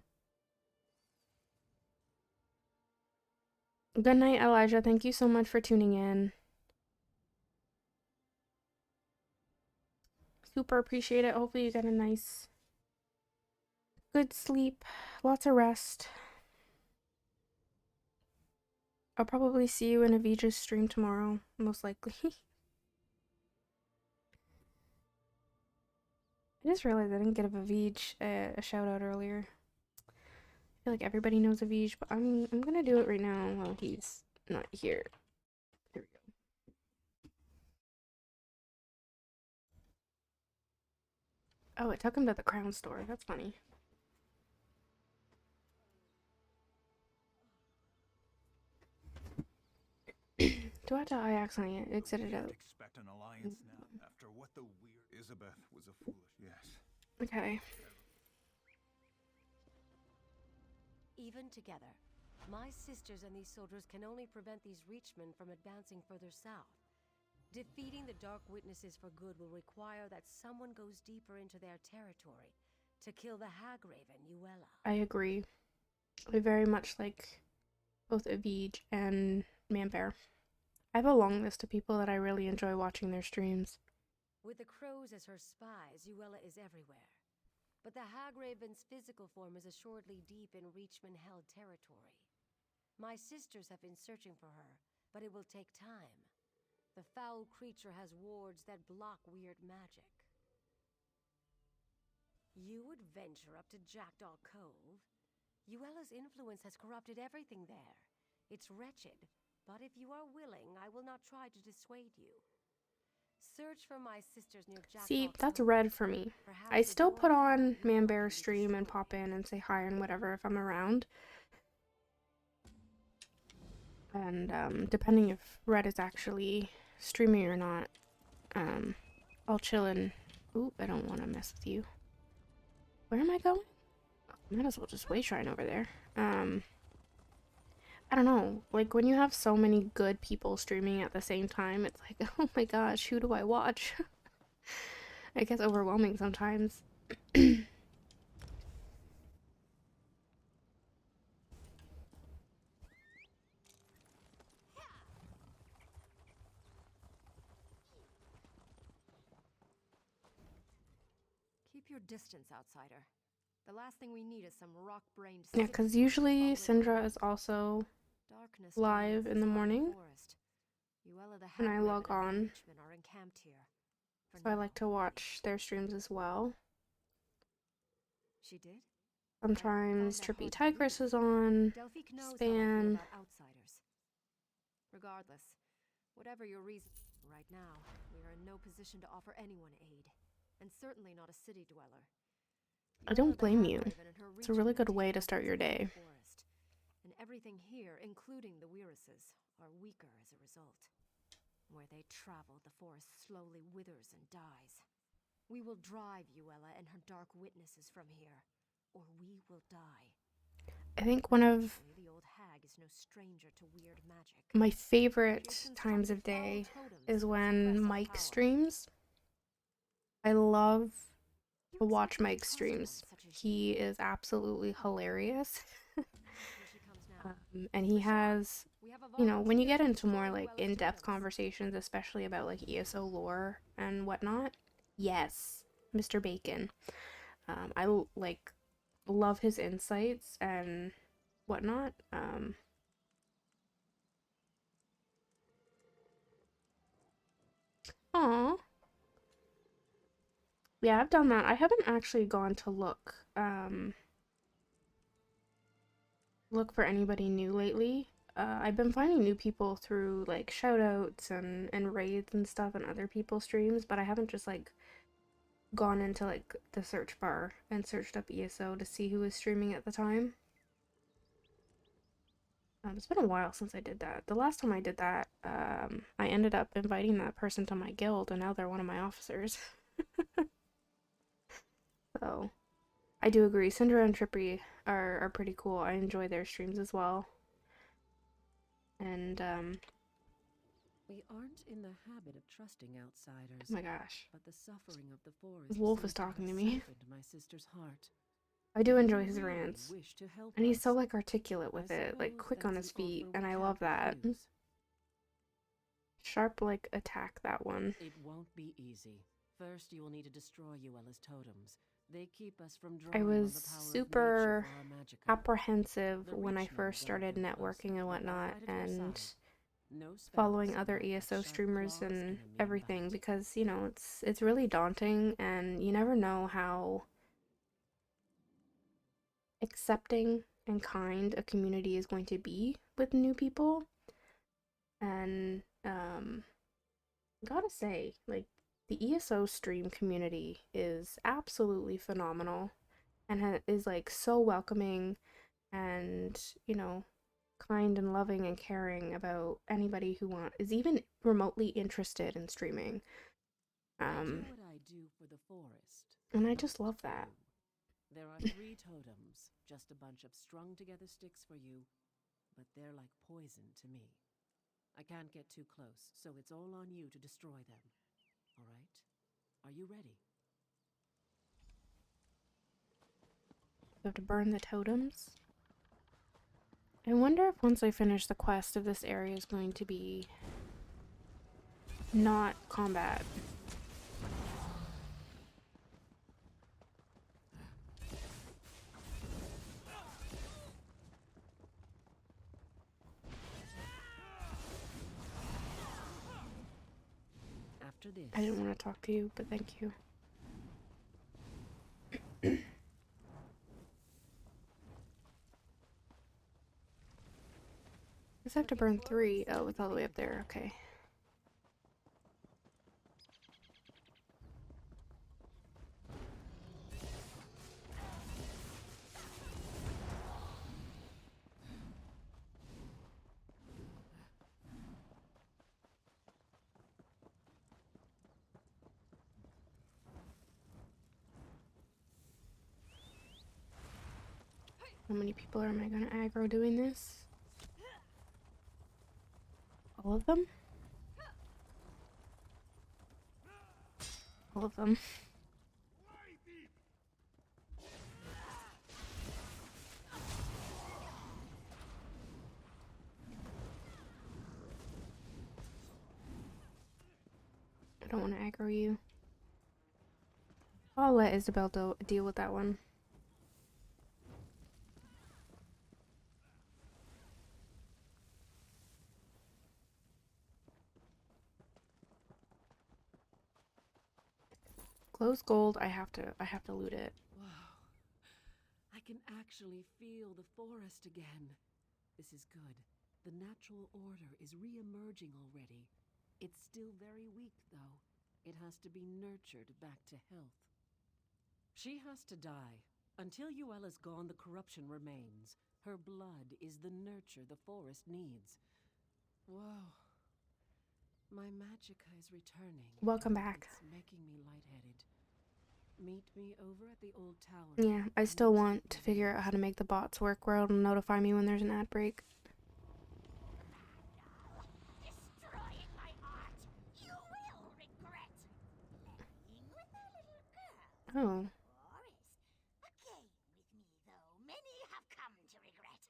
night, Elijah. Thank you so much for tuning in. Super appreciate it. Hopefully you get a nice, good sleep. Lots of rest. I'll probably see you in Aveege's stream tomorrow, most likely. I just realized I didn't give Aveege a shout out earlier. I feel like everybody knows Aveege, but I'm gonna do it right now while he's not here. There we go. Oh, it took him to the Crown store. That's funny. Do I accidentally exited out? Expect an alliance now after what the weird Isabeth was a foolish. Yes. Okay. Even together, my sisters and these soldiers can only prevent these Reachmen from advancing further south. Defeating the Dark Witnesses for good will require that someone goes deeper into their territory to kill the Hagraven, Uella. I agree. I very much like both Aveege and Manbear. I have a long list of people that I really enjoy watching their streams. With the crows as her spies, Uella is everywhere. But the Hagraven's physical form is assuredly deep in Reachman-held territory. My sisters have been searching for her, but it will take time. The foul creature has wards that block weird magic. You would venture up to Jackdaw Cove? Uella's influence has corrupted everything there. It's wretched, but if you are willing, I will not try to dissuade you. Search for my sisters near Jackdaw See, that's Cove. red for me. I still put on Manbear's stream and pop in and say hi and whatever if I'm around. And depending if Red is actually streaming or not, I'll chill and... Ooh, I don't want to mess with you. Where am I going? Oh, might as well just wait shrine over there. I don't know, like when you have so many good people streaming at the same time, it's like, oh my gosh, who do I watch? It gets overwhelming sometimes. Keep your distance, outsider. The last thing we need is some rock-brained... Yeah, because usually Syndra is also live in the morning, and I log on, so I like to watch their streams as well. She did? Sometimes Trippy Tigress is on, Span. Regardless, whatever your reason, right now, we are in no position to offer anyone aid, and certainly not a city dweller. I don't blame you. It's a really good way to start your day. And everything here, including the Weirises, are weaker as a result. Where they travel, the forest slowly withers and dies. We will drive Yuella and her dark witnesses from here, or we will die. I think one of the old hag is no stranger to weird magic. my favorite times of day is when Mike streams. I love to watch Mike streams. He is absolutely hilarious. And he has, you know, when you get into more like in-depth conversations, especially about like ESO lore and whatnot, yes, Mr. Bacon. I like love his insights and whatnot. Aw. Yeah, I've done that. I haven't actually gone to look for anybody new lately. I've been finding new people through like shoutouts and raids and stuff and other people's streams, but I haven't just like gone into like the search bar and searched up ESO to see who was streaming at the time. It's been a while since I did that. The last time I did that, I ended up inviting that person to my guild, and now they're one of my officers. So, I do agree. Cinder and Trippy are pretty cool. I enjoy their streams as well. And, we aren't in the habit of trusting outsiders. Oh my gosh. But the suffering of the forest Wolf is talking to me. My sister's heart. I do enjoy his rants. And he's so like articulate with it, like quick on his feet, and I love that. Sharp like attack, that one. It won't be easy. First you will need to destroy Yuella's totems. They keep us from I was super apprehensive when I first started networking and whatnot, and following other ESO streamers and everything, because, you know, it's really daunting, and you never know how accepting and kind a community is going to be with new people. And gotta say, like, the ESO stream community is absolutely phenomenal and is like so welcoming and, you know, kind and loving and caring about anybody who is even remotely interested in streaming. And I just love that. There are 3 totems, just a bunch of strung together sticks for you, but they're like poison to me. I can't get too close, so it's all on you to destroy them. All right? Are you ready? You have to burn the totems. I wonder if once I finish the quest, if this area is going to be not combat. I didn't want to talk to you, but thank you. I guess I have to burn 3. Oh, it's all the way up there. Okay. How many people am I gonna aggro doing this? All of them? All of them. I don't want to aggro you. I'll let Isabel deal with that one. Glow's gold. I have to loot it. Wow. I can actually feel the forest again. This is good. The natural order is re-emerging already. It's still very weak, though. It has to be nurtured back to health. She has to die, Until Yuella's gone, the corruption remains. Her blood is the nurture the forest needs. Whoa. My magicka is returning. Welcome back. It's making me lightheaded. Meet me over at the old tower. Yeah, I still want to figure out how to make the bots work where it'll notify me when there's an ad break. Destroying my art! You will regret! Playing with a little girl. Oh. Boris, a game with me, though many have come to regret.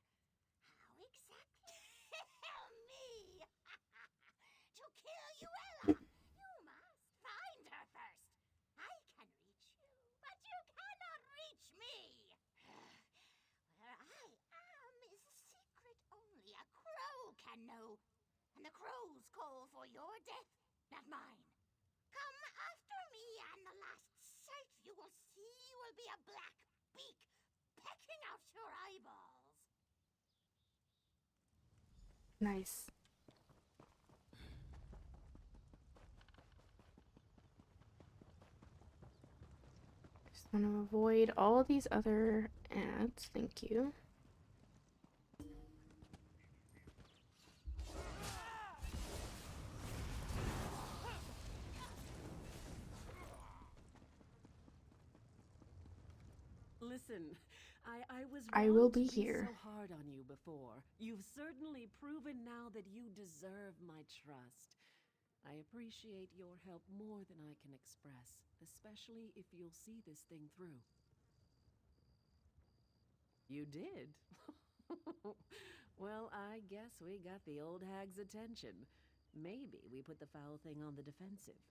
How exactly? Me! To kill Yuella, you must find her first. I can reach you, but you cannot reach me. Where I am is a secret only a crow can know. And the crows call for your death, not mine. Come after me, and the last sight you will see will be a black beak pecking out your eyeballs. Nice. Just want to avoid all these other ads. Thank you. Listen, I was I wrong will to be here. so hard on you before. You've certainly proven now that you deserve my trust. I appreciate your help more than I can express, especially if you'll see this thing through. You did? Well, I guess we got the old hag's attention. Maybe we put the foul thing on the defensive.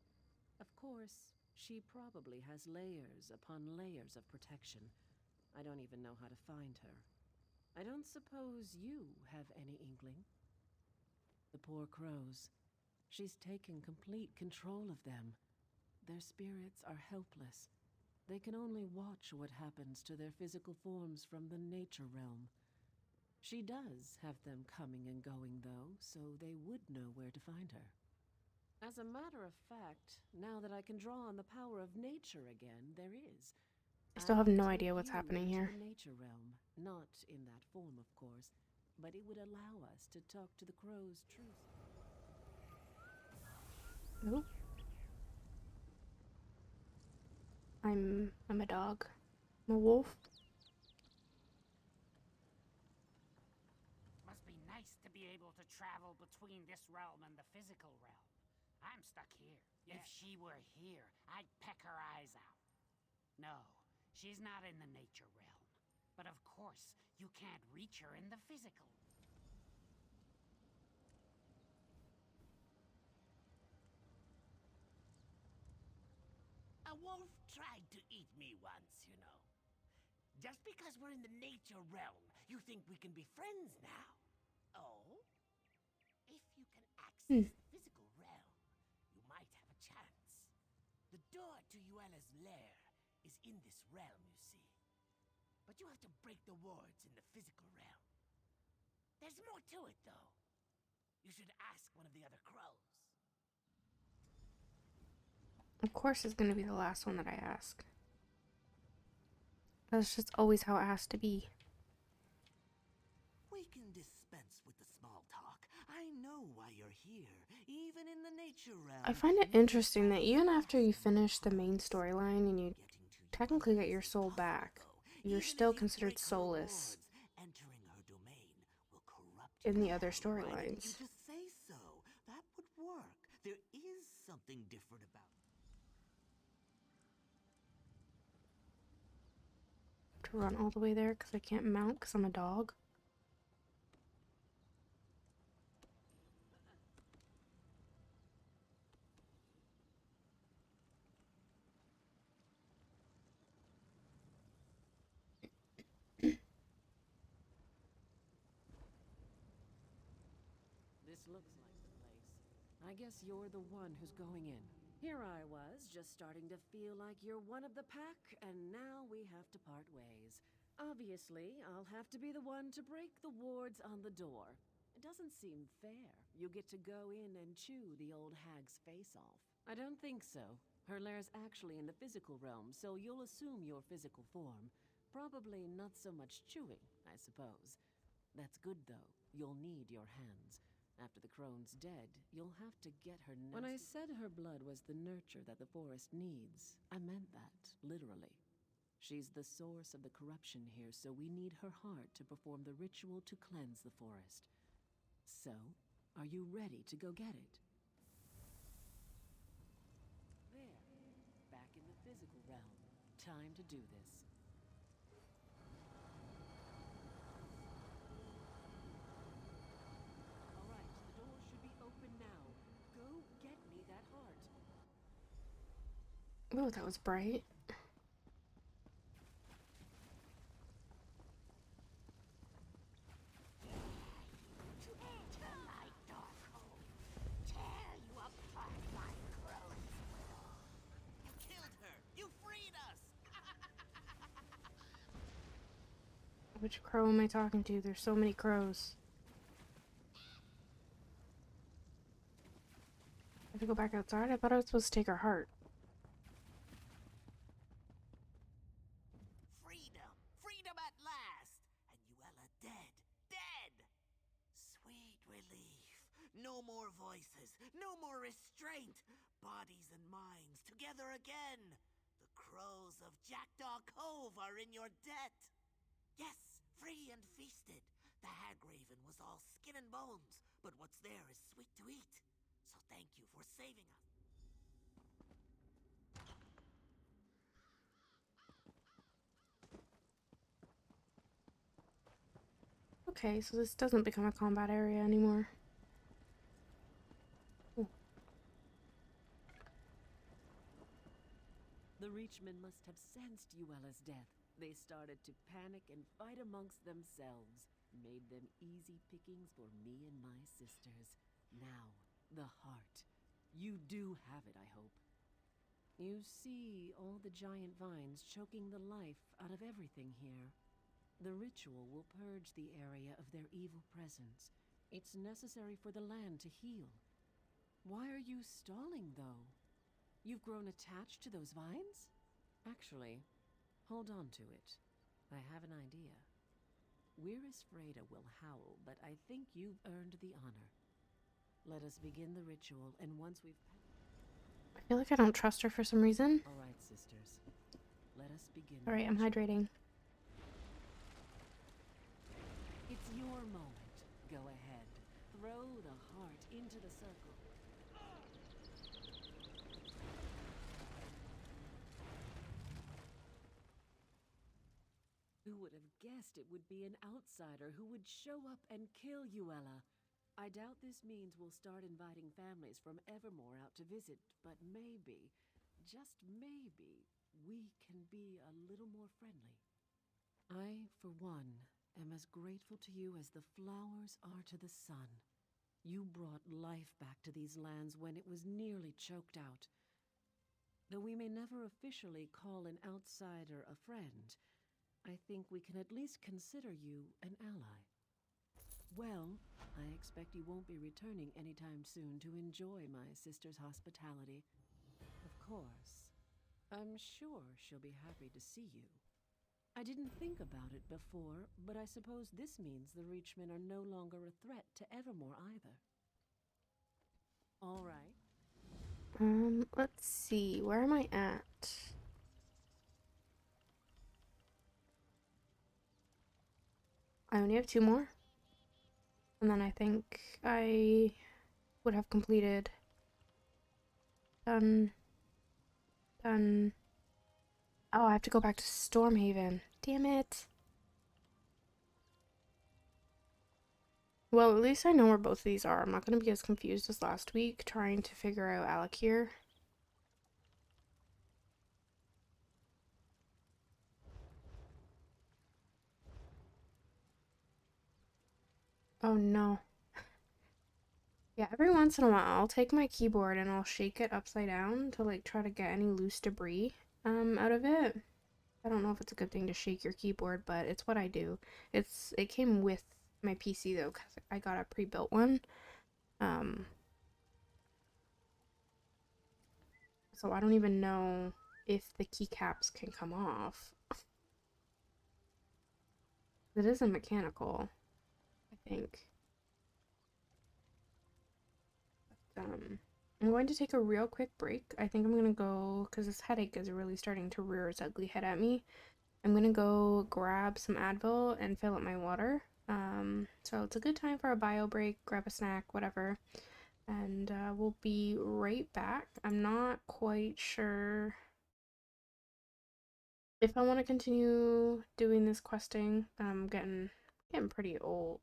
Of course, she probably has layers upon layers of protection. I don't even know how to find her. I don't suppose you have any inkling? The poor crows. She's taken complete control of them. Their spirits are helpless. They can only watch what happens to their physical forms from the nature realm. She does have them coming and going, though, so they would know where to find her. As a matter of fact, now that I can draw on the power of nature again, there is. I still have I'd no take idea what's you happening into here. the nature realm, not in that form, of course, but it would allow us to talk to the crow's truth. Nope. I'm a dog. I'm a wolf. Must be nice to be able to travel between this realm and the physical realm. I'm stuck here. If she were here, I'd peck her eyes out. No, she's not in the nature realm. But of course, you can't reach her in the physical. A wolf tried to eat me once, you know. Just because we're in the nature realm, you think we can be friends now? Oh? If you can access the physical realm, you might have a chance. The door to Yuella's lair is in this realm, you see. But you have to break the wards in the physical realm. There's more to it, though. You should ask one of the other crows. Of course it's going to be the last one that I ask. That's just always how it has to be. We can dispense with the small talk. I know why you're here, even in the nature realm. I find it interesting that even after you finish the main storyline and you technically get your soul back, you're still considered soulless in the other storylines. Just say so. That would work. There is something different about it. To run all the way there because I can't mount because I'm a dog. This looks like the place. I guess you're the one who's going in. Here I was, just starting to feel like you're one of the pack, and now we have to part ways. Obviously, I'll have to be the one to break the wards on the door. It doesn't seem fair. You get to go in and chew the old hag's face off. I don't think so. Her lair's actually in the physical realm, so you'll assume your physical form. Probably not so much chewing, I suppose. That's good, though. You'll need your hands. After the crone's dead, you'll have to get her nasty— When I said her blood was the nurture that the forest needs, I meant that, literally. She's the source of the corruption here, so we need her heart to perform the ritual to cleanse the forest. So, are you ready to go get it? There, back in the physical realm. Time to do this. All right, the door should be open now. Go get me that heart. Oh, that was bright. Which crow am I talking to? There's so many crows. I have to go back outside? I thought I was supposed to take her heart. Freedom! Freedom at last! And Yuella dead! Dead! Sweet relief. No more voices. No more restraint. Bodies and minds together again. The crows of Jackdaw Cove are in your debt. Yes, free and feasted. The hag raven was all skin and bones, but what's there is sweet to eat. So thank you for saving us. Okay, so this doesn't become a combat area anymore. Ooh. The Reachmen must have sensed Yuella's death. They started to panic and fight amongst themselves. Made them easy pickings for me and my sisters. Now, the heart. You do have it, I hope. You see all the giant vines choking the life out of everything here. The ritual will purge the area of their evil presence. It's necessary for the land to heal. Why are you stalling, though? You've grown attached to those vines? Actually, hold on to it. I have an idea. Wyrus Freda will howl, but I think you've earned the honor. Let us begin the ritual, and once we've... I feel like I don't trust her for some reason. All right, sisters. Let us begin. All right, I'm hydrating. It's your moment. Go ahead. Throw the heart into the circle. Who would have guessed it would be an outsider who would show up and kill Yuella? I doubt this means we'll start inviting families from Evermore out to visit, but maybe, just maybe, we can be a little more friendly. I, for one, am as grateful to you as the flowers are to the sun. You brought life back to these lands when it was nearly choked out. Though we may never officially call an outsider a friend, I think we can at least consider you an ally. Well, I expect you won't be returning anytime soon to enjoy my sister's hospitality. Of course, I'm sure she'll be happy to see you. I didn't think about it before, but I suppose this means the Reachmen are no longer a threat to Evermore either. All right. Let's see. Where am I at? I only have 2 more. And then I think I would have completed. Done. Oh, I have to go back to Stormhaven. Damn it. Well, at least I know where both of these are. I'm not going to be as confused as last week trying to figure out Alakir. Oh no. Yeah, every once in a while I'll take my keyboard and I'll shake it upside down to like try to get any loose debris out of it. I don't know if it's a good thing to shake your keyboard, but it's what I do. It came with my PC though, because I got a pre-built one. So I don't even know if the keycaps can come off. It is a mechanical, I think. I'm going to take a real quick break. I think I'm gonna go, because this headache is really starting to rear its ugly head at me. I'm gonna go grab some Advil and fill up my water. So it's a good time for a bio break, grab a snack, whatever. And we'll be right back. I'm not quite sure if I want to continue doing this questing. I'm getting pretty old,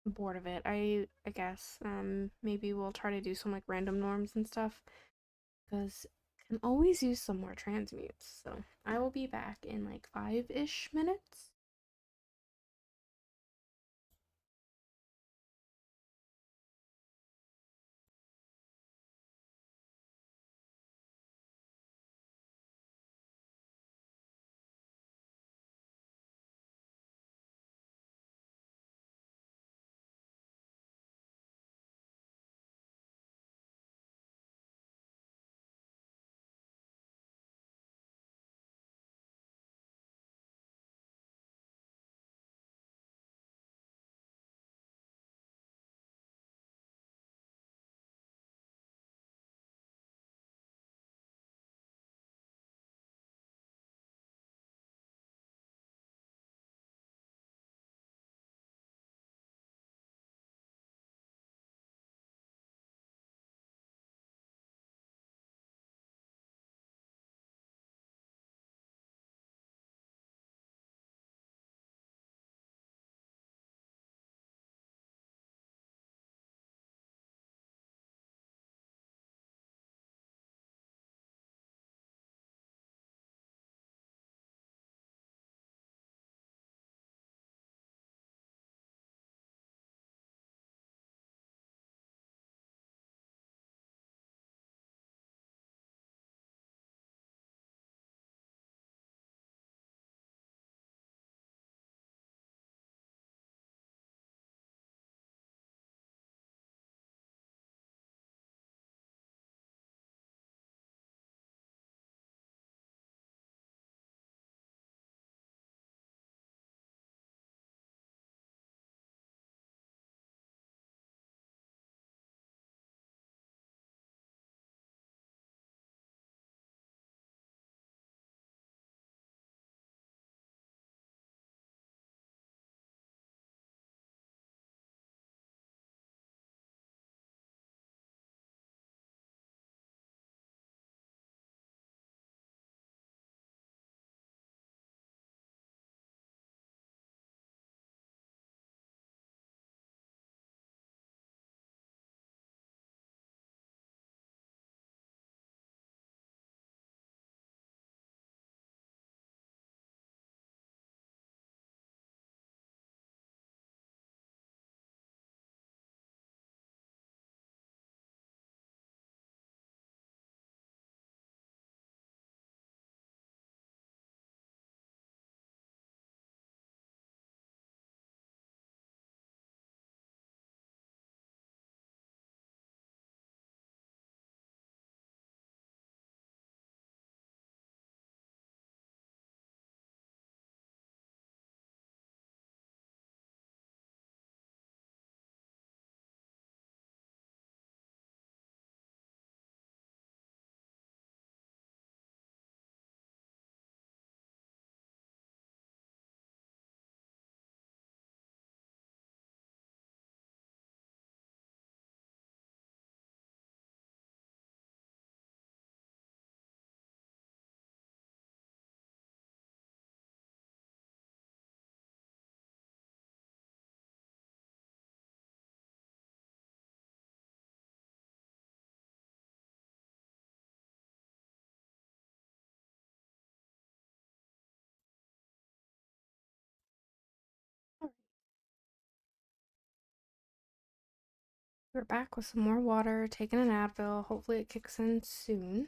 bored of it. I guess maybe we'll try to do some like random norms and stuff, because I can always use some more transmutes. So I will be back in like 5-ish minutes. We're back with some more water, taking an Advil. Hopefully it kicks in soon.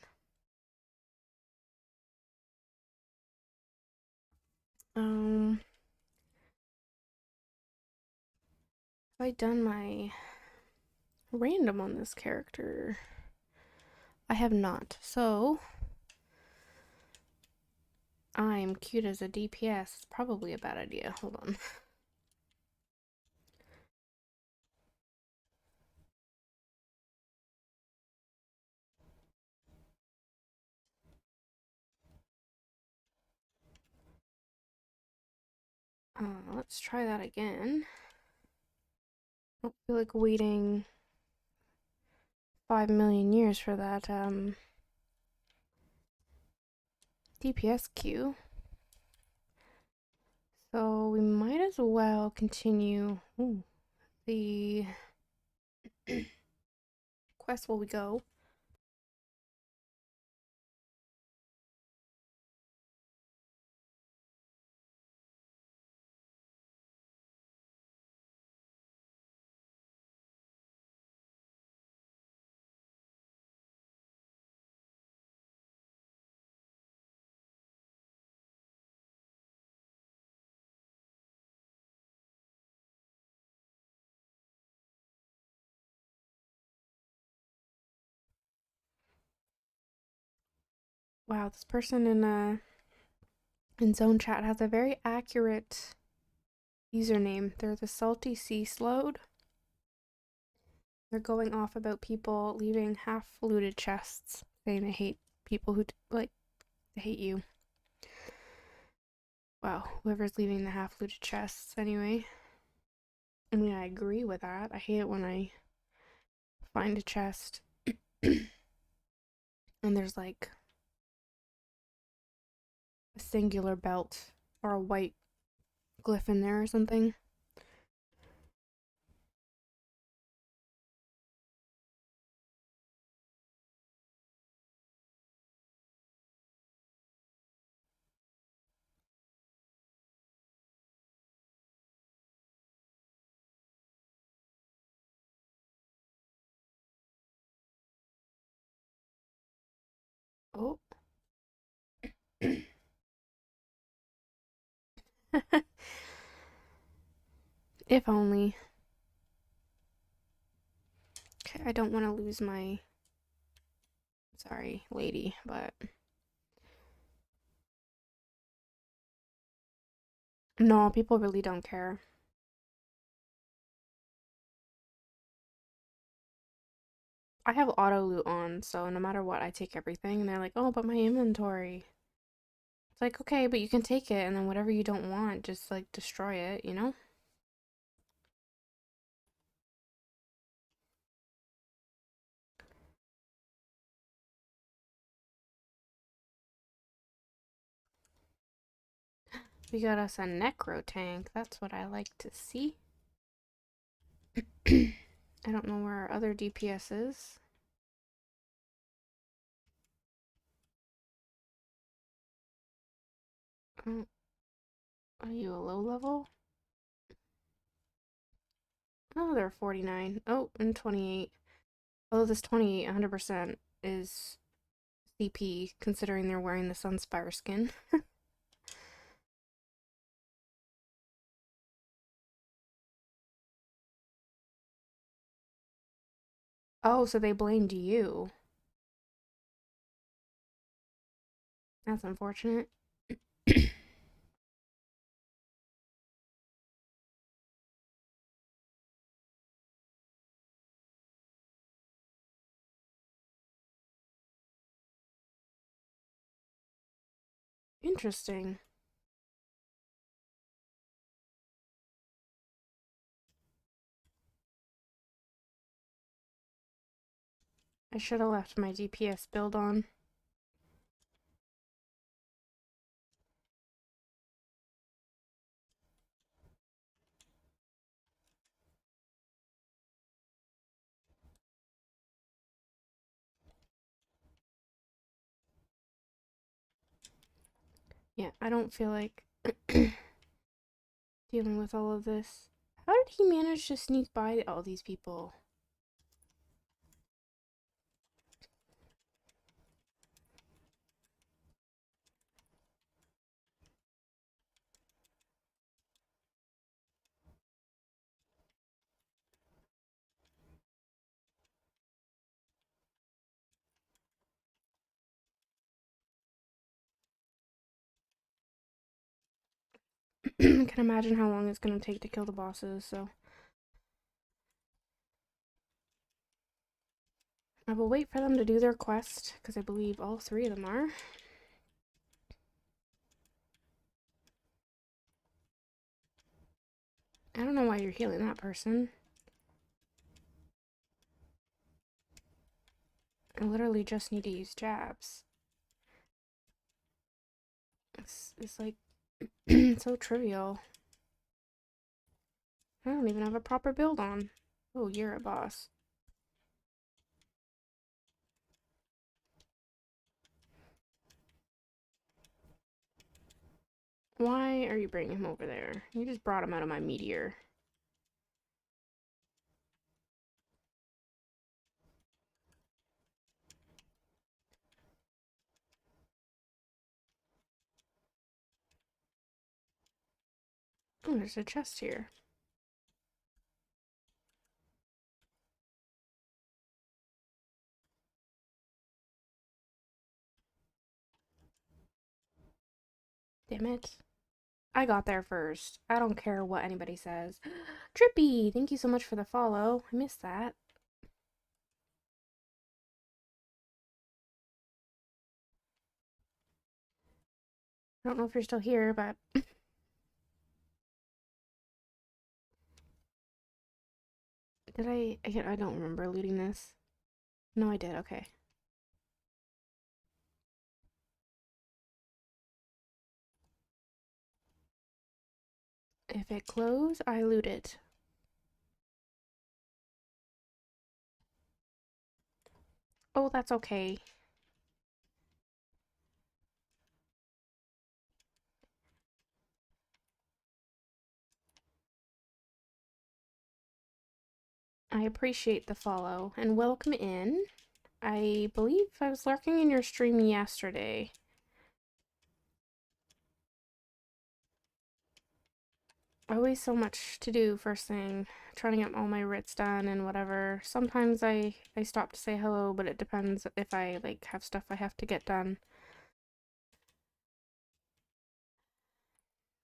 Have I done my random on this character? I have not. So I'm cute as a DPS. It's probably a bad idea. Hold on. Let's try that again. I don't feel like waiting 5 million years for that DPS queue. So we might as well continue the quest while we go. Wow, this person in zone chat has a very accurate username. They're the Salty Sea Slowed. They're going off about people leaving half looted chests, saying they hate people who they hate you. Wow, whoever's leaving the half looted chests anyway. I mean, I agree with that. I hate it when I find a chest and there's like a singular belt or a white glyph in there or something. Oh. If only. Okay, I don't want to lose my... Sorry, lady, but... No, people really don't care. I have auto loot on, so no matter what, I take everything. And they're like, oh, but my inventory. It's like, okay, but you can take it, and then whatever you don't want, just, like, destroy it, you know? We got us a necro tank. That's what I like to see. I don't know where our other DPS is. Oh, are you a low level? Oh, they're 49. Oh, and 28. Although this 28, 100% is CP, considering they're wearing the Sunspire skin. Oh, so they blamed you. That's unfortunate. Interesting. I should have left my DPS build on. Yeah, I don't feel like dealing with all of this. How did he manage to sneak by all these people? can imagine how long it's gonna take to kill the bosses, so. I will wait for them to do their quest, because I believe all 3 of them are. I don't know why you're healing that person. I literally just need to use jabs. It's like so trivial. I don't even have a proper build on. Oh, you're a boss. Why are you bringing him over there? You just brought him out of my meteor. Oh, there's a chest here. Damn it. I got there first. I don't care what anybody says. Trippy, thank you so much for the follow. I missed that. I don't know if you're still here, but did I don't remember looting this. No, I did. Okay. If it closed, I loot it. Oh, that's okay. I appreciate the follow and welcome in. I believe I was lurking in your stream yesterday. Always so much to do first thing, trying to get all my writs done and whatever. Sometimes I stop to say hello, but it depends if I like have stuff I have to get done.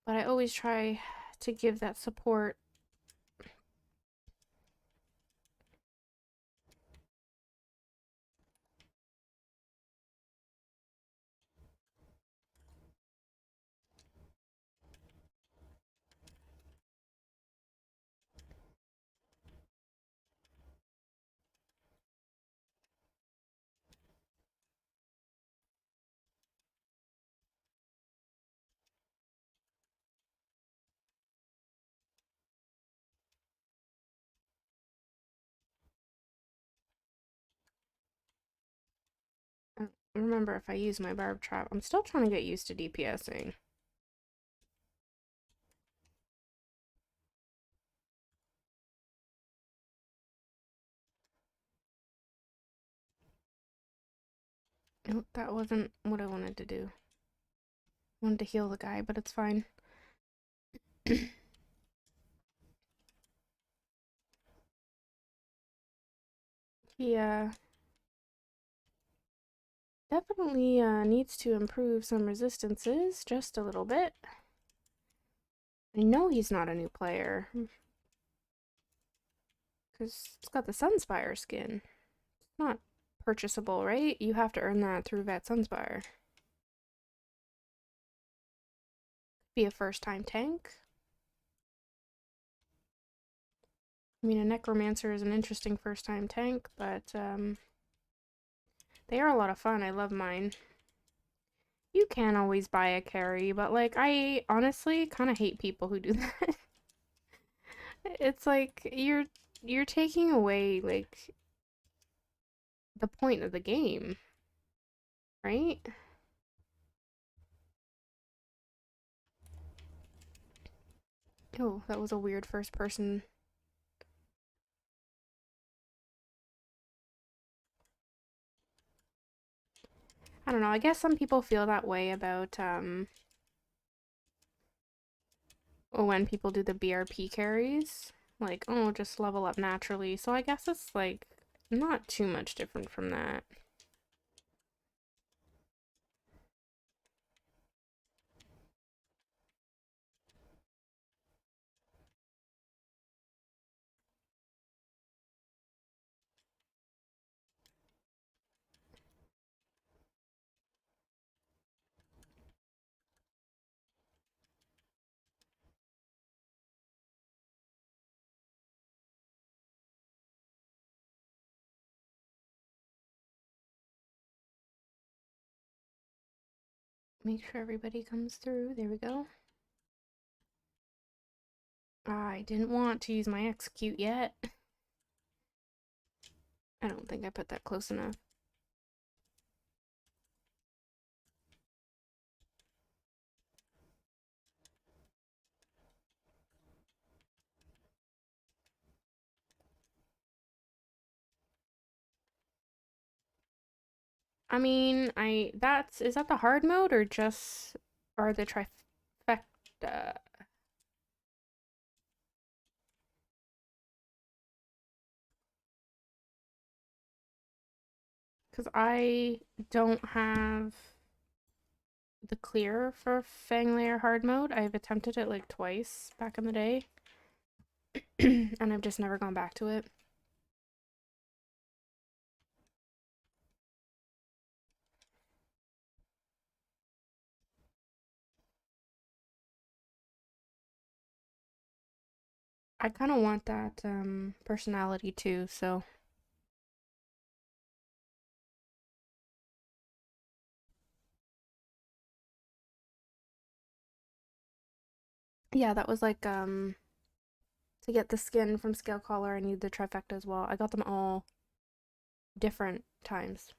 But I always try to give that support. I don't remember if I use my barb trap. I'm still trying to get used to DPSing. Oh, that wasn't what I wanted to do. I wanted to heal the guy, but it's fine. He definitely needs to improve some resistances just a little bit. I know he's not a new player. Because it's got the Sunspire skin. It's not purchasable, right? You have to earn that through Vet Sunspire. Be a first-time tank. I mean, a Necromancer is an interesting first-time tank, but they are a lot of fun. I love mine. You can always buy a carry, but like, I honestly kind of hate people who do that. It's like, you're taking away, like, the point of the game, right? Oh, that was a weird first person. I don't know, I guess some people feel that way about, when people do the BRP carries. Like, oh, just level up naturally. So I guess it's, like, not too much different from that. Make sure everybody comes through. There we go. I didn't want to use my execute yet. I don't think I put that close enough. I mean, is that the hard mode or just, or the trifecta? Because I don't have the clear for Fang Layer hard mode. I've attempted it like twice back in the day. And I've just never gone back to it. I kind of want that personality too, so. Yeah, that was like to get the skin from Scale Collar, I need the trifecta as well. I got them all different times.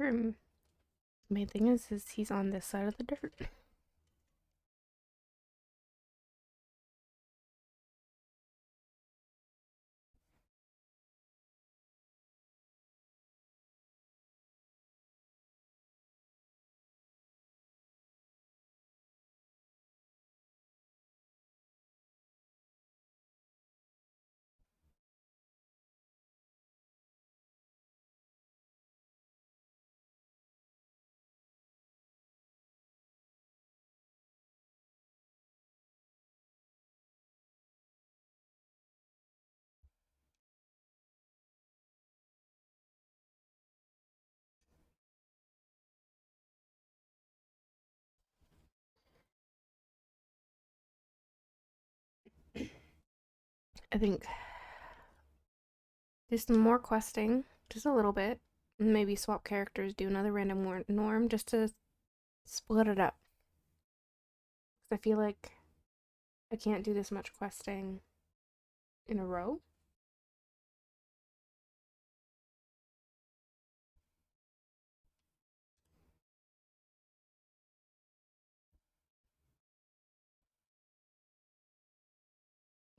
Sure. Main thing is he's on this side of the dirt. I think do some more questing, just a little bit. Maybe swap characters, do another random norm just to split it up. Because I feel like I can't do this much questing in a row.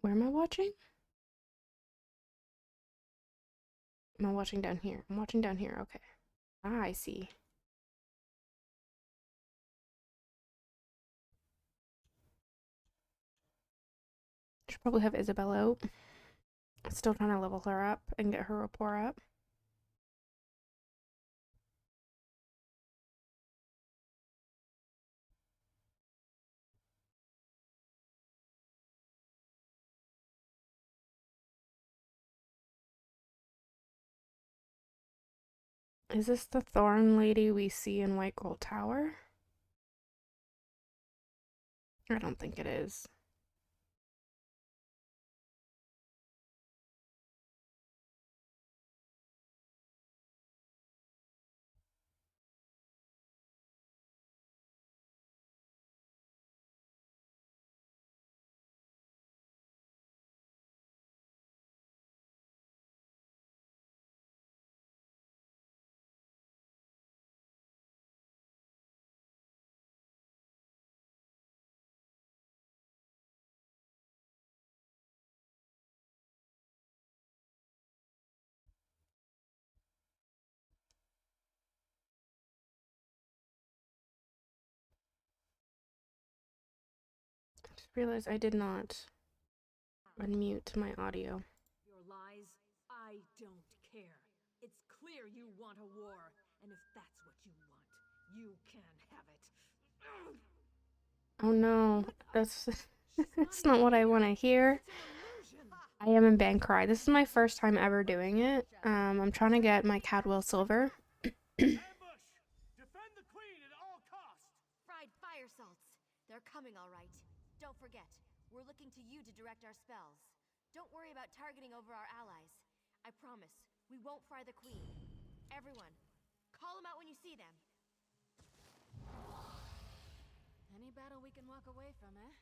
Where am I watching? Am I watching down here? I'm watching down here, okay. Ah, I see. Should probably have Isabel out. Still trying to level her up and get her rapport up. Is this the Thorn Lady we see in White Gold Tower? I don't think it is. Realize I did not unmute my audio. Your lies, I don't care. It's clear you want a war, and if that's what you want, you can have it. Oh no, that's that's not what I want to hear. I am in Bankrai. This is my first time ever doing it. I'm trying to get my Cadwell silver. Ambush! Defend the queen at all costs! Fried fire salts. They're coming all right. Don't forget, we're looking to you to direct our spells. Don't worry about targeting over our allies. I promise, we won't fry the queen. Everyone, call them out when you see them. Any battle we can walk away from, eh?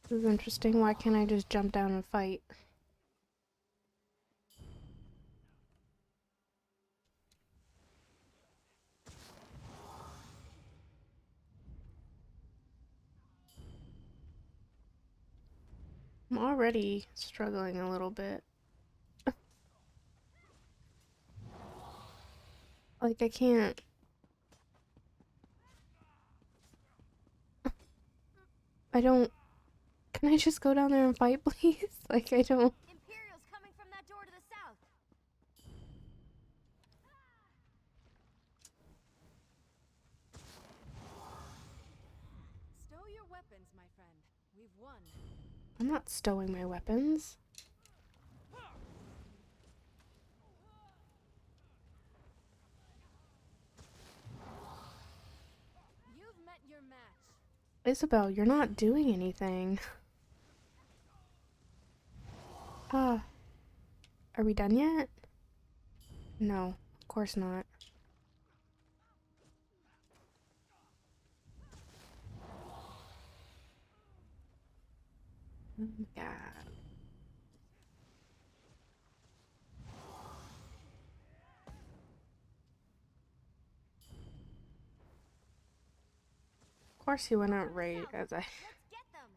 This is interesting. Why can't I just jump down and fight? I'm already struggling a little bit. Like, I can't. I don't. Can I just go down there and fight, please? Like, I don't. Imperials coming from that door to the south. Stow your weapons, my friend. We've won. I'm not stowing my weapons. You've met your match. Isabel, you're not doing anything. Ah. Are we done yet? No, of course not. Oh my god. Of course he went out right as I... Let's get them.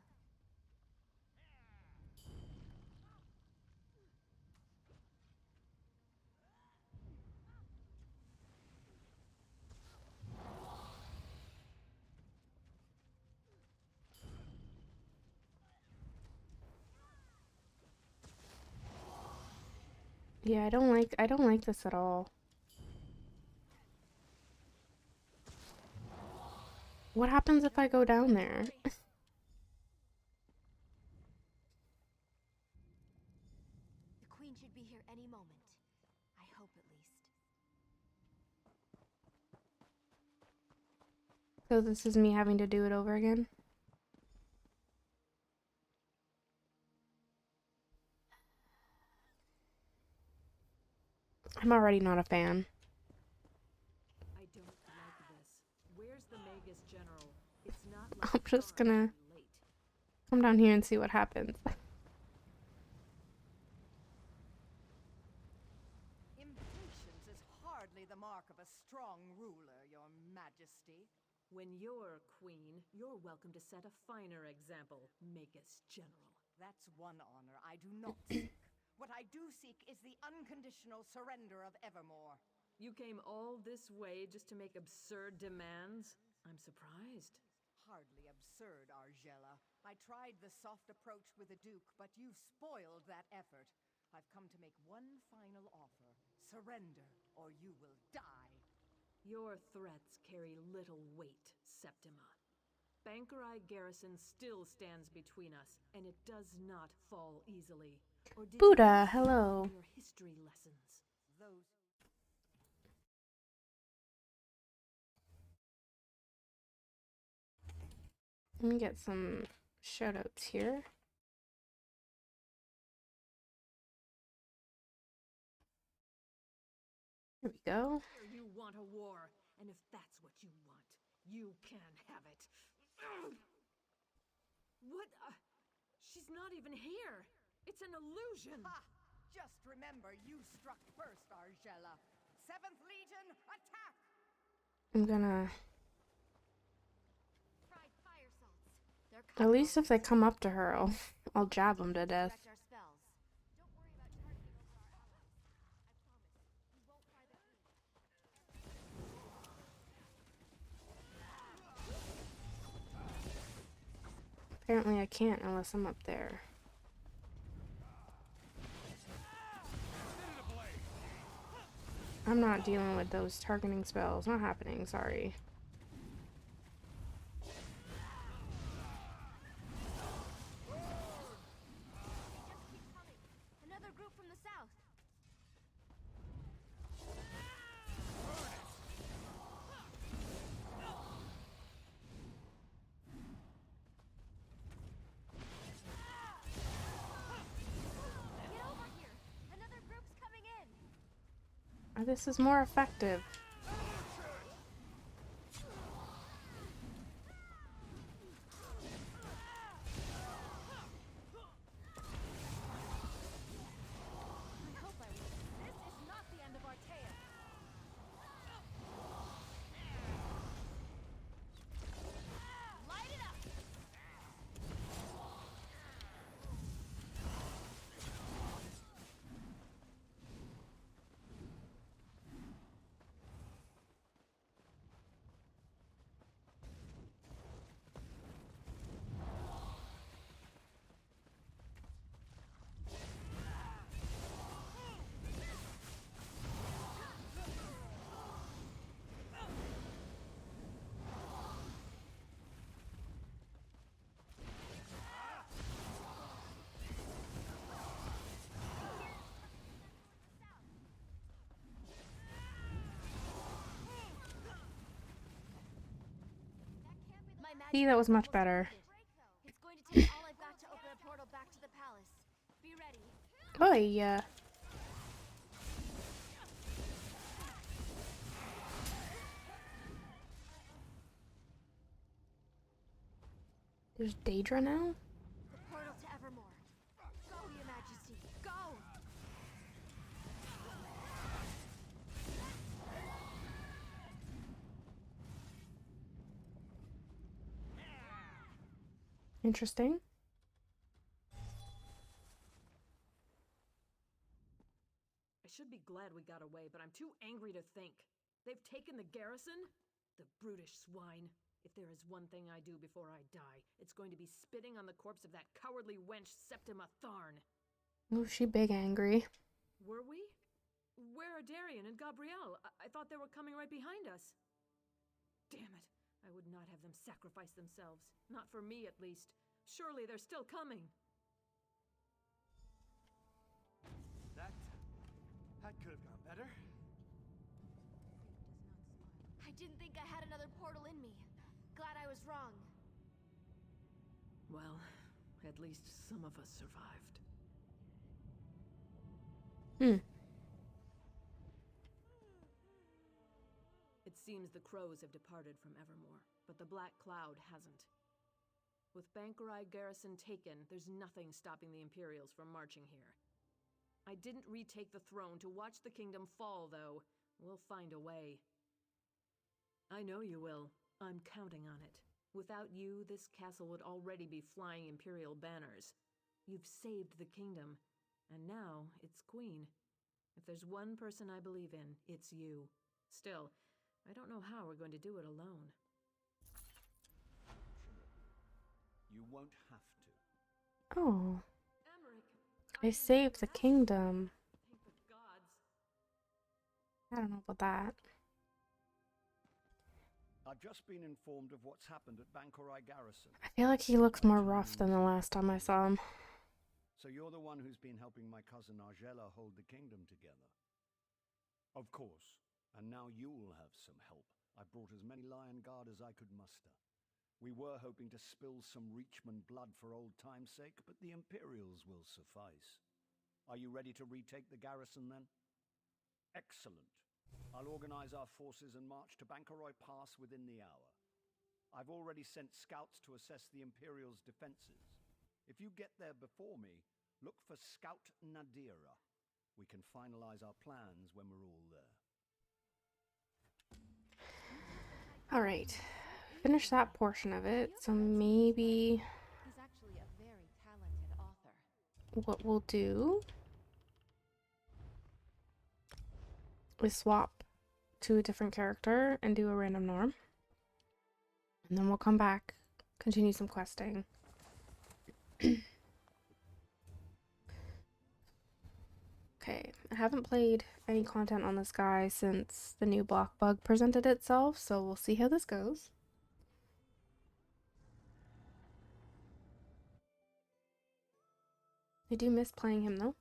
Yeah, I don't like this at all. What happens if I go down there? The queen should be here any moment. I hope at least. So this is me having to do it over again? I'm already not a fan. I don't like this. Where's the Magus General? It's not I'm just gonna late. come down here and see what happens. Impatience is hardly the mark of a strong ruler, your majesty. When you're queen, you're welcome to set a finer example, Magus General. That's one honor I do not seek. What I do seek is the unconditional surrender of Evermore. You came all this way just to make absurd demands? I'm surprised. Hardly absurd, Argella. I tried the soft approach with the Duke, but you've spoiled that effort. I've come to make one final offer. Surrender, or you will die. Your threats carry little weight, Septima. Bankrai garrison still stands between us, and it does not fall easily. Or did Buddha, you hello. your history lessons? Those Let me get some shoutouts here. There we go. You want a war, and if that's what you want, you can have it. What? She's not even here. It's an illusion. Ha! Just remember, you struck first, Argella. 7th Legion, attack! I'm gonna... Fried fire salts. They're At coming least all if they right. come up to her, I'll jab them to death. Direct our spells. Don't worry Apparently I can't unless I'm up there. I'm not dealing with those targeting spells. Not happening, sorry. Another group from the south. Get over here. Another group's coming in. This is more effective. I hope I win. This is not the end of our tale. Light it up. See, that was much better. It's going to take all I've got to open a portal back to the palace. Be ready. Oh, yeah. There's Daedra now? The portal to Evermore. Go, Your Majesty. Go! Interesting. I should be glad we got away, but I'm too angry to think. They've taken the garrison? The brutish swine. If there is one thing I do before I die, it's going to be spitting on the corpse of that cowardly wench Septima Tharn. Oh, she big angry. Were we? Where are Darian and Gabrielle? I thought they were coming right behind us. Damn it. I would not have them sacrifice themselves. Not for me, at least. Surely they're still coming. That could have gone better. I didn't think I had another portal in me. Glad I was wrong. Well, at least some of us survived. It seems the crows have departed from Evermore, but the Black Cloud hasn't. With Bankurai garrison taken, there's nothing stopping the Imperials from marching here. I didn't retake the throne to watch the kingdom fall, though. We'll find a way. I know you will. I'm counting on it. Without you, this castle would already be flying Imperial banners. You've saved the kingdom, and now it's Queen. If there's one person I believe in, it's you. Still, I don't know how we're going to do it alone. You won't have to. Oh. Emmerich, I saved the kingdom. thank the gods. I don't know about that. I've just been informed of what's happened at Bankurai Garrison. I feel like he looks more rough than the last time I saw him. So you're the one who's been helping my cousin Argella hold the kingdom together? Of course. And now you'll have some help. I brought as many Lion Guard as I could muster. We were hoping to spill some Reachman blood for old time's sake, but the Imperials will suffice. Are you ready to retake the garrison then? Excellent. I'll organize our forces and march to Bankurai Pass within the hour. I've already sent scouts to assess the Imperials' defenses. If you get there before me, look for Scout Nadira. We can finalize our plans when we're all there. Alright. Finish that portion of it, so maybe He's actually a very talented author. what we'll do is swap to a different character and do a random norm. And then we'll come back, continue some questing, Okay, I haven't played any content on this guy since the new block bug presented itself, so we'll see how this goes. I do miss playing him though.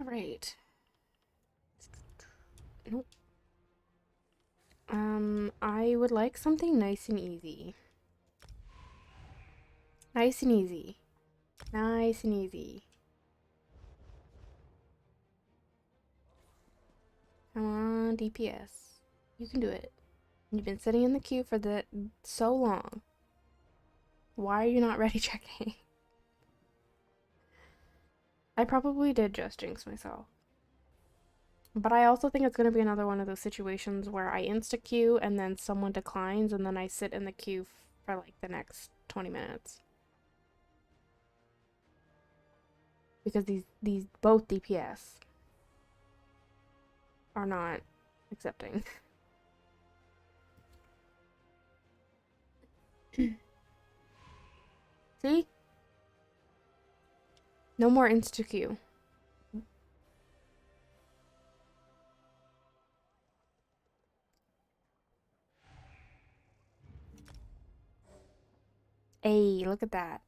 Alright. Nope. I would like something nice and easy. Nice and easy. Nice and easy. Come on, DPS. You can do it. You've been sitting in the queue for so long. Why are you not ready checking? I probably did just jinx myself. But I also think it's going to be another one of those situations where I insta-queue and then someone declines and then I sit in the queue for like the next 20 minutes. Because these both DPS are not accepting. See? No more insta-queue. Hey, look at that.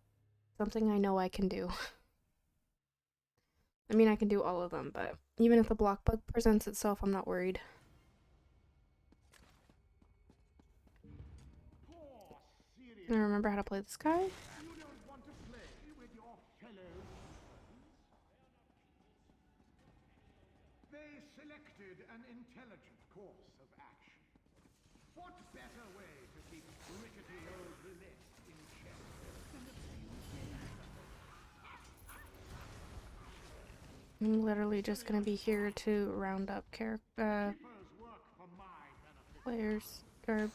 Something I know I can do. I mean, I can do all of them, but even if the block bug presents itself, I'm not worried. I remember how to play this guy. They selected an intelligent course of action. What better way to keep rickety old Lilith in check than a few games? I'm literally just gonna be here to round up players or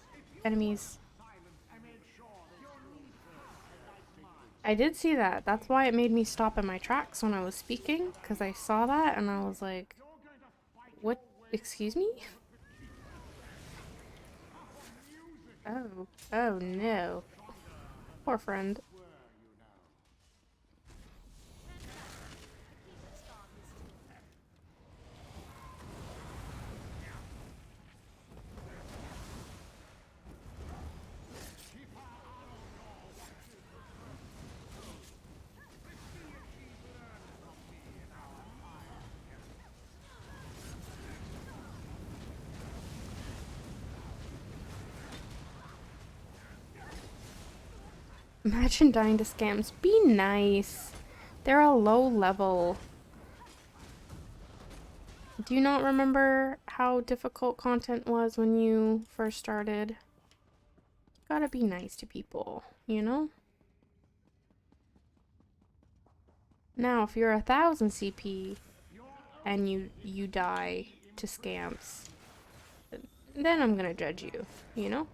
enemies. I did see that. That's why it made me stop in my tracks when I was speaking, because I saw that and I was like, what? Excuse me? Oh. Oh no. Poor friend. Imagine dying to scams. Be nice. They're a low level. Do you not remember how difficult content was when you first started? You gotta be nice to people, you know? Now, if you're 1,000 CP and you die to scams, then I'm gonna judge you, you know?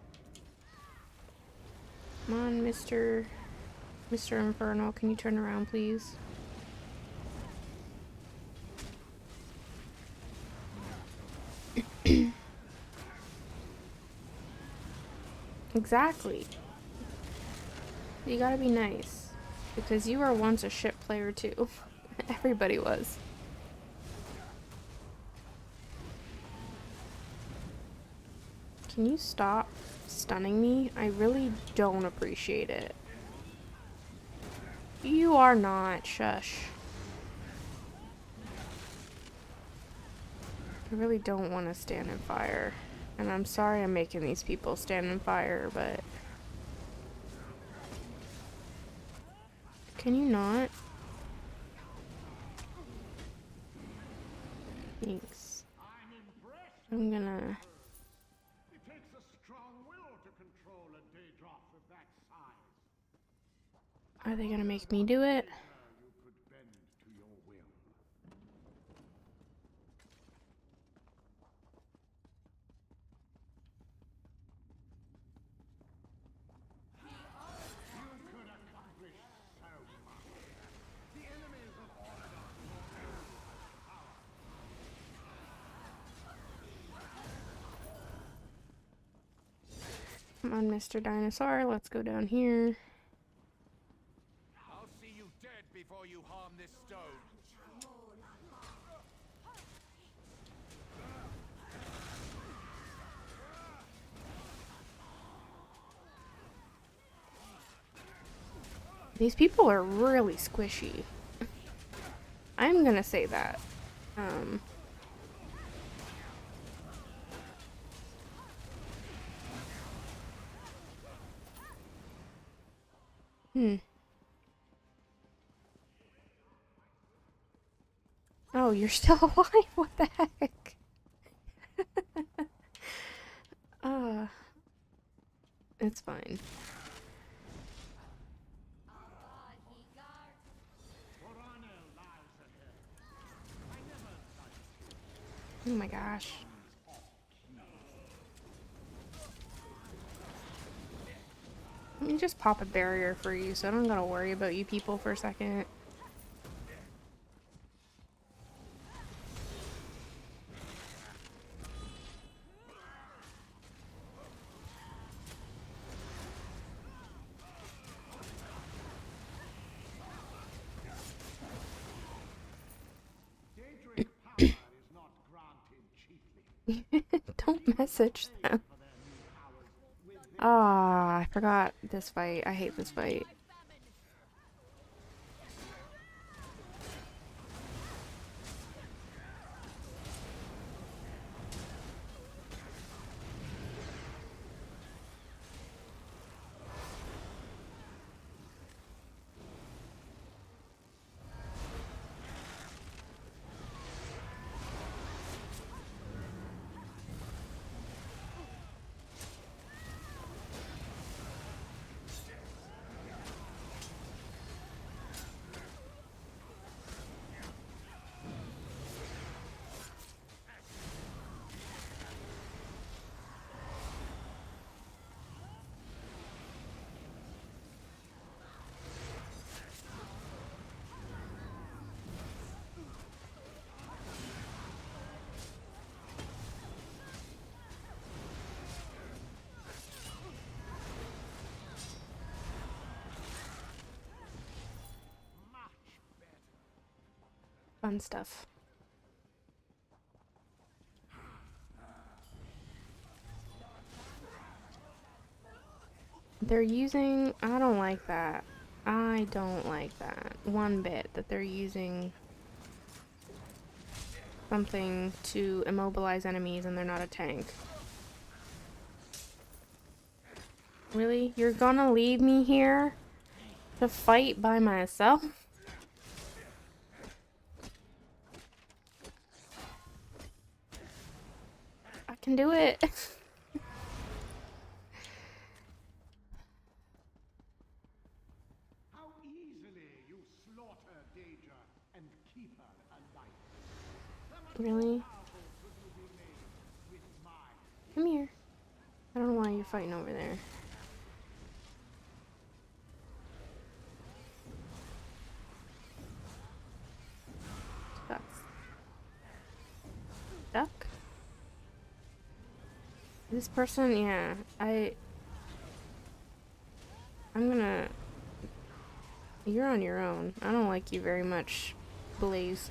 Come on, Mr. Inferno, can you turn around, please? Exactly. You gotta be nice. Because you were once a shit player too. Everybody was. Can you stop stunning me? I really don't appreciate it. You are not. Shush. I really don't want to stand in fire. And I'm sorry I'm making these people stand in fire, but... Can you not? Thanks. I'm gonna... It takes a strong will to control a Daedroth of that size. Are they gonna make me do it? You could bend to your will. You could accomplish so much. The enemies of Order Come on, Mr. Dinosaur. Let's go down here. I'll see you dead before you harm this stone. These people are really squishy. I'm gonna say that. Oh, you're still alive? What the heck? It's fine. Oh my gosh. Let me just pop a barrier for you so I don't gotta worry about you people for a second. Don't message them. Ah, I forgot this fight. I hate this fight. Fun stuff. They're using... I don't like that. I don't like that one bit, that they're using something to immobilize enemies and they're not a tank. Really? You're gonna leave me here to fight by myself? I can do it. How easily you slaughter Danger and keep her alive. Really? Come here. I don't know why you're fighting over there. Duck? This person, yeah, I'm gonna... You're on your own. I don't like you very much, Blaze.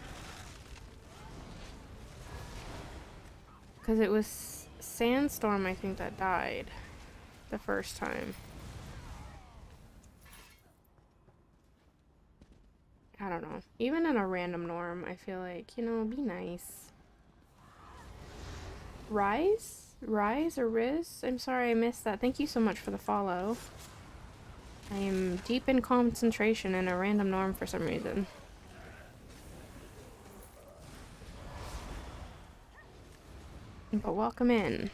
Because it was Sandstorm, I think, that died the first time. I don't know. Even in a random norm, I feel like, you know, be nice. Rise? Rise or Riz? I'm sorry I missed that. Thank you so much for the follow. I am deep in concentration in a random norm for some reason. But welcome in.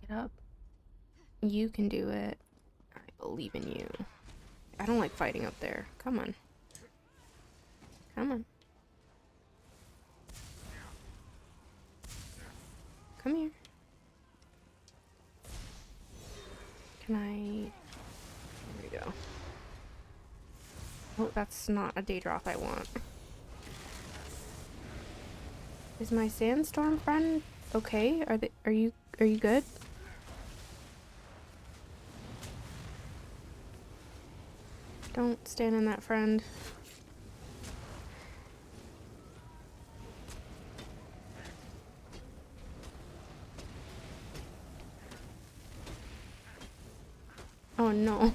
Get up. You can do it. I believe in you. I don't like fighting up there. Come on. Come on. Come here. Can I... There we go. Oh, that's not a Daedroth I want. Is my sandstorm friend okay? Are you good? Don't stand in that, friend. Oh no.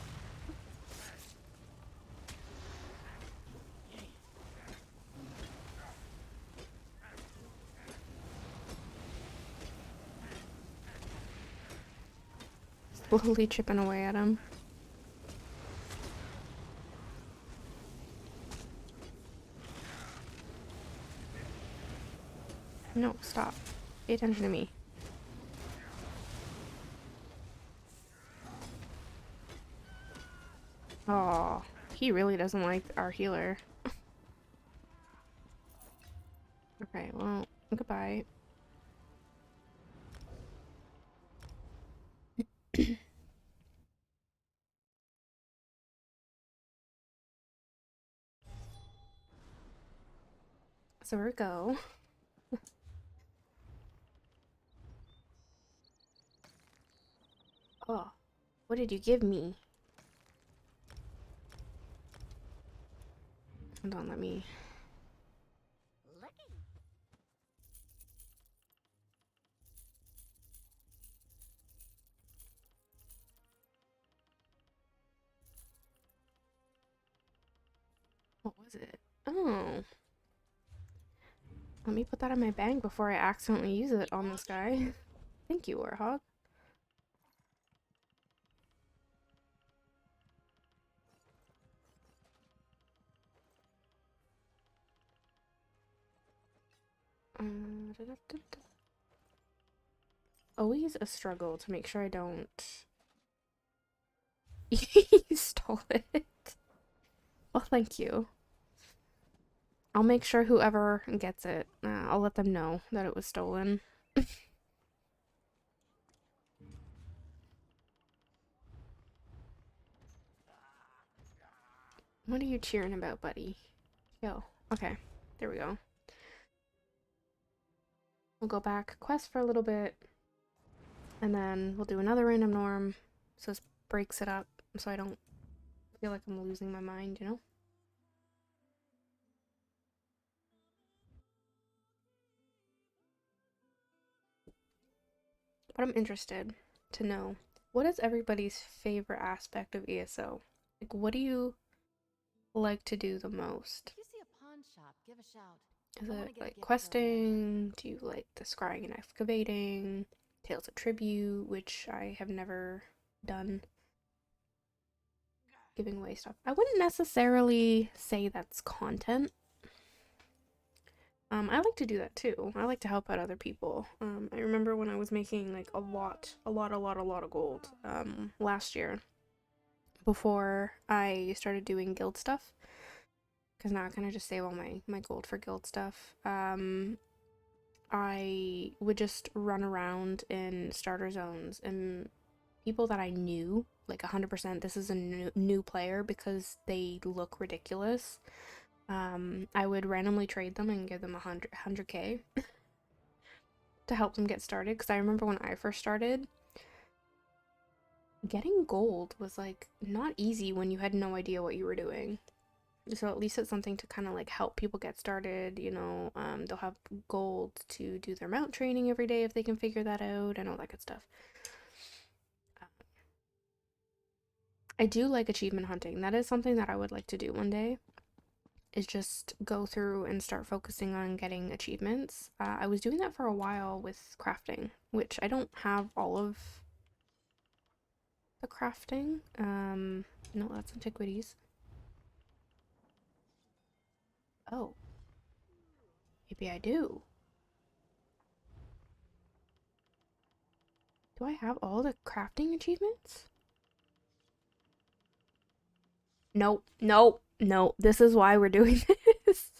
Slowly chipping away at him. No, stop. Pay attention to me. Oh, he really doesn't like our healer. Okay, well, goodbye. So here we go. Oh, what did you give me? Hold on, let me... What was it? Oh. Let me put that in my bag before I accidentally use it on this guy. Thank you, Warhog. Always a struggle to make sure I don't... You stole it. Well, thank you. I'll make sure whoever gets it, I'll let them know that it was stolen. What are you cheering about, buddy? Yo, okay, there we go. We'll go back, quest for a little bit, and then we'll do another random norm, so this breaks it up, so I don't feel like I'm losing my mind, you know? But I'm interested to know, what is everybody's favorite aspect of ESO? Like, what do you like to do the most? If you see a pawn shop, give a shout. Is it like questing? Do you like the scrying and excavating? Tales of Tribute, which I have never done. Giving away stuff. I wouldn't necessarily say that's content. I like to do that too. I like to help out other people. I remember when I was making like a lot of gold last year before I started doing guild stuff. Because now I kind of just save all my gold for guild stuff. I would just run around in starter zones and people that I knew, like 100%, this is a new player because they look ridiculous. I would randomly trade them and give them 100k to help them get started. Because I remember when I first started, getting gold was like not easy when you had no idea what you were doing. So at least it's something to kind of like help people get started, you know. They'll have gold to do their mount training every day if they can figure that out and all that good stuff. I do like achievement hunting. That is something that I would like to do one day, is just go through and start focusing on getting achievements. I was doing that for a while with crafting, which I don't have all of the crafting. No, that's antiquities. Oh. Maybe I do. Do I have all the crafting achievements? Nope, nope, nope. This is why we're doing this.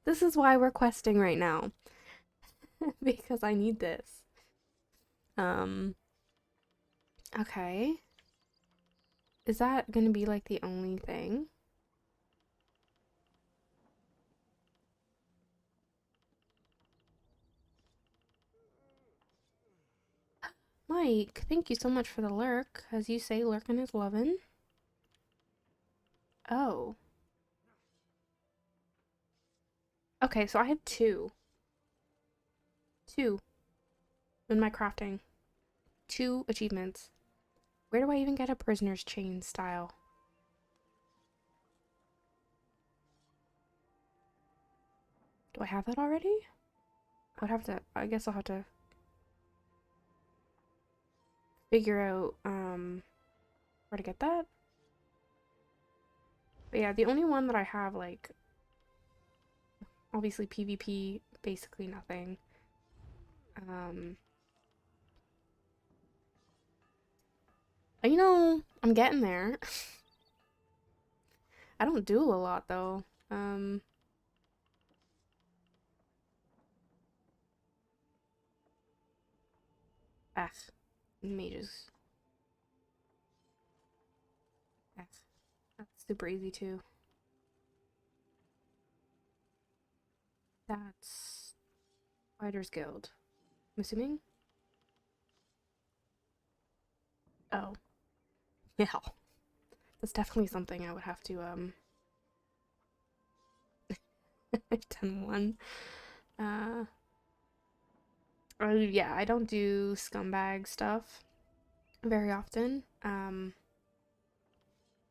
This is why we're questing right now. Because I need this. Okay. Is that gonna be like the only thing? Mike, thank you so much for the lurk. As you say, lurkin' is lovin'. Oh. Okay, so I have two. Two. In my crafting. 2 achievements. Where do I even get a prisoner's chain style? Do I have that already? I would have to, I guess I'll have to figure out, where to get that. But yeah, the only one that I have, like, obviously PvP, basically nothing. You know, I'm getting there. I don't duel a lot, though. Mages. That's super easy, too. That's Fighter's Guild. I'm assuming? Oh. Yeah. That's definitely something I would have to, 10-1. Yeah, I don't do scumbag stuff very often.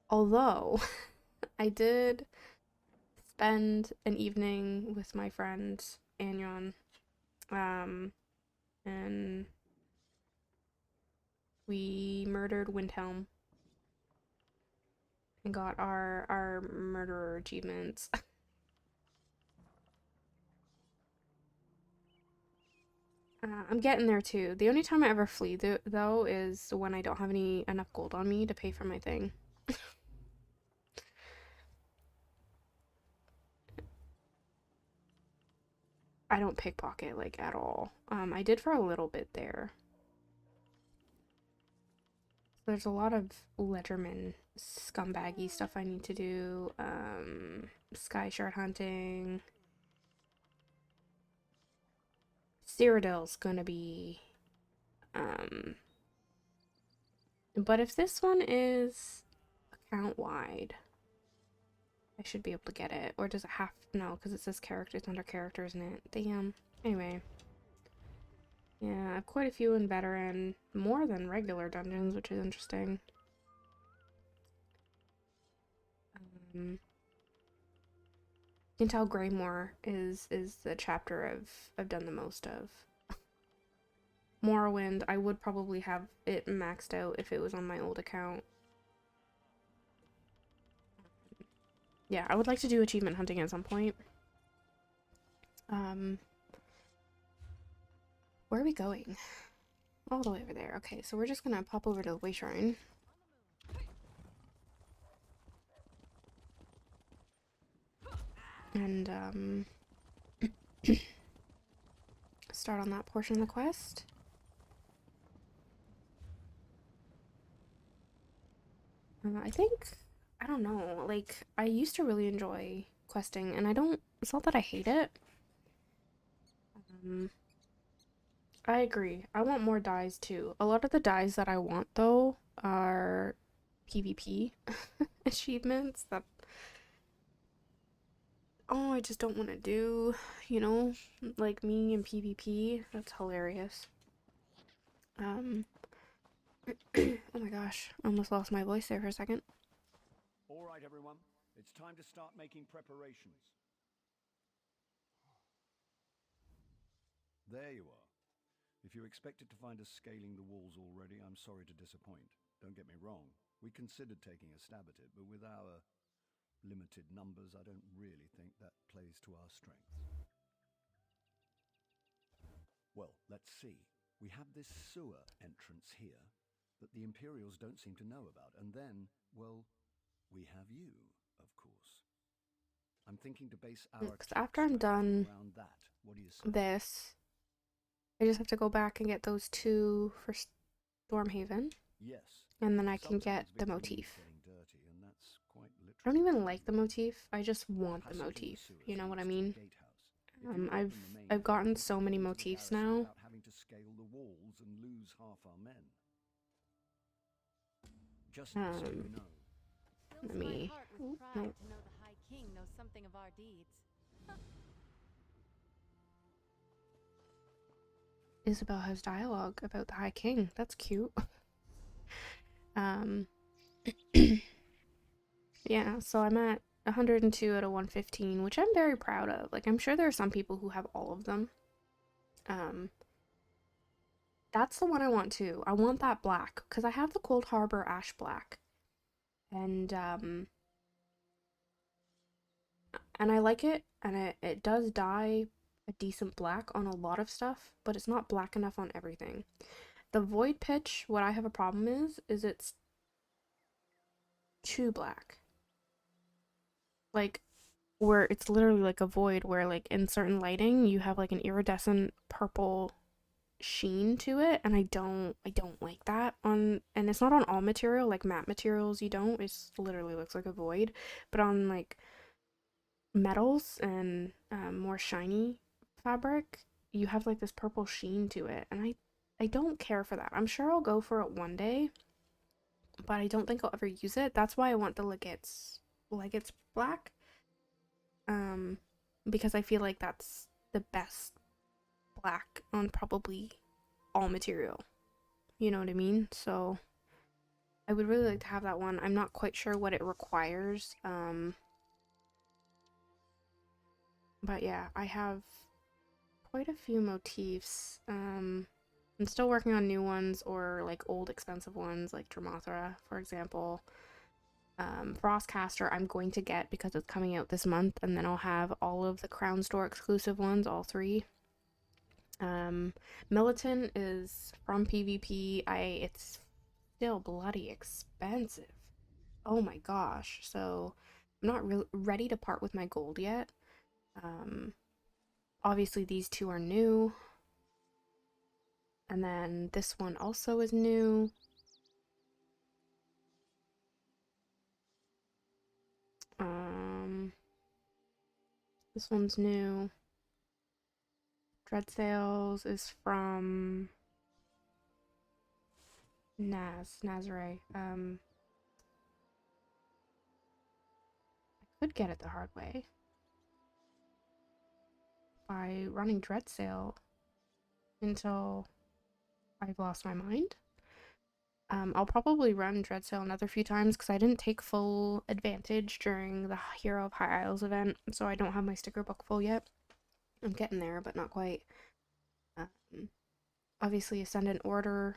Although, I did spend an evening with my friend, Anyon, and we murdered Windhelm and got our murderer achievements. I'm getting there too. The only time I ever flee though is when I don't have enough gold on me to pay for my thing. I don't pickpocket like at all. I did for a little bit there. There's a lot of Ledgerman scumbaggy stuff I need to do. Sky shard hunting. Cyrodiil's gonna be but if this one is account wide, I should be able to get it. Or does it have no, because it says characters under character, isn't it? Damn. Anyway. Yeah, I have quite a few in veteran, more than regular dungeons, which is interesting. You can tell Greymore is the chapter I've done the most of. Morrowind, I would probably have it maxed out if it was on my old account. Yeah, I would like to do achievement hunting at some point. Where are we going? All the way over there. Okay, so we're just gonna pop over to the Way Shrine. And, start on that portion of the quest. I think, I don't know, like, I used to really enjoy questing, and it's not that I hate it. I agree. I want more dyes, too. A lot of the dyes that I want, though, are PvP achievements that, oh, I just don't want to do, you know, like me in PvP. That's hilarious. Oh my gosh, I almost lost my voice there for a second. All right, everyone. It's time to start making preparations. There you are. If you expected to find us scaling the walls already, I'm sorry to disappoint. Don't get me wrong. We considered taking a stab at it, but with our limited numbers, I don't really think that plays to our strengths. Well, let's see. We have this sewer entrance here that the Imperials don't seem to know about, and then, well, we have you, of course. I'm thinking to base our because after I'm done around that. What do you say? This, I just have to go back and get those 2 for Stormhaven. Yes. and then I can get the motif. I don't even like the motif. I just want the motif. You know what I mean? I've gotten so many motifs now. Having to scale the walls and lose half our men. Just so you know. Let me. With pride to know the High King knows something of our deeds. Isabel has dialogue about the High King. That's cute. Yeah, so I'm at 102 out of 115, which I'm very proud of. Like, I'm sure there are some people who have all of them. That's the one I want too. I want that black, because I have the Cold Harbor Ash Black. And I like it, and it does dye a decent black on a lot of stuff, but it's not black enough on everything. The Void Pitch, what I have a problem is it's too black. Like, where it's literally like a void, where like in certain lighting you have like an iridescent purple sheen to it, and I don't like that on, and it's not on all material, like matte materials you don't, it literally looks like a void, but on like metals and more shiny fabric, you have like this purple sheen to it, and I don't care for that. I'm sure I'll go for it one day, but I don't think I'll ever use it. That's why I want the Legates black, because I feel like that's the best black on probably all material, you know what I mean? So I would really like to have that one. I'm not quite sure what it requires, but yeah, I have quite a few motifs. I'm still working on new ones, or like old expensive ones, like Dramathra, for example. Frostcaster I'm going to get because it's coming out this month, and then I'll have all of the Crown Store exclusive ones, all 3. Militant is from PvP. It's still bloody expensive. Oh my gosh. So I'm not ready to part with my gold yet. Obviously these 2 are new. And then this one also is new. This one's new. Dread Sails is from Nazare. I could get it the hard way by running Dread Sail until I've lost my mind. I'll probably run Dread Sail another few times because I didn't take full advantage during the Hero of High Isles event, so I don't have my sticker book full yet. I'm getting there, but not quite. Obviously, Ascendant Order.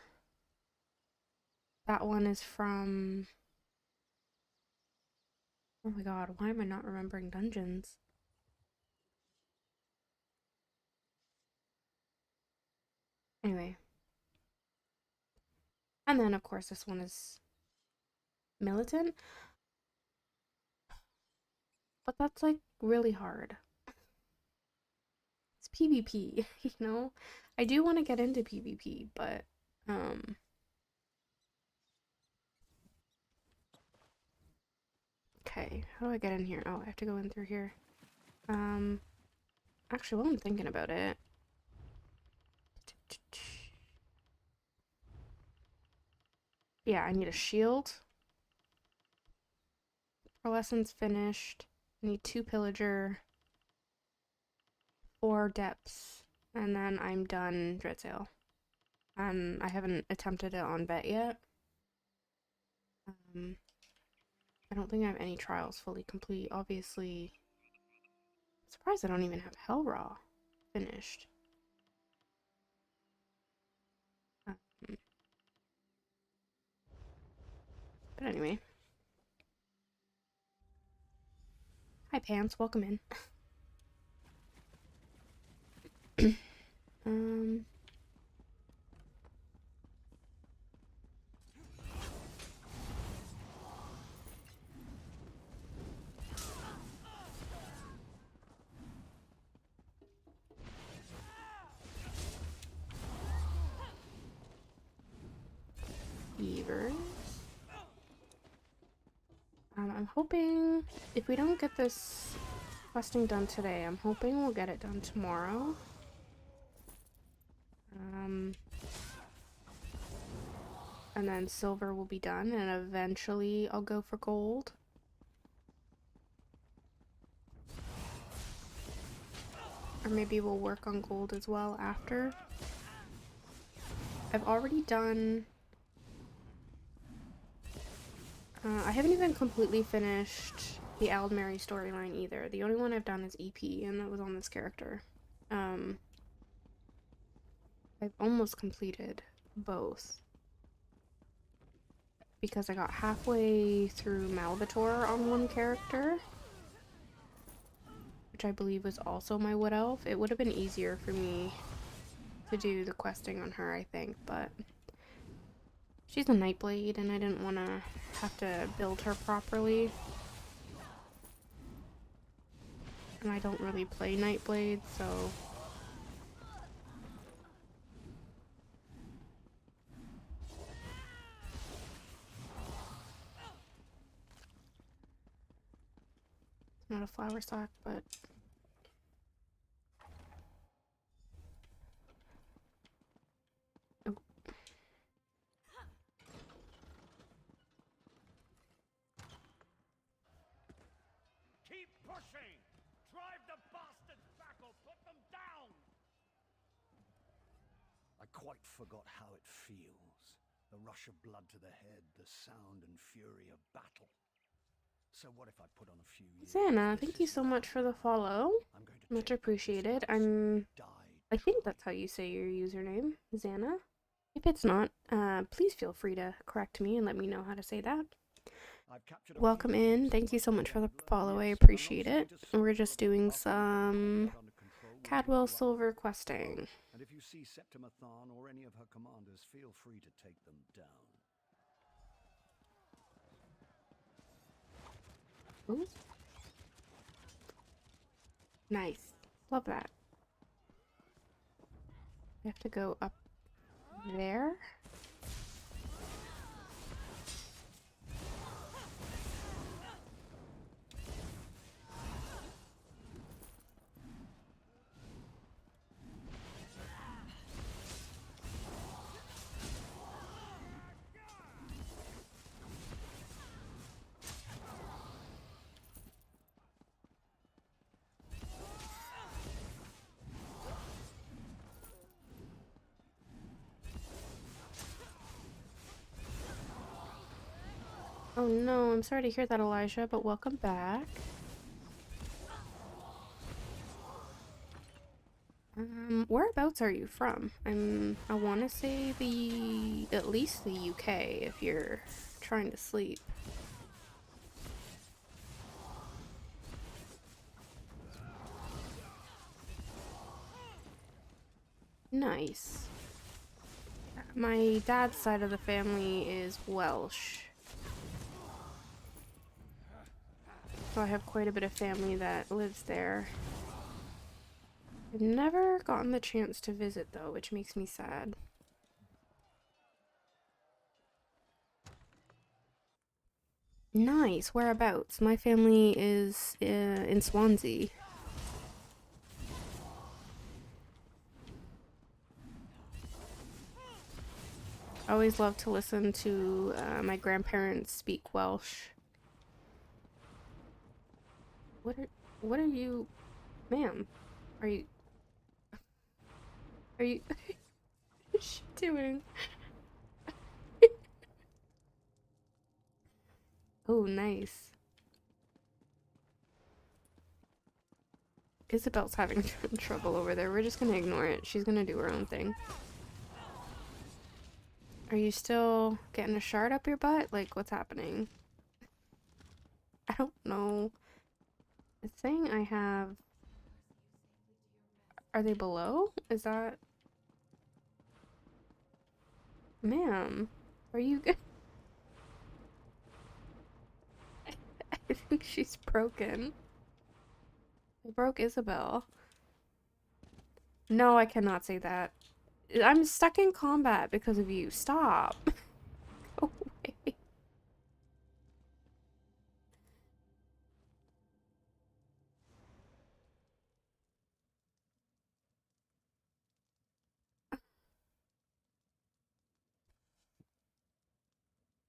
That one is from... Oh my god, why am I not remembering dungeons? Anyway. And then, of course, this one is Militant. But that's, like, really hard. It's PvP, you know? I do want to get into PvP, but, okay, how do I get in here? Oh, I have to go in through here. Actually, while I'm thinking about it... Yeah, I need a shield. Pearlescence finished. I need 2 Pillager. 4 Depths. And then I'm done Dreadsail. I haven't attempted it on Vet yet. I don't think I have any trials fully complete. Obviously, I'm surprised I don't even have Hellraw finished. But anyway. Hi, Pants. Welcome in. Beavers. I'm hoping if we don't get this questing done today, I'm hoping we'll get it done tomorrow. And then silver will be done, and eventually I'll go for gold. Or maybe we'll work on gold as well after. I've already done... I haven't even completely finished the Aldmeri storyline either. The only one I've done is EP, and that was on this character. I've almost completed both. Because I got halfway through Malvator on one character, which I believe was also my Wood Elf. It would have been easier for me to do the questing on her, I think, but she's a Nightblade, and I didn't want to have to build her properly. And I don't really play Nightblade, so... Not a flower sock, but... Oh. Keep pushing! Drive the bastards back or put them down! I quite forgot how it feels. The rush of blood to the head, the sound and fury of battle. So what if I put on a few years? Xana, thank you so much for the follow. Much appreciated. I think that's how you say your username, Xana. If it's not, please feel free to correct me and let me know how to say that. Welcome in. Thank you so much for the follow. I appreciate it. We're just doing some Cadwell silver questing. And if you see Septimathon or any of her commanders, feel free to take them down. Ooh. Nice. Love that. I have to go up there. Oh no, I'm sorry to hear that, Elijah, but welcome back. Whereabouts are you from? I want to say at least the UK if you're trying to sleep. Nice. My dad's side of the family is Welsh. So I have quite a bit of family that lives there. I've never gotten the chance to visit though, which makes me sad. Nice. Whereabouts? My family is in Swansea. I always love to listen to my grandparents speak Welsh. What are you, ma'am? Are you what's she doing? Oh, nice. Isabel's having trouble over there. We're just gonna ignore it. She's gonna do her own thing. Are you still getting a shard up your butt? Like, what's happening? I don't know. It's saying I have... Are they below? Is that... Ma'am, are you good? I think she's broken. I broke Isabel. No, I cannot say that. I'm stuck in combat because of you. Stop. Go away.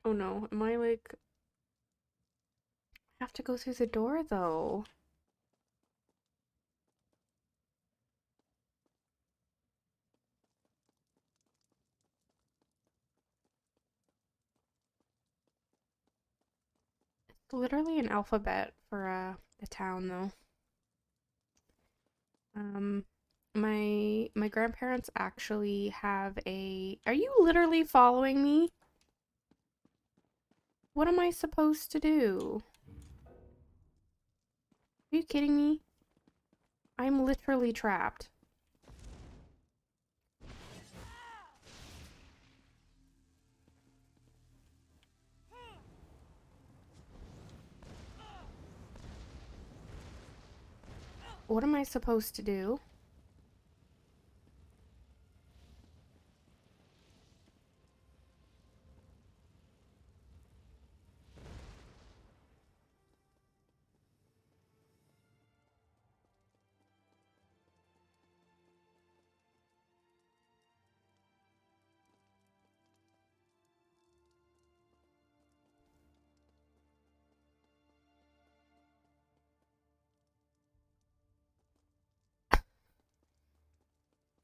Oh no, am I like... I have to go through the door though. It's literally an alphabet for the town though. My grandparents actually have a... Are you literally following me? What am I supposed to do? Are you kidding me? I'm literally trapped. What am I supposed to do?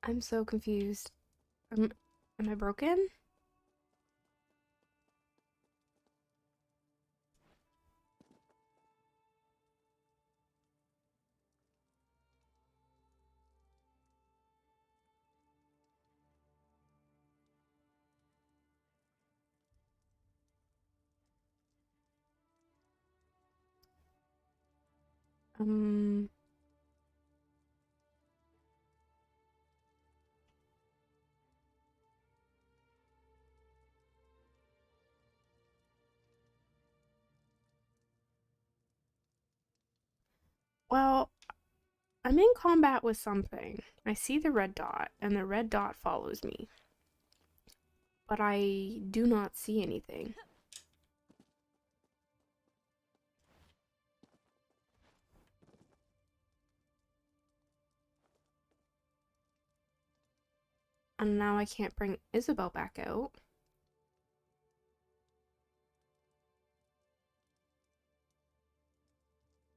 I'm so confused. Am I broken? Um... Well, I'm in combat with something. I see the red dot, and the red dot follows me. But I do not see anything. And now I can't bring Isabel back out.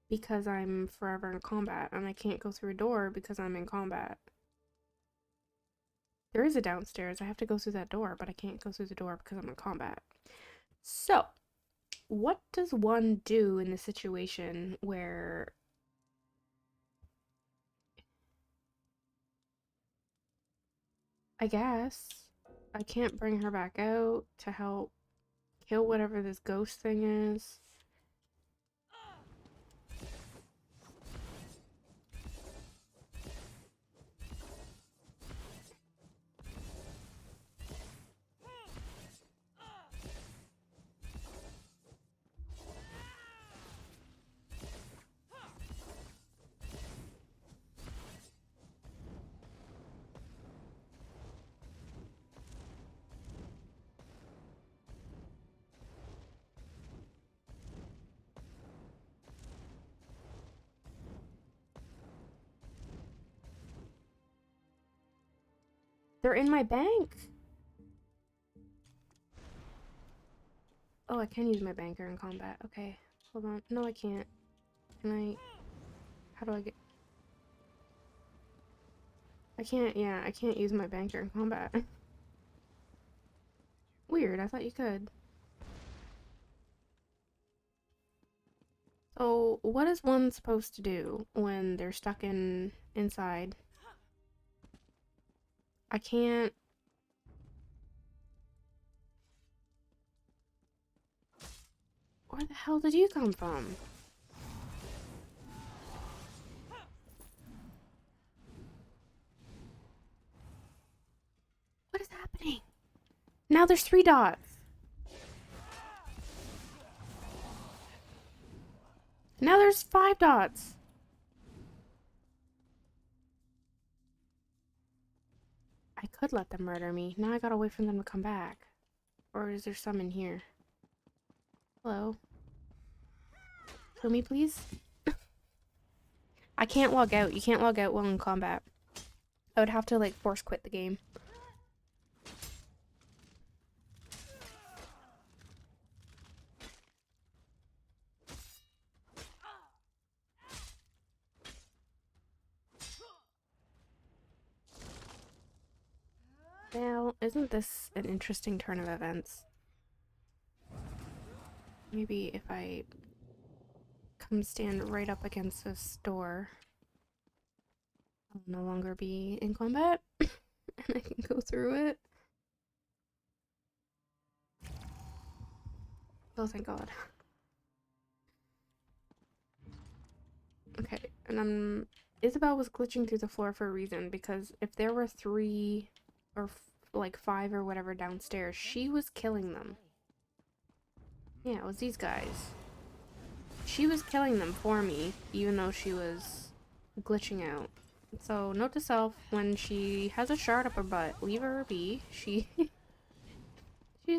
Because I'm forever in combat, and I can't go through a door because I'm in combat. There is a downstairs. I have to go through that door, but I can't go through the door because I'm in combat. So, what does one do in the situation where... I guess I can't bring her back out to help kill whatever this ghost thing is. They're in my bank. Oh, I can use my banker in combat. Okay, hold on. No, I can't. Can I... How do I get... I can't, yeah, I can't use my banker in combat. Weird, I thought you could. So, what is one supposed to do when they're stuck inside? I can't... Where the hell did you come from? What is happening? Now there's 3 dots. Now there's 5 dots. I could let them murder me. Now I gotta wait for them to come back. Or is there some in here? Hello? Kill me, please? I can't log out. You can't log out while in combat. I would have to, like, force quit the game. Isn't this an interesting turn of events? Maybe if I come stand right up against this door, I'll no longer be in combat and I can go through it. Oh, thank God. Okay, and Isabel was glitching through the floor for a reason, because if there were 3 or like 5 or whatever downstairs, she was killing them. Yeah, it was these guys. She was killing them for me, even though she was glitching out. So, note to self, when she has a shard up her butt, leave her be. She's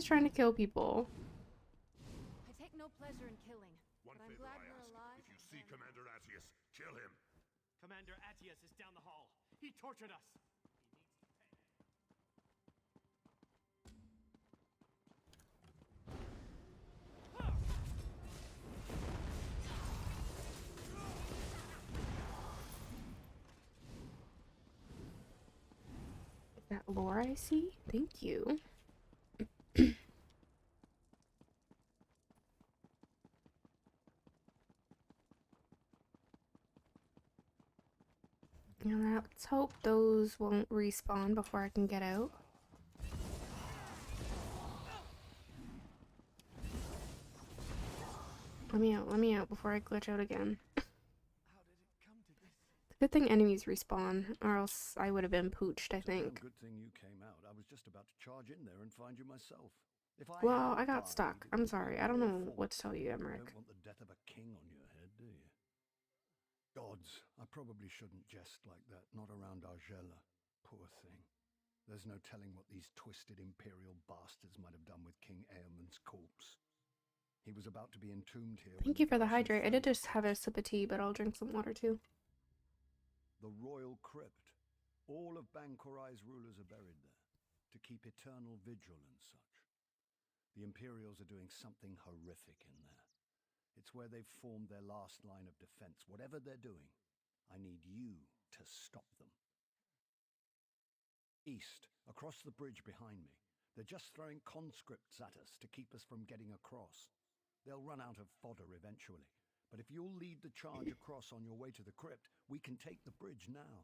trying to kill people. I take no pleasure in killing, One but I'm favor glad I we're ask. alive. If you see Commander Attius, kill him. Commander Attius is down the hall. He tortured us. Is that lore I see? Thank you. Now let's hope those won't respawn before I can get out. Let me out before I glitch out again. Good thing enemies respawn, or else I would have been pooched, I think. Good thing you came out. I was just about to charge in there and find you myself. Well, I got stuck. I'm sorry. I don't know what to tell you, Emmerich. You don't want the death of a king on your head, do you? Gods, I probably shouldn't jest like that. Not around Argella. Poor thing. There's no telling what these twisted imperial bastards might have done with King Eamonn's corpse. He was about to be entombed here. Thank you for the hydrate. I did just have a sip of tea, but I'll drink some water too. The royal crypt. All of Bankorai's rulers are buried there, to keep eternal vigil and such. The Imperials are doing something horrific in there. It's where they've formed their last line of defense. Whatever they're doing, I need you to stop them. East, across the bridge behind me. They're just throwing conscripts at us to keep us from getting across. They'll run out of fodder eventually. But if you'll lead the charge across on your way to the crypt, we can take the bridge now.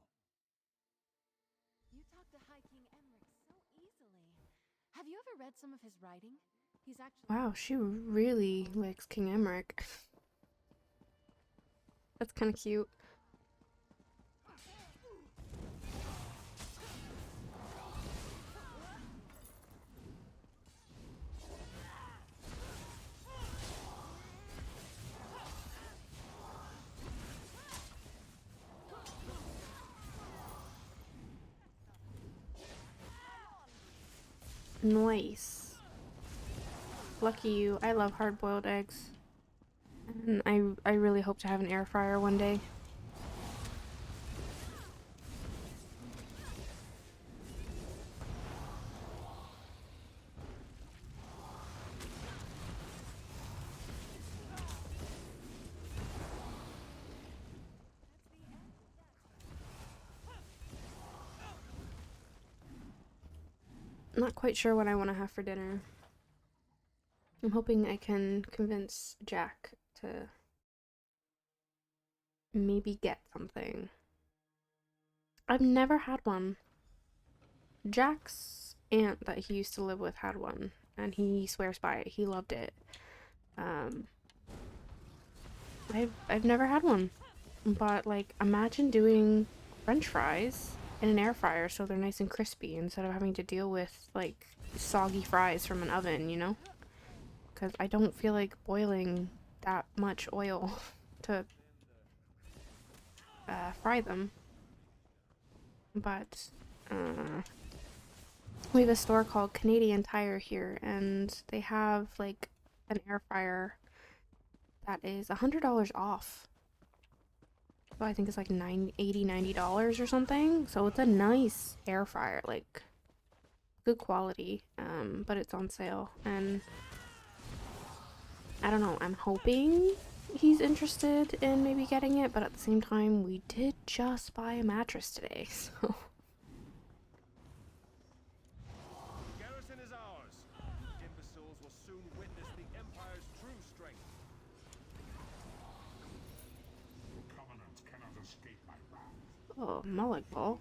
You talk to High King Emmerich so easily. Have you ever read some of his writing? He's actually... Wow, she really likes King Emmerich. That's kind of cute. Nice. Lucky you. I love hard-boiled eggs. And I really hope to have an air fryer one day. Not quite sure what I want to have for dinner. I'm hoping I can convince Jack to maybe get something. I've never had one. Jack's aunt that he used to live with had one, and he swears by it. He loved it. I've never had one, but like, imagine doing French fries in an air fryer so they're nice and crispy instead of having to deal with like soggy fries from an oven, you know? Because I don't feel like boiling that much oil to fry them. But we have a store called Canadian Tire here, and they have like an air fryer that is $100 off. So I think it's like $90 or something. So it's a nice air fryer, like good quality, but it's on sale. And I don't know, I'm hoping he's interested in maybe getting it, but at the same time, we did just buy a mattress today, so Oh, mullet ball.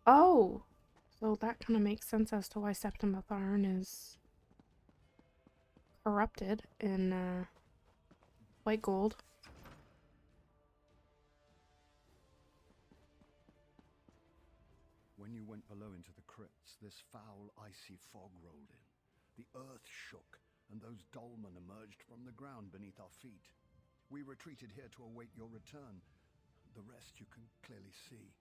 Oh! So that kind of makes sense as to why Septima Tharn is corrupted in white gold. When you went below into the crypts, this foul, icy fog rolled in. The earth shook, and those dolmen emerged from the ground beneath our feet. We retreated here to await your return. The rest you can clearly see.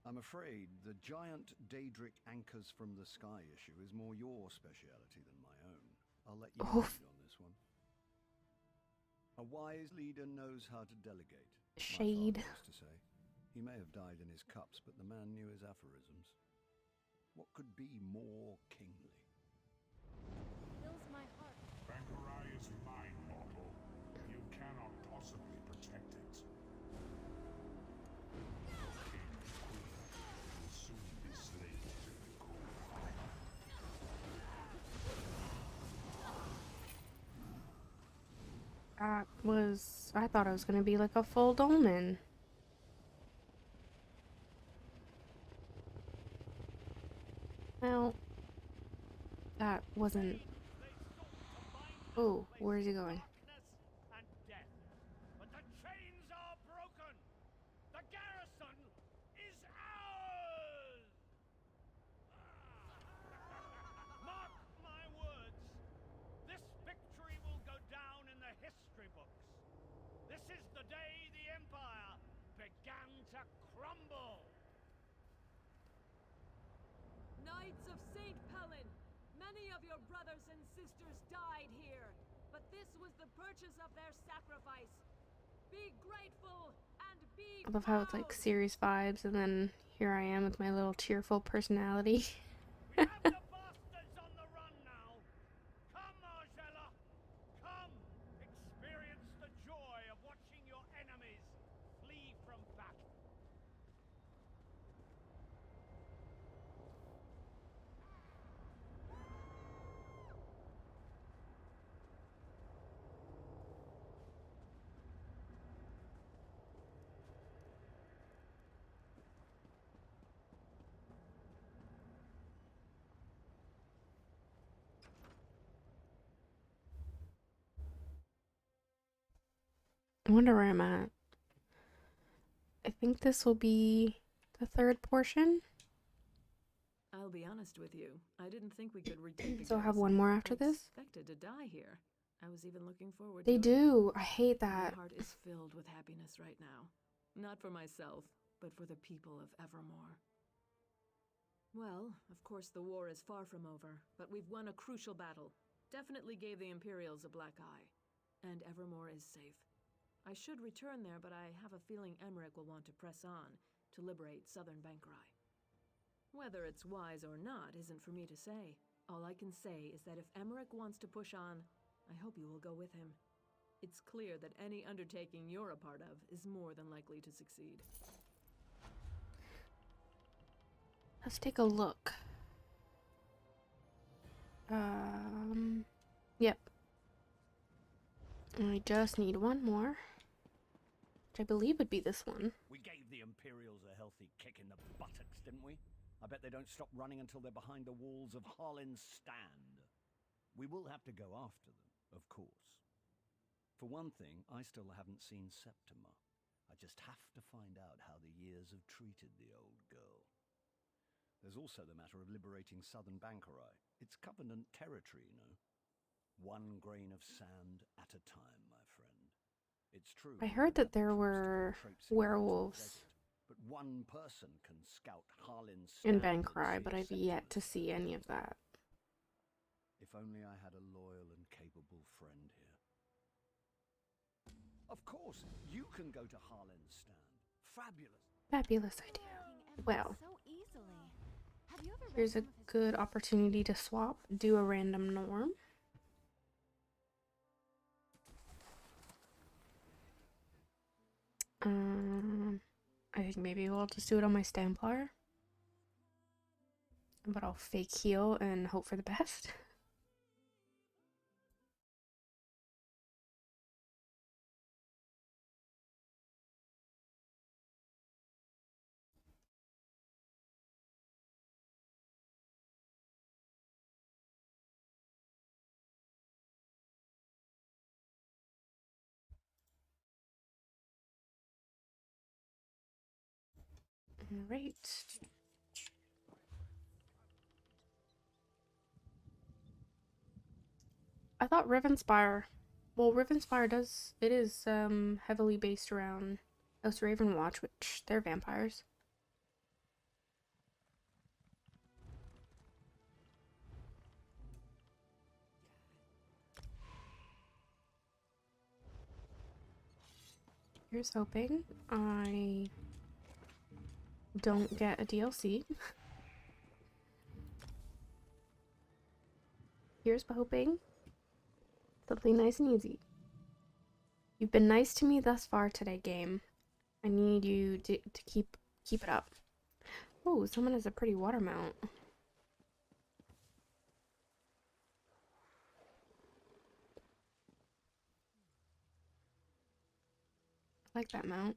I'm afraid the giant Daedric anchors from the sky issue is more your speciality than my own. I'll let you lead on this one. A wise leader knows how to delegate. Shade. My father used to say. He may have died in his cups, but the man knew his aphorisms. What could be more kingly? Fills my heart. Bankarai is mine, mortal. You cannot possibly protect it. King and queen will soon be slaves in the cold harbor. That was... I thought it was going to be like a full dolmen. Well, that wasn't... Oh, where is he going? And death. But the chains are broken. The garrison is ours. Mark my words. This victory will go down in the history books. This is the day the Empire began to crumble. Knights of St. Pellin, many of your brothers and sisters died here, but this was the purchase of their sacrifice. Be grateful and be I love how it's like serious vibes, and then here I am with my little cheerful personality. We have the bastards on the run now. Come, Margella. Come, experience the joy of watching your enemies flee from battle. I wonder where I'm at. I think this will be the third portion. I'll be honest with you. I didn't think we could retake the So I'll have garrison. one more after I this? expected to die here. I was even looking forward They to it. do. I hate that. My heart is filled with happiness right now. Not for myself, but for the people of Evermore. Well, of course the war is far from over, but we've won a crucial battle. Definitely gave the Imperials a black eye. And Evermore is safe. I should return there, but I have a feeling Emmerich will want to press on to liberate southern Bankarai. Whether it's wise or not isn't for me to say. All I can say is that if Emmerich wants to push on, I hope you will go with him. It's clear that any undertaking you're a part of is more than likely to succeed. Let's take a look. Yep. I just need one more, which I believe would be this one. We gave the Imperials a healthy kick in the buttocks, didn't we? I bet they don't stop running until they're behind the walls of Harlin's Stand. We will have to go after them, of course. For one thing, I still haven't seen Septima. I just have to find out how the years have treated the old girl. There's also the matter of liberating southern Bankarai. It's Covenant territory, you know. One grain of sand at a time, my friend. It's true. I heard that there were werewolves but one person can scout Harlin's in Stand Bankarai, and but see I've yet to see any of that. If only I had a loyal and capable friend here. Of course, you can go to Harlin's Stand. Fabulous. Fabulous idea. Well, So easily. Have you ever read here's a some of his good opportunity to swap, do a random norm. I think maybe we'll just do it on my Stamplar. But I'll fake heal and hope for the best. Alright. I thought Rivenspire... Well, Rivenspire does... It is, heavily based around House Ravenwatch, which they're vampires. Here's hoping I don't get a DLC. Here's hoping something nice and easy. You've been nice to me thus far today, game. I need you to keep it up. Oh, someone has a pretty water mount. I like that mount.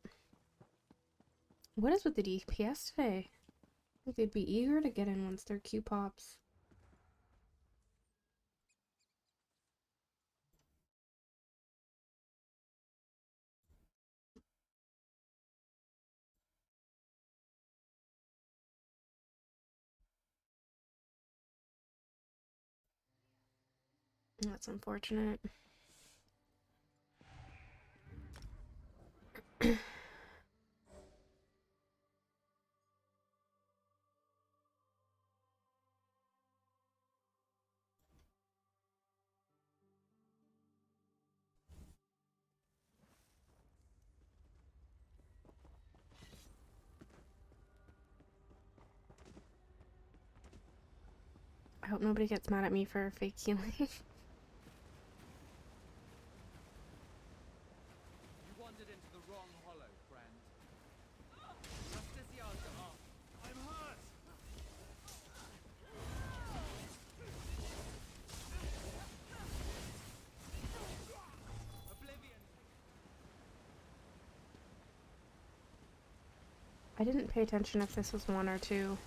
What is with the DPS today? I think they'd be eager to get in once their Q pops. That's unfortunate. I hope nobody gets mad at me for fake healing. You wandered into the wrong hollow, friend. Justiciar's off. I'm hurt! Oblivion! I didn't pay attention if this was 1 or 2.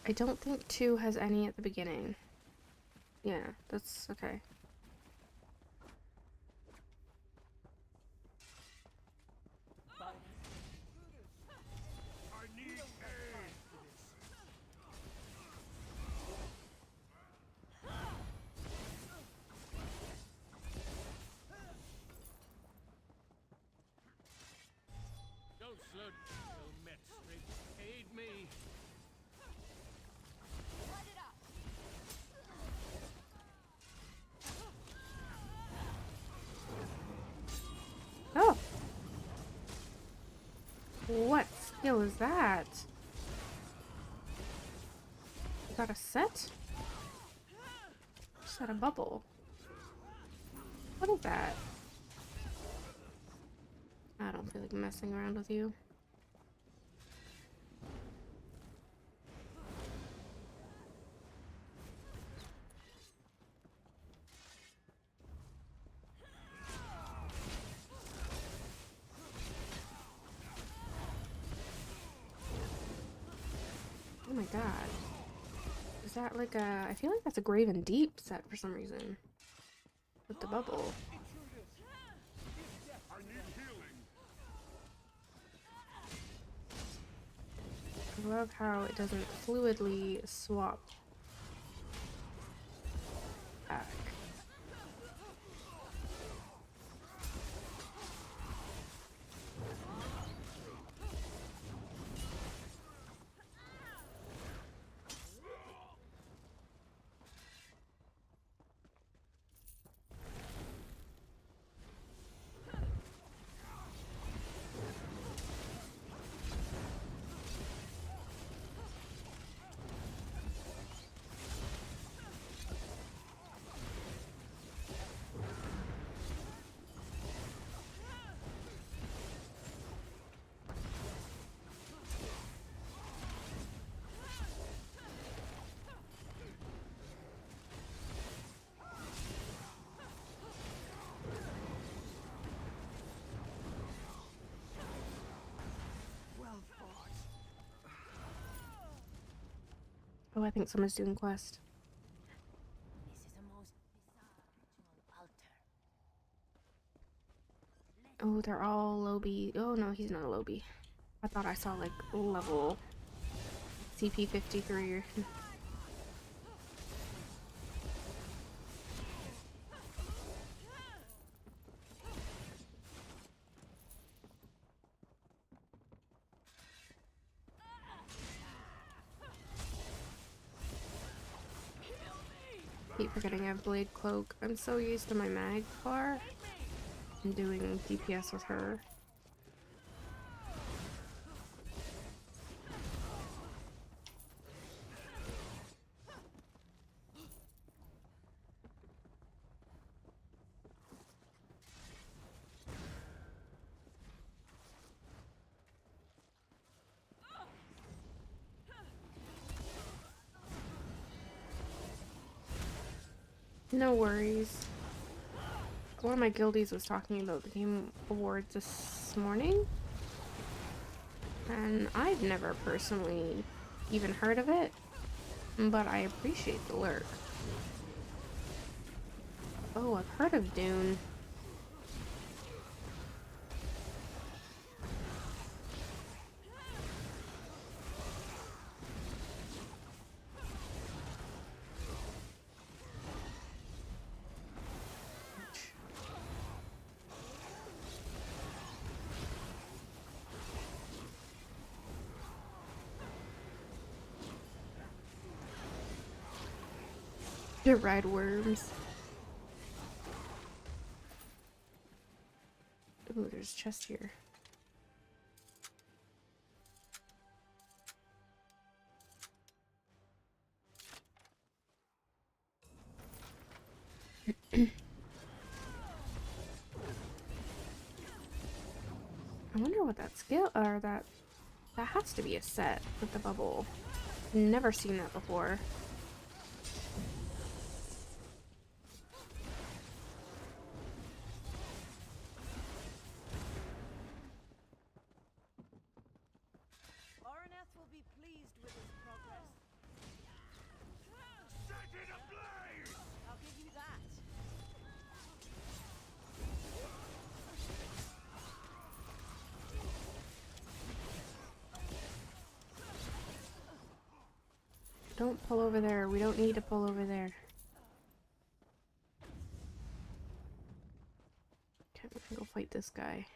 I don't think 2 has any at the beginning. Yeah, that's okay. I need aid. Don't slow down, Metri. Aid me. Oh! What skill is that? You got a set? Just had a bubble. What is that? I don't feel like messing around with you. Oh my god. Is that like a... I feel like that's a Graven Deep set for some reason. With the bubble. I need healing. I love how it doesn't fluidly swap back. Oh, I think someone's doing quest. This is a most bizarre ritual altar. Oh, they're all Lobby. Oh no, he's not a Lobby. I thought I saw like level CP 53 or keep forgetting I have Blade Cloak. I'm so used to my mag bar and doing DPS with her. No worries. One of my guildies was talking about the Game Awards this morning, and I've never personally even heard of it, but I appreciate the lurk. Oh, I've heard of Dune. The red worms. Ooh, there's a chest here. I wonder what that skill or that has to be a set with the bubble. Never seen that before. Oreneth will be pleased with his progress. Set it ablaze! I'll give you that. Don't pull over there. We don't need to pull over there. Okay, I'm gonna go fight this guy.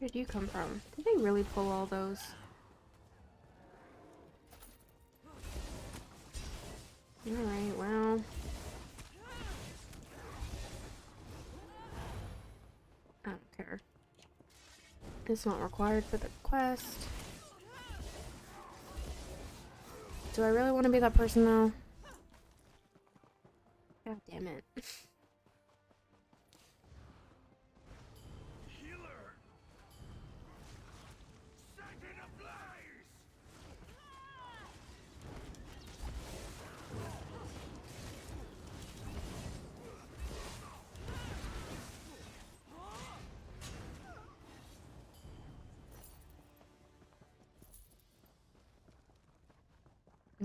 Where did you come from? Did they really pull all those? Alright, well. I don't care. It's not required for the quest. Do I really want to be that person though? God damn it.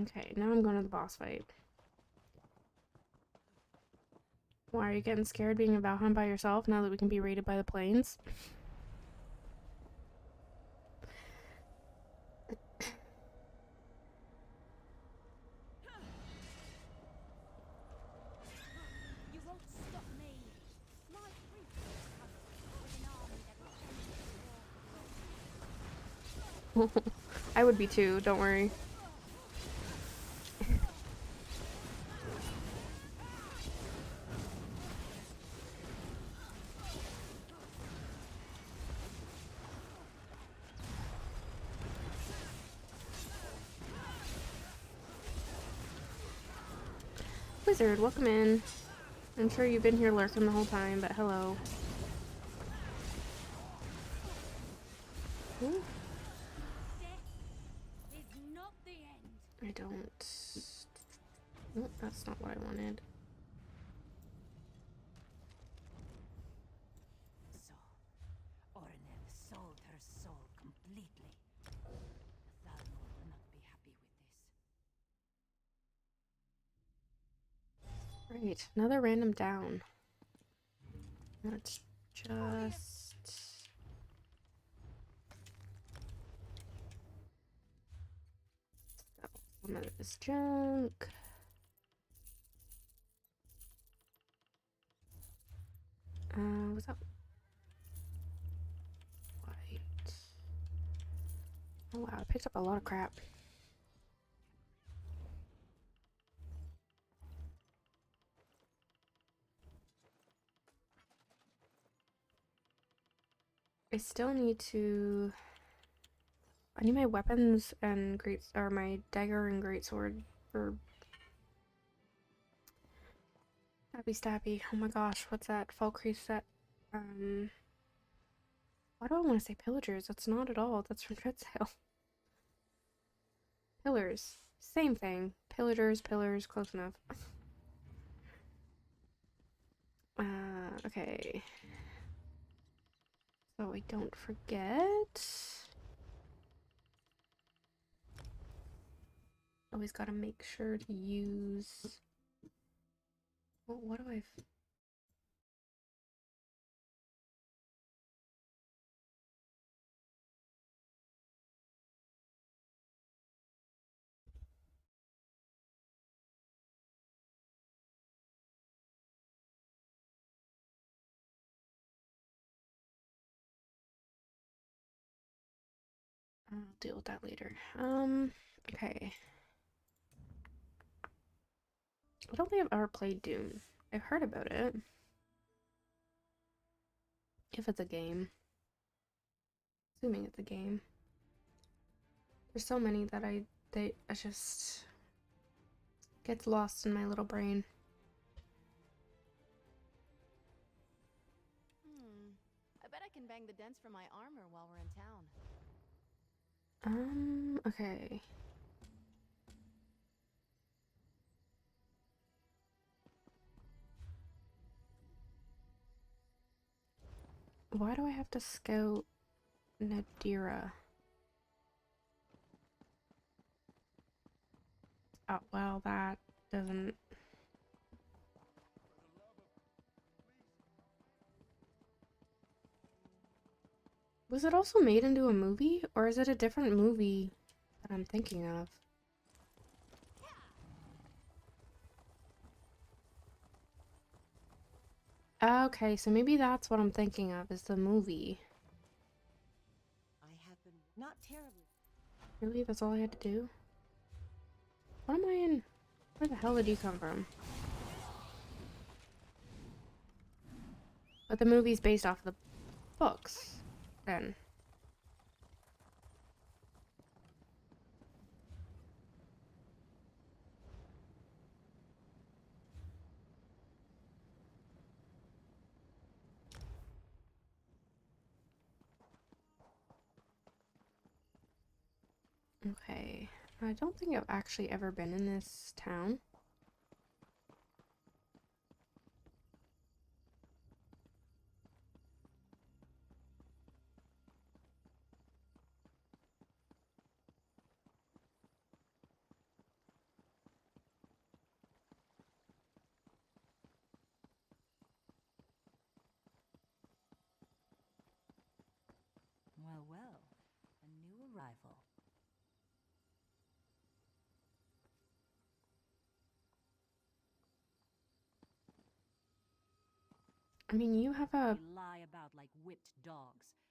Okay, now I'm going to the boss fight. Why are you getting scared being in Valheim by yourself now that we can be raided by the planes? You won't stop me. My priest is coming with an army that will I would be too, don't worry. Wizard, welcome in. I'm sure you've been here lurking the whole time, but hello. Ooh. Death is not the end. I don't... Nope, that's not what I wanted. So, Ornel sold her soul completely. Thalmor will not be happy with this. Right, another random down. Let's just... sell some of this junk. What's up? White. Oh wow, I picked up a lot of crap. I still need to... I need my weapons and or my dagger and greatsword for stabby stabby. Oh my gosh, what's that? Falkreath set. Why do I want to say pillagers? That's not at all. That's from Treadsail. Pillars. Same thing. Pillagers, pillars, close enough. Okay. So I don't forget. Always gotta make sure to use... Well, what do I... I'll deal with that later. Okay. I don't think I've ever played Dune. I've heard about it. If it's a game. Assuming it's a game. There's so many that I just gets lost in my little brain. I bet I can bang the dents from my armor while we're in town. Okay. Why do I have to scout Nadira? Oh, well, that doesn't... Was it also made into a movie? Or is it a different movie that I'm thinking of? Okay, so maybe that's what I'm thinking of, is the movie. I have been not terribly. Really? That's all I had to do? What am I in? Where the hell did you come from? But the movie's based off the books, then. Okay, I don't think I've actually ever been in this town. Well, well, a new arrival. I mean, you have a... They lie about like whipped dogs.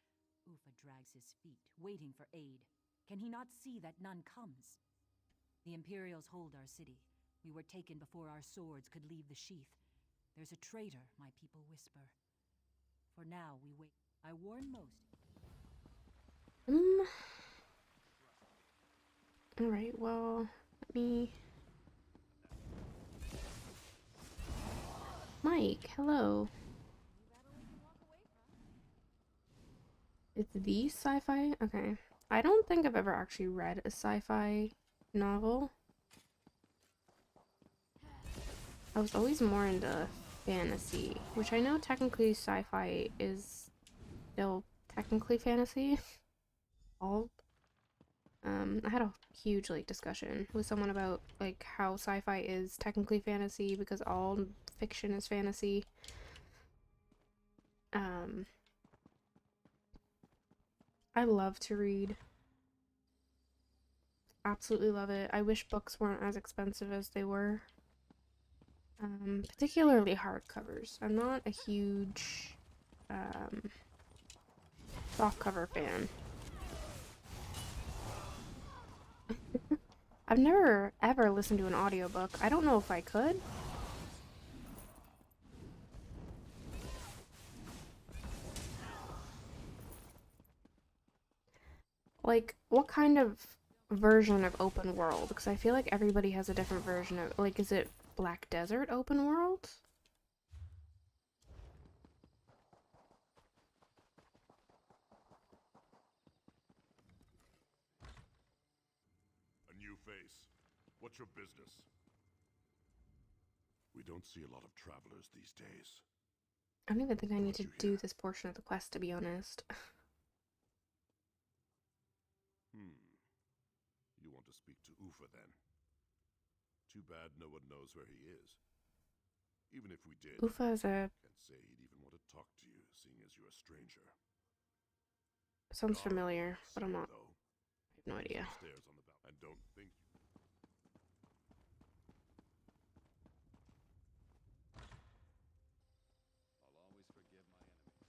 Ufa drags his feet, waiting for aid. Can he not see that none comes? The Imperials hold our city. We were taken before our swords could leave the sheath. There's a traitor, my people whisper. For now, we wait. I warn most. Alright, well, let me... Mike, hello. It's the sci-fi? Okay. I don't think I've ever actually read a sci-fi novel. I was always more into fantasy, which I know technically sci-fi is still technically fantasy. All I had a huge like discussion with someone about like how sci-fi is technically fantasy because all fiction is fantasy. I love to read. Absolutely love it. I wish books weren't as expensive as they were. Particularly hardcovers. I'm not a huge softcover fan. I've never ever listened to an audiobook. I don't know if I could. Like, what kind of version of open world? Because I feel like everybody has a different version of, like, is it Black Desert open world? A new face. What's your business? We don't see a lot of travelers these days. I don't even think I need to do this portion of the quest, to be honest. You want to speak to Ufa, then? Too bad no one knows where he is. Even if we did, Ufa is a... can't say he'd even want to talk to you, seeing as you're a stranger. Sounds familiar, but I'm not... Though, I have no idea. Stairs on the and don't think... I'll always forgive my enemies.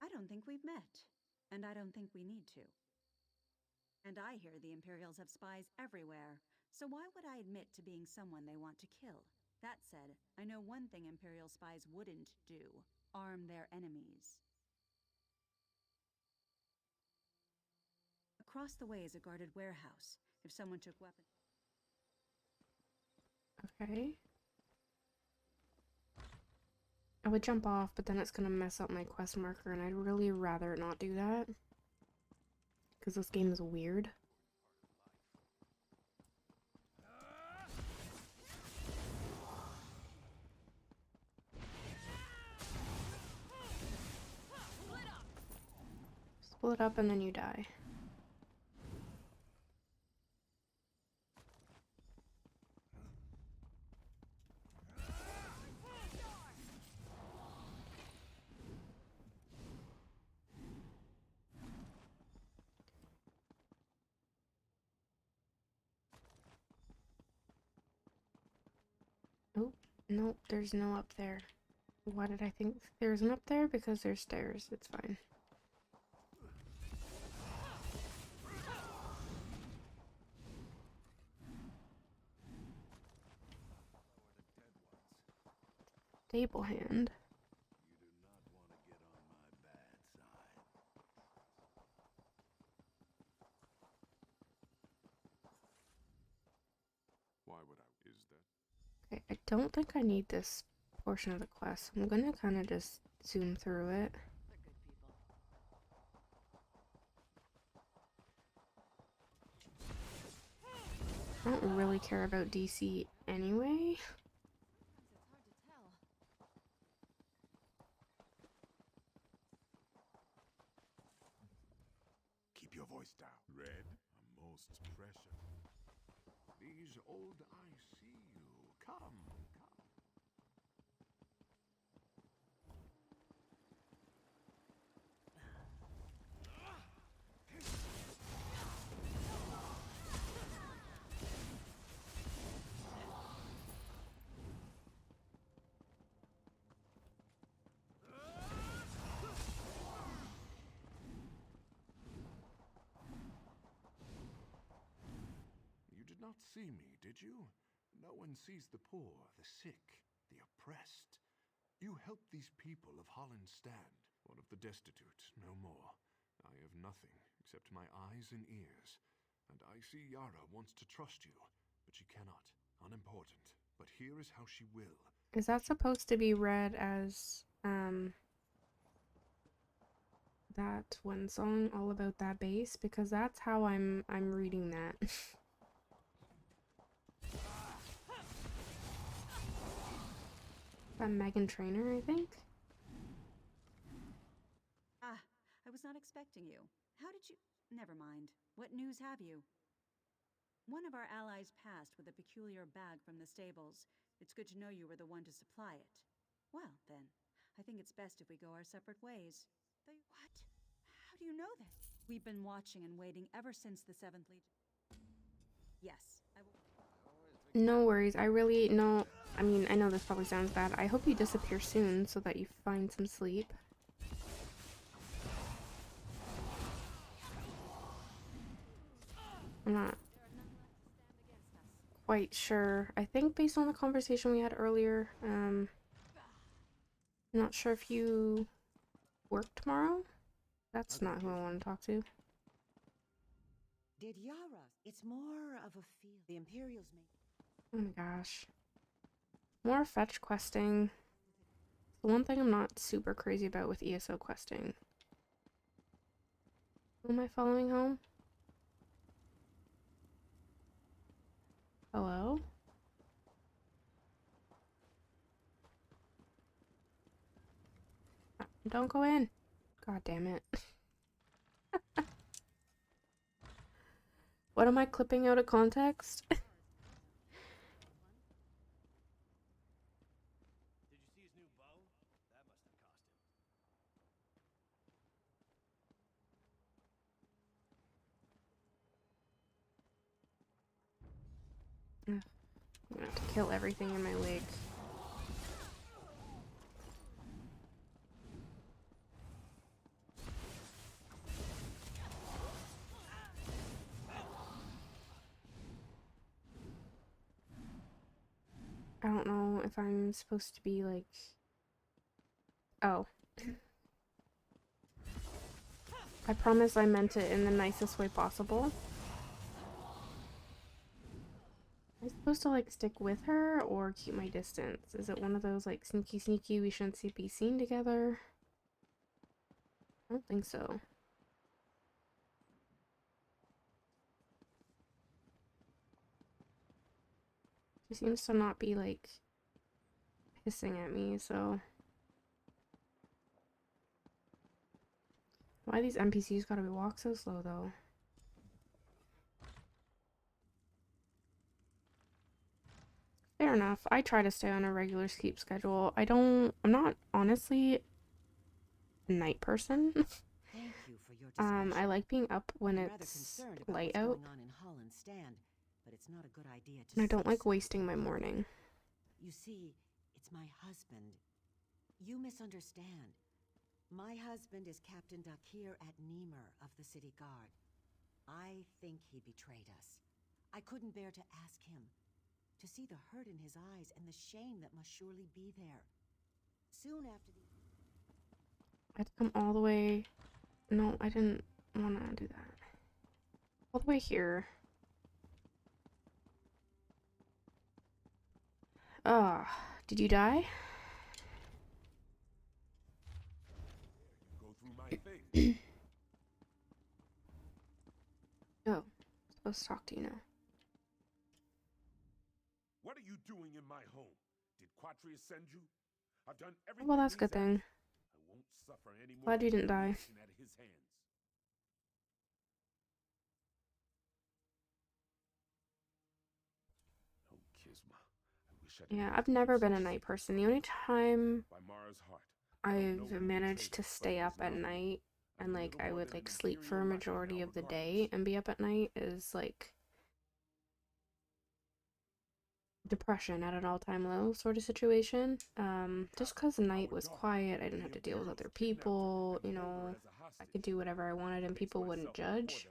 I don't think we've met, and I don't think we need to. And I hear the Imperials have spies everywhere, so why would I admit to being someone they want to kill? That said, I know one thing Imperial spies wouldn't do: arm their enemies. Across the way is a guarded warehouse. If someone took weapons... Okay. I would jump off, but then it's gonna mess up my quest marker, and I'd really rather not do that. Because this game is weird. Split up and then you die. Oh, nope, there's no up there. Why did I think there's an up there? Because there's stairs. It's fine. Stable hand. You do not want to get on my bad side. Why would I? Is that? Okay, I don't think I need this portion of the quest. I'm gonna kind of just zoom through it. I don't really care about DC anyway. Keep your voice down. Red, a most precious. These old eyes see you. Come, come. You did not see me, did you? No one sees the poor, the sick, the oppressed. You help these people of Holland stand, one of the destitute, no more. I have nothing except my eyes and ears, and I see Yara wants to trust you, but she cannot. Unimportant. But here is how she will. Is that supposed to be read as, that one song, All About That Bass? Because that's how I'm reading that. Megan Trainor, I think. Ah, I was not expecting you. How did you... Never mind. What news have you? One of our allies passed with a peculiar bag from the stables. It's good to know you were the one to supply it. Well, then, I think it's best if we go our separate ways. What? How do you know this? We've been watching and waiting ever since the 7th Legion. Yes, I will... No worries. I really no. I mean, I know this probably sounds bad. I hope you disappear soon so that you find some sleep. I'm not quite sure. I think based on the conversation we had earlier, I'm not sure if you work tomorrow. That's not who I want to talk to. Did Yara? It's more of a feel. The Imperials make. Oh my gosh. More fetch questing. The one thing I'm not super crazy about with ESO questing. Who am I following home? Hello? Don't go in. God damn it. What am I clipping out of context? Ugh. I'm gonna have to kill everything in my wake. I don't know if I'm supposed to be like... Oh. I promise I meant it in the nicest way possible. Am I supposed to like stick with her or keep my distance? Is it one of those like sneaky sneaky we shouldn't be seen together? I don't think so. She seems to not be like hissing at me, so why these NPCs gotta be walk so slow though? Fair enough. I try to stay on a regular sleep schedule. I'm not honestly a night person. Thank you for your discretion. I like being up when I'm rather it's concerned about light what's out. going on in Holland's stand, but it's not a good idea to And I don't say like so. wasting my morning. You see, it's my husband. You misunderstand. My husband is Captain Dakir at Niemer of the City Guard. I think he betrayed us. I couldn't bear to ask him. To see the hurt in his eyes and the shame that must surely be there. Soon after the... I had to come all the way... No, I didn't want to do that. All the way here. Ah, did you die? Go through my thing. Oh, I'm supposed to talk to you now. What are you doing in my home? Did Quatrius send you? I've done everything. Well, that's a good thing. I won't suffer any more Glad you didn't die. humiliation at his hands. Oh, Kisma. I wish I didn't Yeah, have I've to never give been a such night person. The only time by Mara's heart. I don't know I've who managed betrayed to us, but stay it up was at no one. night and I like never I would wanted like an sleep for a Imperial life majority now of the regardless. day and be up at night is like depression at an all-time low sort of situation. Just because the night was quiet, I didn't have to deal with other people, you know, I could do whatever I wanted and people wouldn't judge.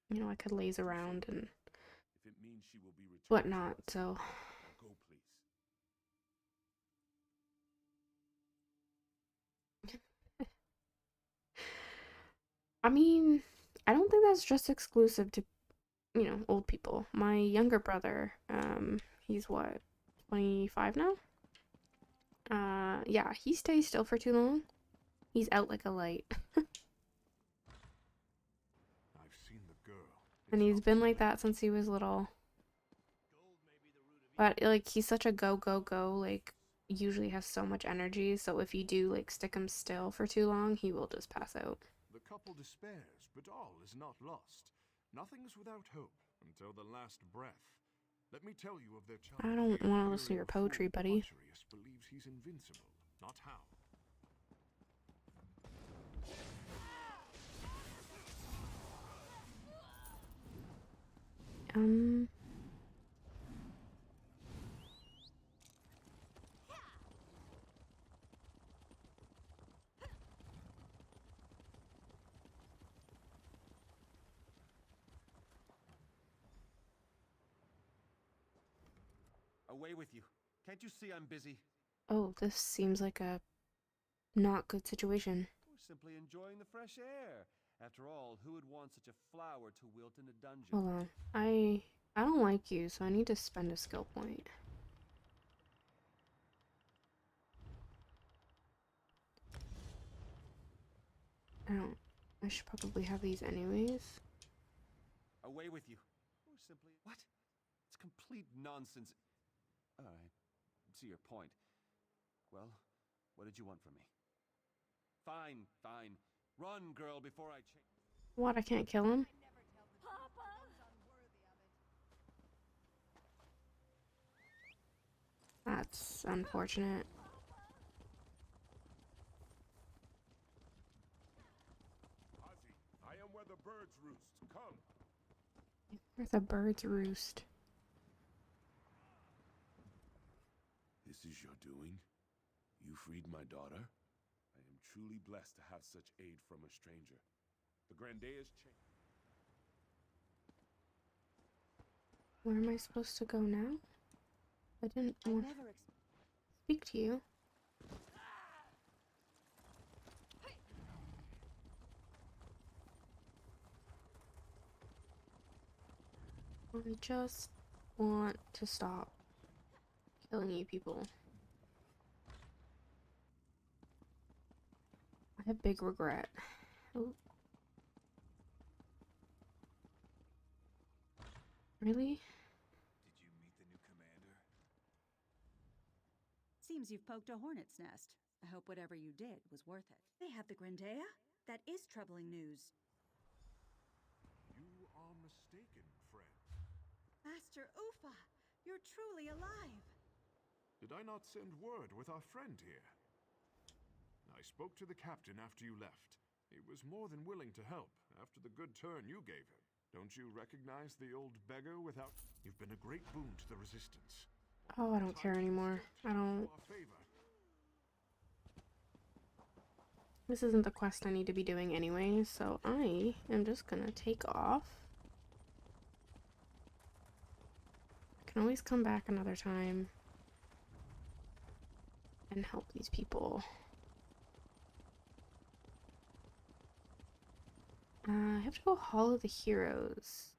You know, I could laze around and If it means she will be returned to whatnot, us, so go please. I mean, I don't think that's just exclusive to, you know, old people. My younger brother, he's what, 25 now? Yeah, he stays still for too long. He's out like a light. I've seen the girl. And he's been like that since he was little. But, like, he's such a go, go, go, like, usually has so much energy, so if you do like stick him still for too long, he will just pass out. The couple despairs, but all is not lost. Nothing is without hope until the last breath. Let me tell you of their child. I don't want to listen to your poetry, buddy. Archerius believes he's invincible, not how. Away with you. Can't you see I'm busy? Oh, this seems like a not good situation. We're simply enjoying the fresh air. After all, who would want such a flower to wilt in a dungeon? Hold on. I don't like you, so I need to spend a skill point. I should probably have these anyways. Away with you. Or simply... What? It's complete nonsense. I see your point. Well, what did you want from me? Fine, fine. Run, girl, before I change... What, I can't kill him? That's unfortunate. I am where the birds roost. Come. Where's the birds roost? This is your doing? You freed my daughter? I am truly blessed to have such aid from a stranger. The Grandea's chain. Where am I supposed to go now? I didn't want to speak to you. I just want to stop killing you people. I have big regret. Oh. Really? Did you meet the new commander? Seems you've poked a hornet's nest. I hope whatever you did was worth it. They have the Grandea? That is troubling news. You are mistaken, friend. Master Ufa, you're truly alive. Did I not send word with our friend here? I spoke to the captain after you left. He was more than willing to help after the good turn you gave him. Don't you recognize the old beggar without... You've been a great boon to the Resistance. Oh, I don't care anymore. I don't... This isn't the quest I need to be doing anyway, so I am just gonna take off. I can always come back another time and help these people. I have to go Hall of the Heroes.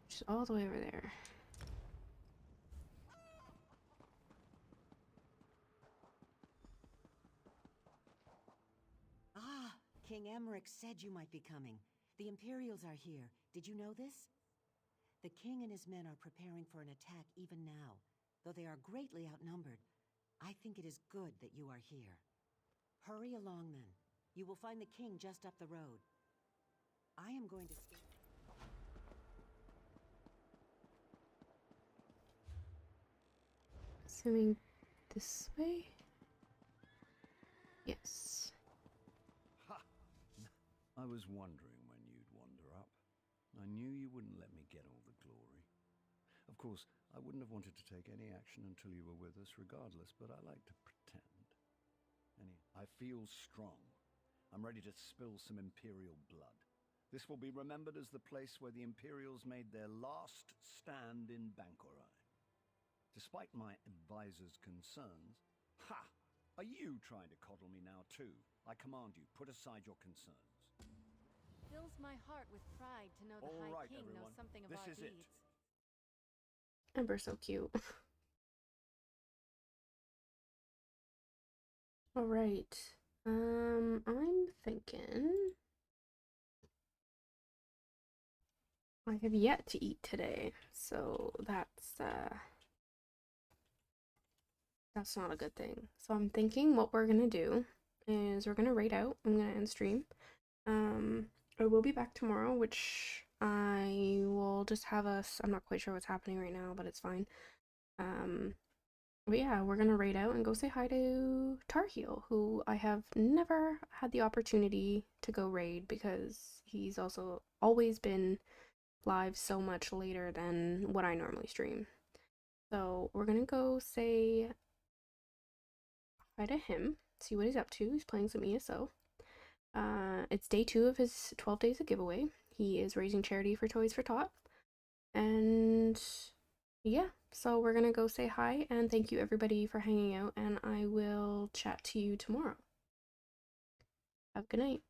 Which is all the way over there. Ah, King Emmerich said you might be coming. The Imperials are here. Did you know this? The king and his men are preparing for an attack even now. Though they are greatly outnumbered, I think it is good that you are here. Hurry along, then. You will find the king just up the road. I am going to... Assuming this way? Yes. Ha! I was wondering when you'd wander up. I knew you wouldn't let me get all the glory. Of course, I wouldn't have wanted to take any action until you were with us regardless, but I like to pretend. I feel strong. I'm ready to spill some Imperial blood. This will be remembered as the place where the Imperials made their last stand in Banquerai. Despite my advisor's concerns... Ha! Are you trying to coddle me now too? I command you, put aside your concerns. Fills my heart with pride to know the All High right, King everyone. knows something of This our is it. deeds. Ember's so cute. Alright. I'm thinking... I have yet to eat today, so that's not a good thing. So I'm thinking what we're gonna do is we're gonna raid out. I'm gonna end stream. I will be back tomorrow, which I will just have us. I'm not quite sure what's happening right now, but it's fine. But yeah, we're gonna raid out and go say hi to Tarheel, who I have never had the opportunity to go raid because he's also always been live so much later than what I normally stream. So we're gonna go say hi to him, see what he's up to. He's playing some ESO. It's day 2 of his 12 days of giveaway. He is raising charity for Toys for Tot. And yeah, so we're gonna go say hi and thank you everybody for hanging out, and I will chat to you tomorrow. Have a good night.